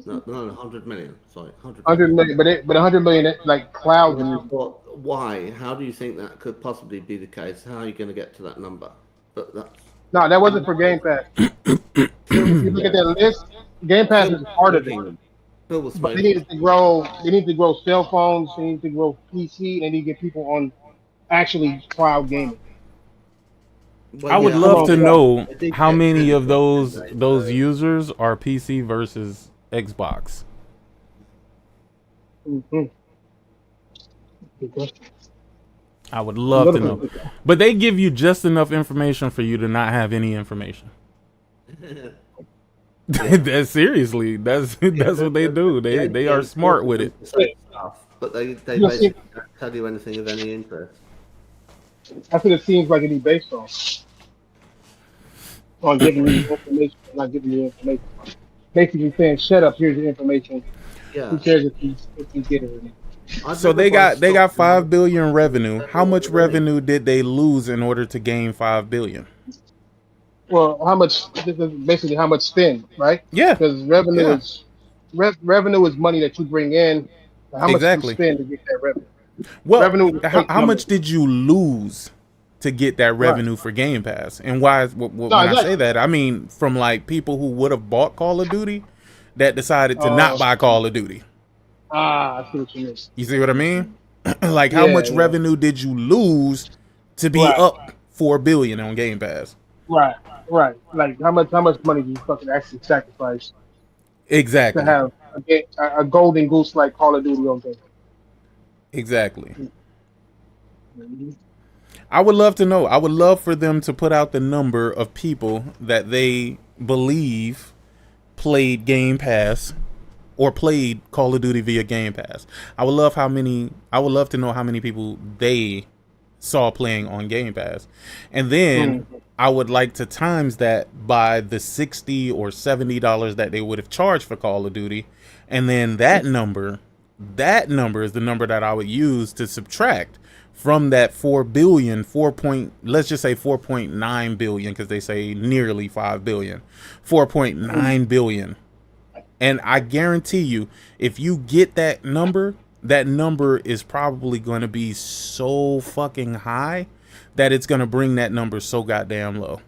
No, 100 million. Sorry, 100 million, but 100 million that's like clouds. But why? How do you think that could possibly be the case? How are you going to get to that number? But that's No, that wasn't for Game Pass. If you look at that list, Game Pass is part of it. Phil was But they smoking. need to grow. They need to grow cell phones. They need to grow PC. They need to get people on actually cloud gaming. Well, I would yeah, love to know I think how that- many of those users are PC versus Xbox. Mm-hmm. I would love to know. But they give you just enough information for you to not have any information. That's seriously, that's what they do. They are smart with it. Stuff, but they You'll basically see- don't tell you anything of any interest. That's what it seems like it'd be based on giving you information, not giving you information. Basically saying, "Shut up. Here's your information. Yeah. Who cares if you get it or not?" I'd So never they buy got stock 5 billion revenue. How much revenue did they lose in order to gain 5 billion? Well, how much? This is basically how much spend, right? Yeah, Because revenue Yeah. is revenue is money that you bring in. How much Exactly. you spend to get that revenue? well, Revenue- how much did you lose to get that revenue for Game Pass? And why? When I exactly. say that, I mean from like people who would have bought Call of Duty that decided to not buy Call of Duty. I see what you mean. You see what I mean? Like how much Yeah. revenue did you lose to be Right. up 4 billion on Game Pass? Right. Like how much money do you fucking actually sacrifice Exactly. to have a golden goose like Call of Duty on game? Exactly. I would love to know. I would love for them to put out the number of people that they believe played Game Pass or played Call of Duty via Game Pass. I would love to know how many people they saw playing on Game Pass. And then I would like to times that by the $60 or $70 that they would have charged for Call of Duty. And then that number is the number that I would use to subtract from that 4 billion, let's just say 4.9 billion, because they say nearly 5 billion, 4.9 billion. And I guarantee you, if you get that number is probably going to be so fucking high that it's going to bring that number so goddamn low.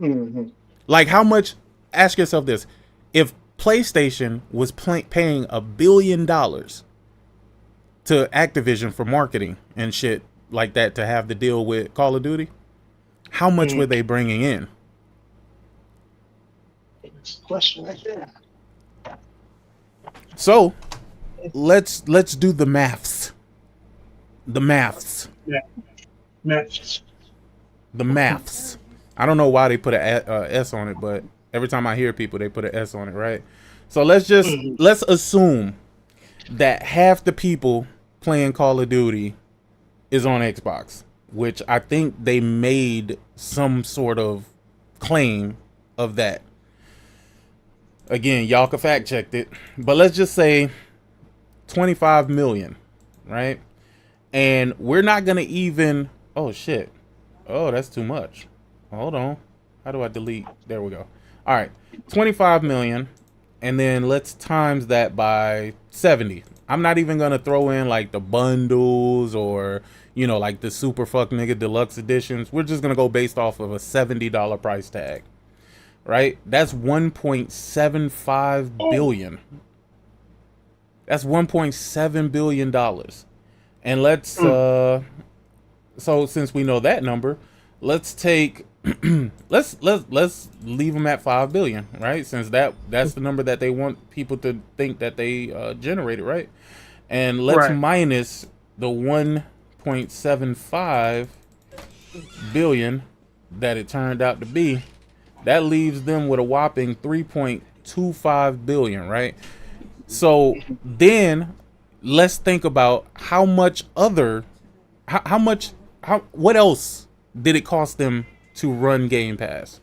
Mm-hmm. Like how much, ask yourself this, if PlayStation was paying $1 billion to Activision for marketing and shit like that to have the deal with Call of Duty, how much were they bringing in? Question right there. So let's do the maths. The maths. Matches. The maths. I don't know why they put a S on it, but every time I hear people, they put an S on it, right? So let's assume that half the people playing Call of Duty is on Xbox, which I think they made some sort of claim of that. Again, y'all can fact check it, but let's just say 25 million, right? And we're not gonna even, oh shit, oh that's too much. Hold on, how do I delete? There we go. All right, 25 million, and then let's times that by 70. I'm not even gonna throw in like the bundles or like the super fuck nigga deluxe editions. We're just gonna go based off of a $70 price tag. Right? That's 1.75 billion. That's 1.7 billion dollars. And let's so since we know that number, let's take let's leave them at 5 billion, right? Since that's the number that they want people to think that they generated, right? And let's minus the 1.75 billion that it turned out to be. That leaves them with a whopping 3.25 billion, right? So then let's think about what else did it cost them to run Game Pass?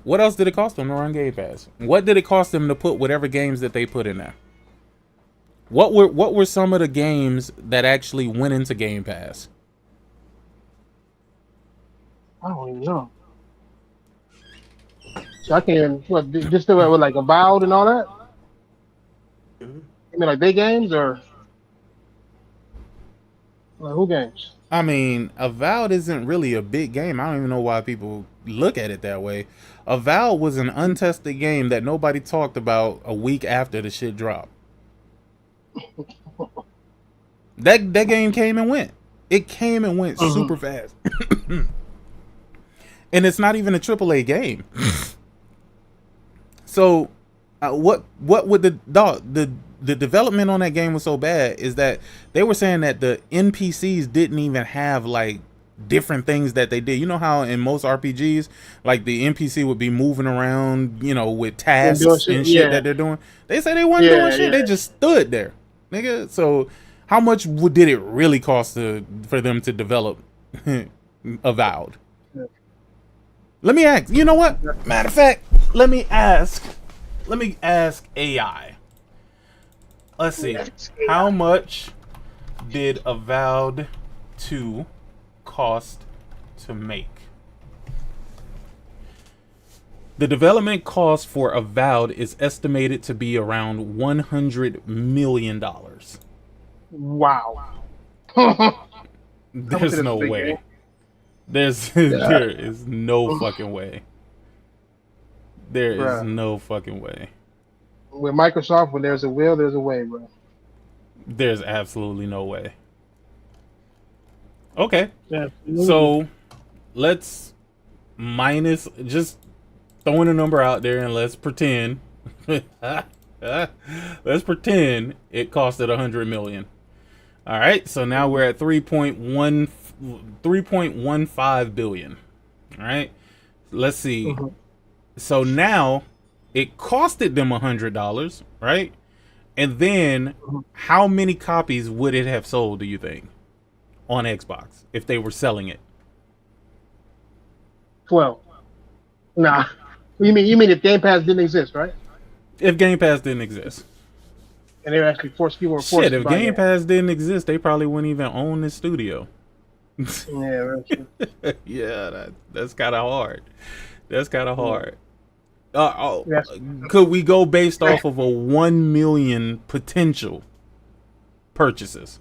What else did it cost them to run Game Pass? What did it cost them to put whatever games that they put in there? What were some of the games that actually went into Game Pass? I don't even know. So I can't even, just do it with like Avowed and all that? I mean, like big games or like who games? I mean, Avowed isn't really a big game. I don't even know why people look at it that way. Avowed was an untested game that nobody talked about a week after the shit dropped. That game came and went. It came and went super fast. And it's not even a AAA game. So, what would the the development on that game was so bad is that they were saying that the NPCs didn't even have like different things that they did. You know how in most RPGs, like the NPC would be moving around, you know, with tasks and shit that they're doing. They say they weren't doing shit. They just stood there, nigga. So how much did it really cost for them to develop Avowed? Let me ask. You know what? Matter of fact, let me ask AI. Let's see. How much did Avowed 2 cost to make? The development cost for Avowed is estimated to be around $100 million. Wow. There's no way. There is no fucking way. There is no fucking way. With Microsoft, when there's a will, there's a way, bro. There's absolutely no way. Okay. Absolutely. So let's minus, just throwing a number out there, and let's pretend. Let's pretend it costed $100 million. All right. So now we're at 3.15 billion. All right. Let's see. So now it costed them $100, right? And then how many copies would it have sold, do you think, on Xbox if they were selling it? 12. Nah. You mean if Game Pass didn't exist, right? If Game Pass didn't exist. And they were actually forced people were forced. Shit, if Game Pass didn't exist, they probably wouldn't even own this studio. Yeah, that's true. Yeah, that's kind of hard. That's kind of hard. Yes. Could we go based off of a 1 million potential purchases?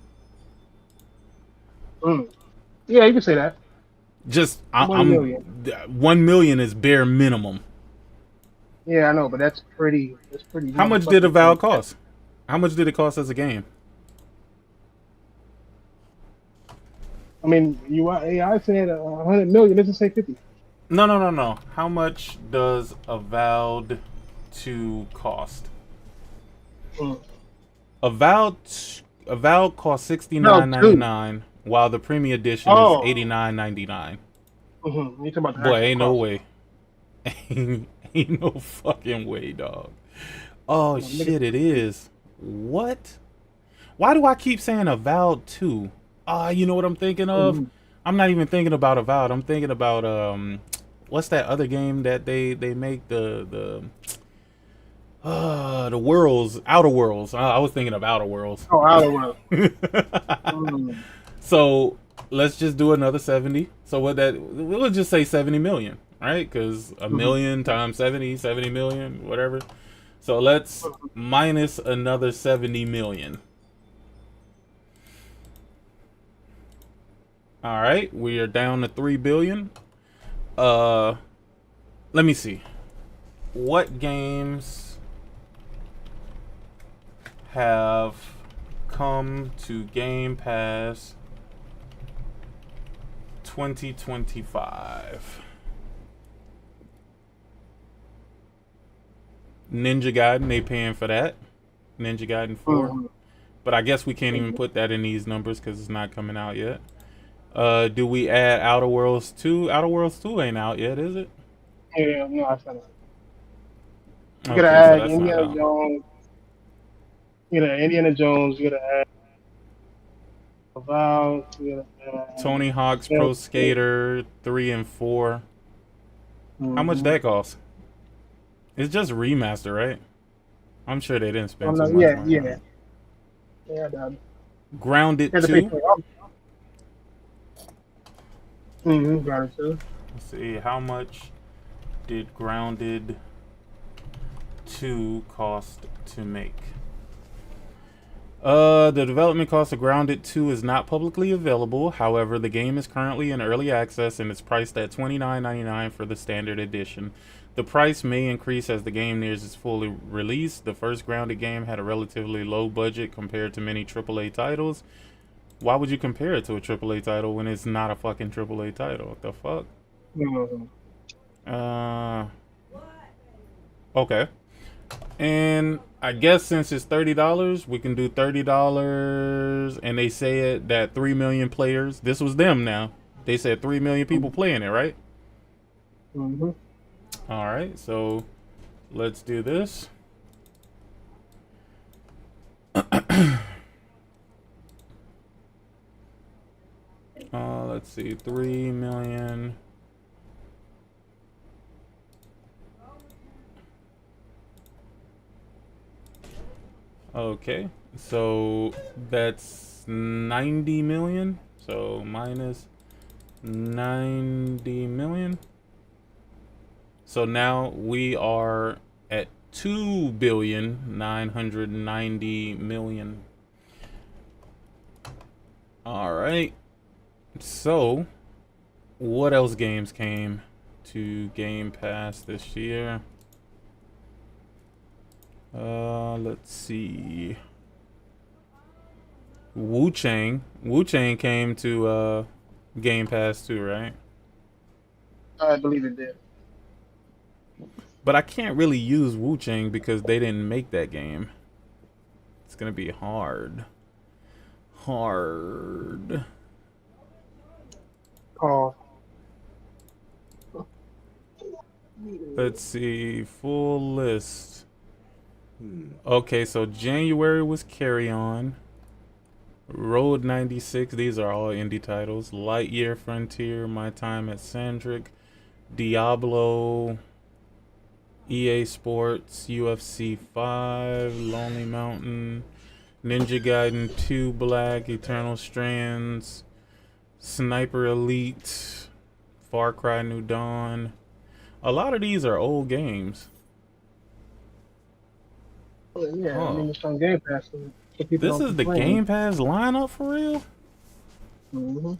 Yeah, you can say that. Just 1 million. 1 million is bare minimum. Yeah, I know, but that's pretty. How much did Avowed cost? How much did it cost as a game? I mean, AI said 100 million. Let's just say 50. No. How much does Avowed 2 cost? Avowed cost $69.99, while the premium edition is $89.99. You talking about the boy? Ain't no way. Ain't no fucking way, dog. Oh shit, it is. What? Why do I keep saying Avowed 2? You know what I'm thinking of? I'm not even thinking about Avowed. I'm thinking about what's that other game that they make, the Worlds, Outer Worlds. I was thinking of Outer Worlds. Oh, Outer Worlds. So let's just do another 70. So we'll just say 70 million, right? Because a million times 70 million, whatever. So let's minus another 70 million. All right, we are down to 3 billion. Let me see. What games have come to Game Pass 2025? Ninja Gaiden, they paying for that. Ninja Gaiden 4. But I guess we can't even put that in these numbers because it's not coming out yet. Do we add Outer Worlds 2? Outer Worlds 2 ain't out yet, is it? Yeah, no, I said it. You Okay, gotta so add that's Indiana not out. Jones. You gotta add Indiana Jones. You gotta add Avowed. You gotta add Tony Hawk's Pro Skater 3 and 4. How much that cost? It's just remaster, right? I'm sure they didn't spend too much money on it. Yeah, done. Grounded 2. Grounded 2. Let's see, how much did Grounded 2 cost to make? The development cost of Grounded 2 is not publicly available. However, the game is currently in early access and it's priced at $29.99 for the standard edition. The price may increase as the game nears its full release. The first Grounded game had a relatively low budget compared to many AAA titles. Why would you compare it to a AAA title when it's not a fucking AAA title? What the fuck? Okay. And I guess since it's $30, we can do $30. And they say it that 3 million players. This was them now. They said 3 million people playing it, right? Mm-hmm. All right, so let's do this. Let's see, 3 million. Okay, so that's 90 million. So minus 90 million. So now we are at 2,990,000,000. All right. So, what else games came to Game Pass this year? Let's see. Wu-Chang came to Game Pass too, right? I believe it did. But I can't really use Wu-Chang because they didn't make that game. It's gonna be hard. Oh. Let's see, full list. Okay, so January was Carry On, Road 96. These are all indie titles. Lightyear, Frontier, My Time at Sandrick, Diablo, EA Sports, UFC 5, Lonely Mountain, Ninja Gaiden 2 Black, Eternal Strands, Sniper Elite, Far Cry New Dawn. A lot of these are old games. Well, yeah, Huh. I mean, it's on Game Pass. So people This don't is the complain. Game Pass lineup for real? Mm-hmm.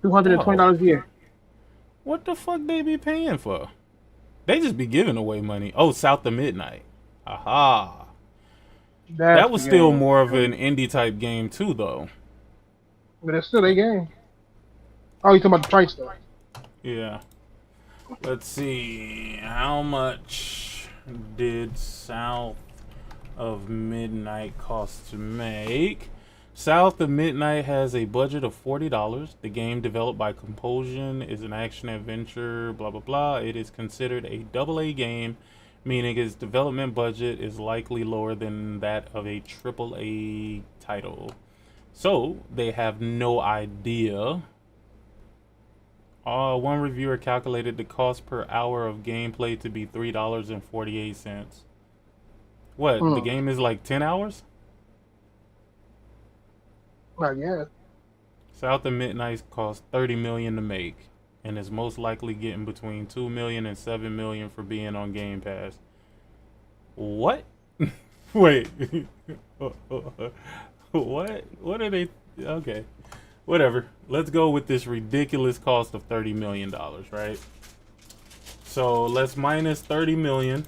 $220 a year. What the fuck they be paying for? They just be giving away money. Oh, South of Midnight. Aha. That's That was the still game. more of an indie type game too, though. But it's still a game. Oh, you talking about the price though? Yeah. Let's see. How much did South of Midnight cost to make? South of Midnight has a budget of $40. The game, developed by Compulsion, is an action adventure, blah blah blah. It is considered a AA game, meaning its development budget is likely lower than that of a AAA title. So they have no idea. One reviewer calculated the cost per hour of gameplay to be $3.48. What? The game is like 10 hours? Not yet. South of Midnight cost $30 million to make, and is most likely getting between $2 million and $7 million for being on Game Pass. What? Wait. What? What are they? Okay. Whatever. Let's go with this ridiculous cost of $30 million, right? So let's minus 30 million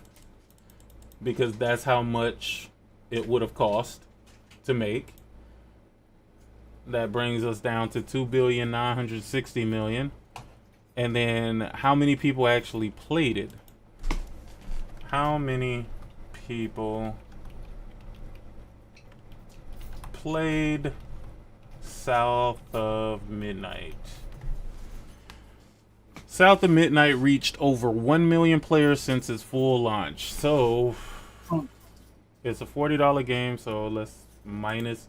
because that's how much it would have cost to make. That brings us down to 2,960,000,000. And then how many people actually played it? How many people played South of Midnight? South of Midnight reached over 1 million players since its full launch. So it's a $40 game, so let's minus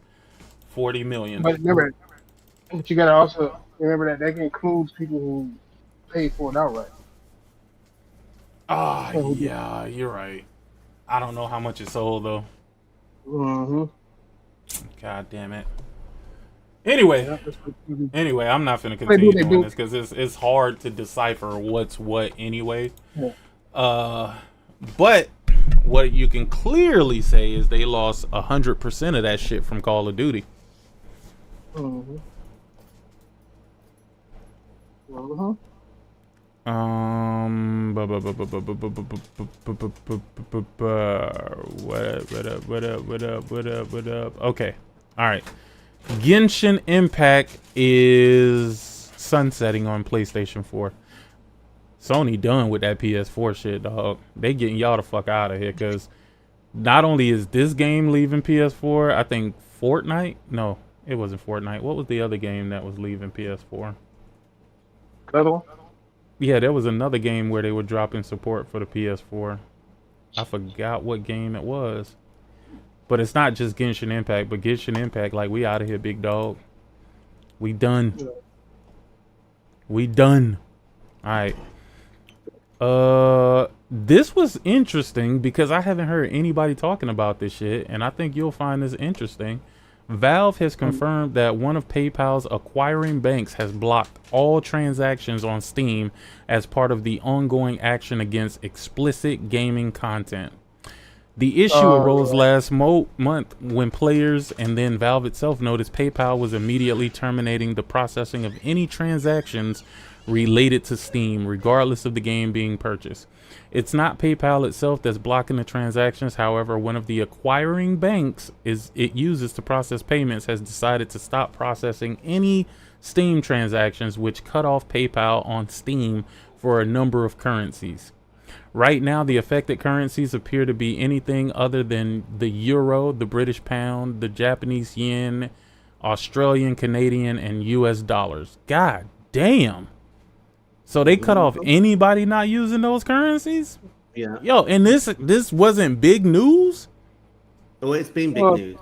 40 million. But remember, but you gotta also remember that includes people who paid for it outright. Yeah, you're right. I don't know how much it sold though. Mm-hmm. God damn it. Anyway, I'm not gonna continue doing this because it's hard to decipher what's what anyway. Yeah. But what you can clearly say is they lost 100% of that shit from Call of Duty. Mm-hmm. Mm-hmm. What up? Okay. All right. Genshin Impact is sunsetting on PlayStation 4. Sony done with that PS4 shit, dog. They getting y'all the fuck out of here, because not only is this game leaving PS4, I think Fortnite. No, it wasn't Fortnite. What was the other game that was leaving PS4? Another one? Yeah, there was another game where they were dropping support for the PS4. I forgot what game it was. But it's not just Genshin Impact, but Genshin Impact, like, we out of here, big dog. We done. We done. Alright. This was interesting because I haven't heard anybody talking about this shit, and I think you'll find this interesting. Valve has confirmed that one of PayPal's acquiring banks has blocked all transactions on Steam as part of the ongoing action against explicit gaming content. The issue arose last month when players and then Valve itself noticed PayPal was immediately terminating the processing of any transactions related to Steam, regardless of the game being purchased. It's not PayPal itself that's blocking the transactions. However, one of the acquiring banks it uses to process payments has decided to stop processing any Steam transactions, which cut off PayPal on Steam for a number of currencies. Right now, the affected currencies appear to be anything other than the euro, the British pound, the Japanese yen, Australian, Canadian, and US dollars. God damn. So they cut off anybody not using those currencies? Yeah. Yo, and this wasn't big news? Oh, it's been big news.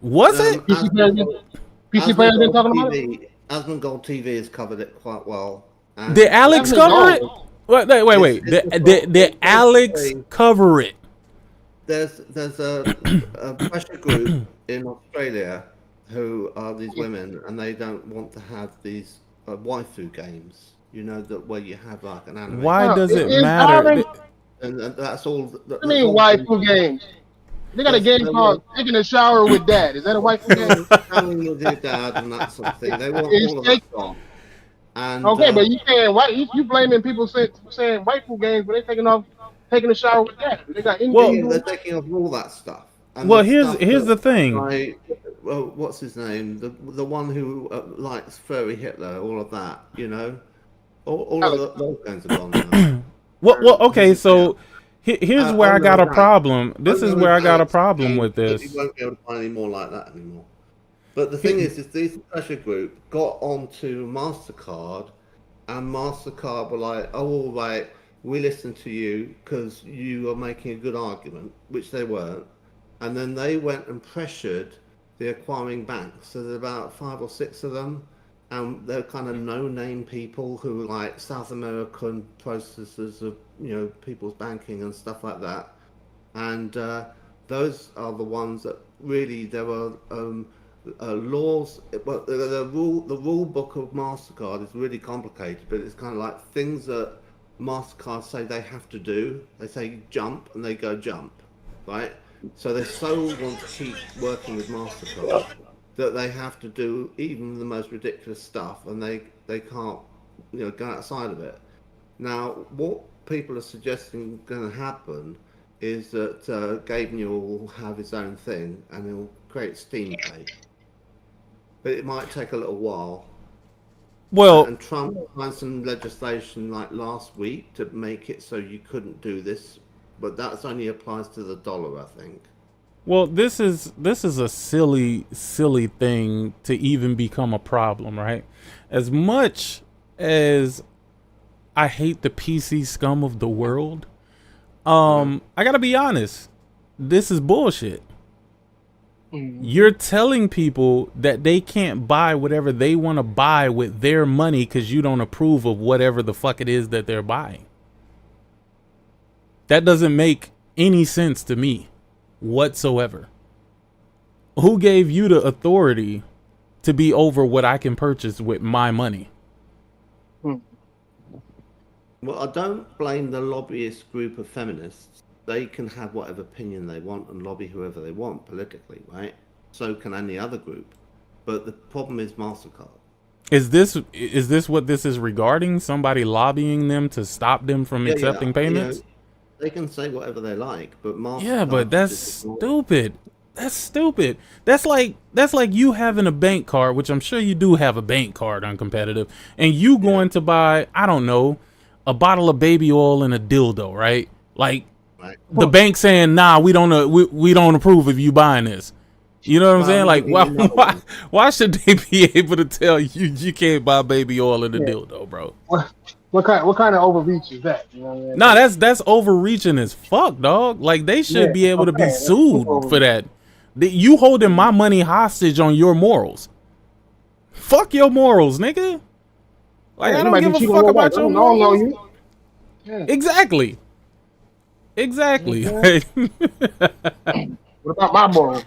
Was it? PC players been talking about it? Asmongold TV has covered it quite well. And Did Alex cover it? Wait. Did Alex cover it? There's a pressure group in Australia who are these women, and they don't want to have these waifu games. You know, that where you have like an anime. Why does it matter? And that's all. What do you mean waifu games? They got a game called Taking a Shower with Dad. Is that a waifu game? Having with your dad and that sort of thing. They want all of that stuff. And, okay, but you saying you blaming people saying waifu games, but they taking a shower with Dad. They got they're taking off all that stuff. And well, here's the thing. Well, what's his name? The one who likes furry Hitler, all of that, you know. All of those games are gone now. Well, okay, so here's where I got a problem. This is where I got a problem with this. You won't be able to find any more like that anymore. But the thing is this pressure group got onto MasterCard, and MasterCard were like, oh, all right, we listen to you because you are making a good argument, which they weren't. And then they went and pressured the acquiring banks. So there's about 5 or 6 of them. And they're kind of no-name people who are like South American processors of, you know, people's banking and stuff like that. And those are the ones that really there are laws. Well, the rule book of MasterCard is really complicated, but it's kind of like things that MasterCard say they have to do. They say jump, and they go jump, right? So they so want to keep working with MasterCard that they have to do even the most ridiculous stuff, and they can't, you know, go outside of it. Now, what people are suggesting going to happen is that Gabe Newell will have his own thing, and he'll create Steam Pay. But it might take a little while. Well, and Trump signed some legislation like last week to make it so you couldn't do this, but that only applies to the dollar, I think. Well, this is a silly thing to even become a problem, right? As much as I hate the PC scum of the world, I gotta be honest, this is bullshit. You're telling people that they can't buy whatever they want to buy with their money because you don't approve of whatever the fuck it is that they're buying. That doesn't make any sense to me whatsoever. Who gave you the authority to be over what I can purchase with my money? Well, I don't blame the lobbyist group of feminists. They can have whatever opinion they want and lobby whoever they want politically, right? So can any other group. But the problem is MasterCard. Is this what this is regarding? Somebody lobbying them to stop them from accepting payments? You know, they can say whatever they like, but MasterCard... Yeah, but that's stupid. That's stupid. That's like you having a bank card, which I'm sure you do have a bank card on competitive, and you going to buy, I don't know, a bottle of baby oil and a dildo, right? Like Right. the bank saying, "Nah, we don't approve of you buying this." You know what I'm saying? Like, why should they be able to tell you can't buy baby oil and a dildo, bro? What kind of overreach is that? You know what I mean? Nah, that's overreaching as fuck, dog. Like they should be able to be sued for that. You holding my money hostage on your morals. Fuck your morals, nigga. Like I don't give a fuck about your morals. Yeah. Exactly. What about my morals?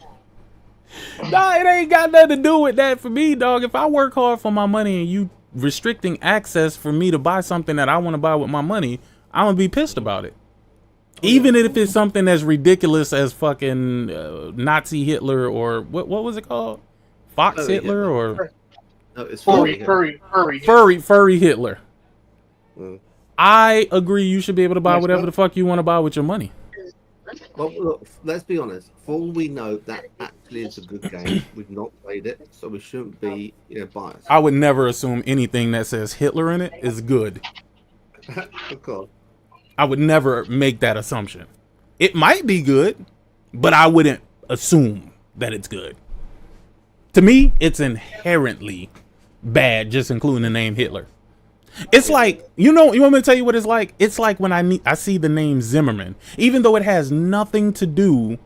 Nah, it ain't got nothing to do with that for me, dog. If I work hard for my money and you restricting access for me to buy something that I want to buy with my money, I'm gonna be pissed about it. Even if it's something as ridiculous as fucking Nazi Hitler or what was it called? Fox Hitler or No, it's Furry Hitler. Mm. I agree you should be able to buy whatever the fuck you want to buy with your money. Well, look, let's be honest. For all we know, that actually is a good game. We've not played it, so we shouldn't be biased. I would never assume anything that says Hitler in it is good. Of course. I would never make that assumption. It might be good, but I wouldn't assume that it's good. To me, it's inherently bad, just including the name Hitler. It's like, you want me to tell you what it's like? It's like when I see the name Zimmerman, even though it has nothing to do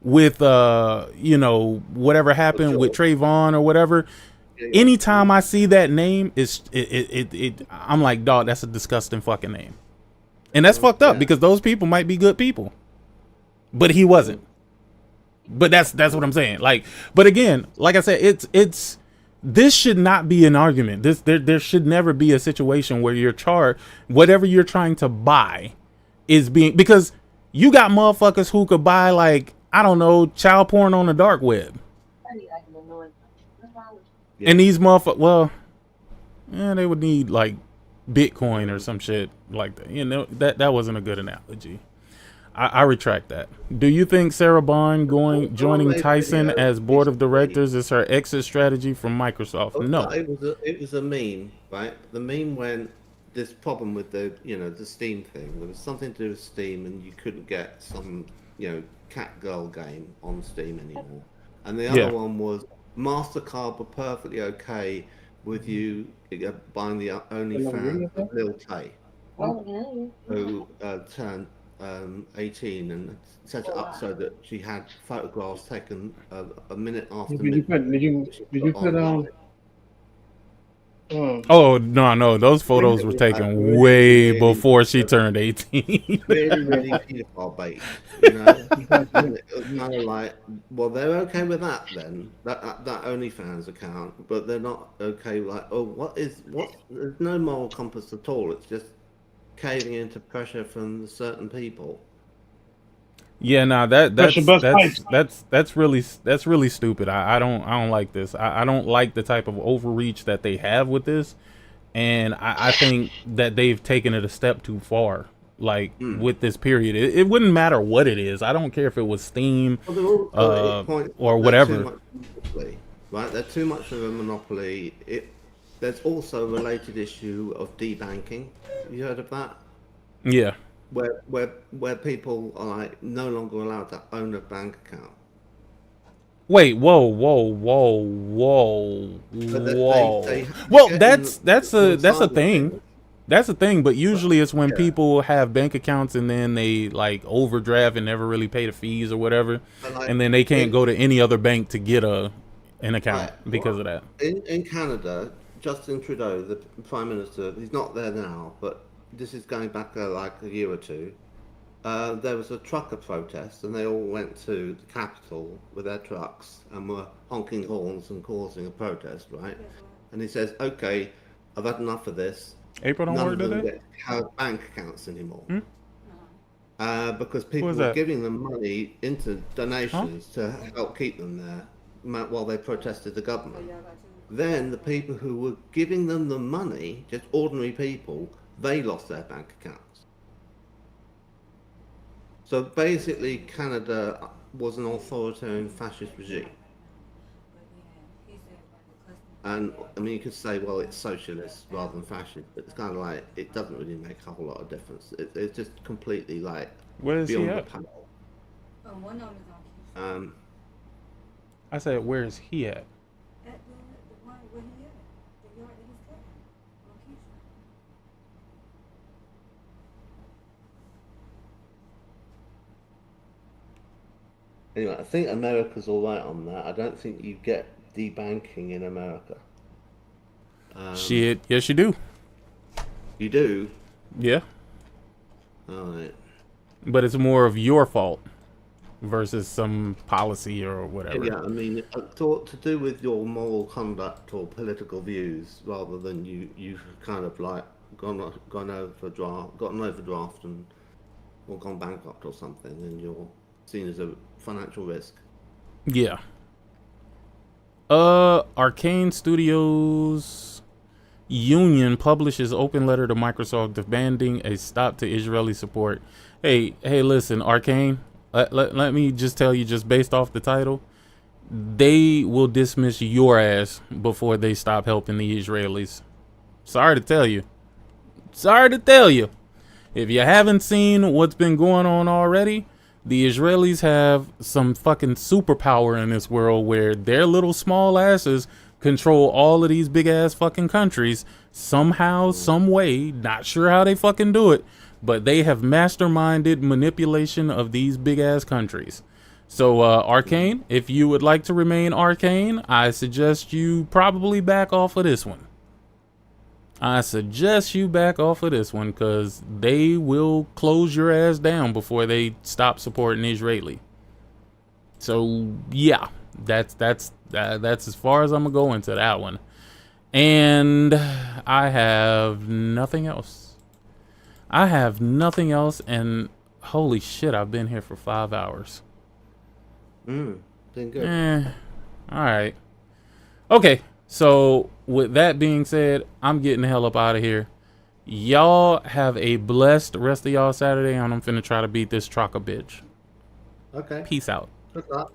with, whatever happened with Trayvon or whatever. Anytime I see that name, I'm like, dog, that's a disgusting fucking name. And that's fucked up because those people might be good people, but he wasn't. But that's what I'm saying. Like, but again, like I said, this should not be an argument. There should never be a situation where you're charged, whatever you're trying to buy is being, because you got motherfuckers who could buy, like, I don't know, child porn on the dark web. Yeah. And these motherfuckers, they would need like Bitcoin or some shit like that. That wasn't a good analogy. I retract that. Do you think Sarah Bond joining Tyson as board of directors is her exit strategy from Microsoft? No. It was a meme, right? The meme when this problem with the Steam thing. There was something to do with Steam, and you couldn't get some cat girl game on Steam anymore. And the other one was MasterCard were perfectly okay with you buying the OnlyFans of Lil Tay, who turned 18 and set it up so that she had photographs taken a minute after. Did you put on? Oh no! Those photos were taken way before she turned 18. really pedophile bait, It was kind of like, well, they're okay with that then, that OnlyFans account, but they're not okay with, like, there's no moral compass at all. It's just caving into pressure from certain people. Yeah, that's really stupid. I don't like this. I don't like the type of overreach that they have with this, and I think that they've taken it a step too far. Like with this period, it wouldn't matter what it is. I don't care if it was Steam or whatever. Right, they're too much of a monopoly. There's also a related issue of debanking. Have you heard of that? Yeah. Where people are like no longer allowed to own a bank account. Wait, whoa. Well, that's a thing. That's a thing, but usually it's when people have bank accounts and then they like overdraft and never really pay the fees or whatever, and then they can't go to any other bank to get an account because of that. In Canada, Justin Trudeau, the Prime Minister, he's not there now, but this is going back like a year or two. There was a trucker protest, and they all went to the capital with their trucks and were honking horns and causing a protest, right? And he says, "Okay, I've had enough of this. April don't work today? They have bank accounts anymore." Because people were giving them money into donations to help keep them there while they protested the government. Then the people who were giving them the money, just ordinary people, they lost their bank accounts. So basically, Canada was an authoritarian fascist regime. And I mean, you could say, well, it's socialist rather than fascist, but it's kind of like it doesn't really make a whole lot of difference. It's just completely like Where is he beyond the at? pale. Oh, one of them is on I said, where is he at? At the one where he at. The yard that he's cutting. On Keisha. Anyway, I think America's all right on that. I don't think you get debanking in America. Shit, yes you do. You do? Yeah, All right. but it's more of your fault versus some policy or whatever. Yeah, I mean, to do with your moral conduct or political views, rather than you've kind of like gotten overdraft and or gone bankrupt or something, and you're seen as a financial risk. Yeah. Arkane Studios Union publishes open letter to Microsoft demanding a stop to Israeli support. Hey, listen, Arkane, let me just tell you, just based off the title, they will dismiss your ass before they stop helping the Israelis. Sorry to tell you. If you haven't seen what's been going on already, the Israelis have some fucking superpower in this world where their little small asses control all of these big ass fucking countries somehow, some way. Not sure how they fucking do it, but they have masterminded manipulation of these big ass countries. So, Arkane, if you would like to remain Arkane, I suggest you probably back off of this one. Because they will close your ass down before they stop supporting Israeli. So, yeah, that's as far as I'm going to go into that one. And I have nothing else. And holy shit, I've been here for 5 hours. Been good. All right. Okay, so with that being said, I'm getting the hell up out of here. Y'all have a blessed rest of y'all Saturday, and I'm finna try to beat this trucker bitch. Okay. Peace out. Good luck.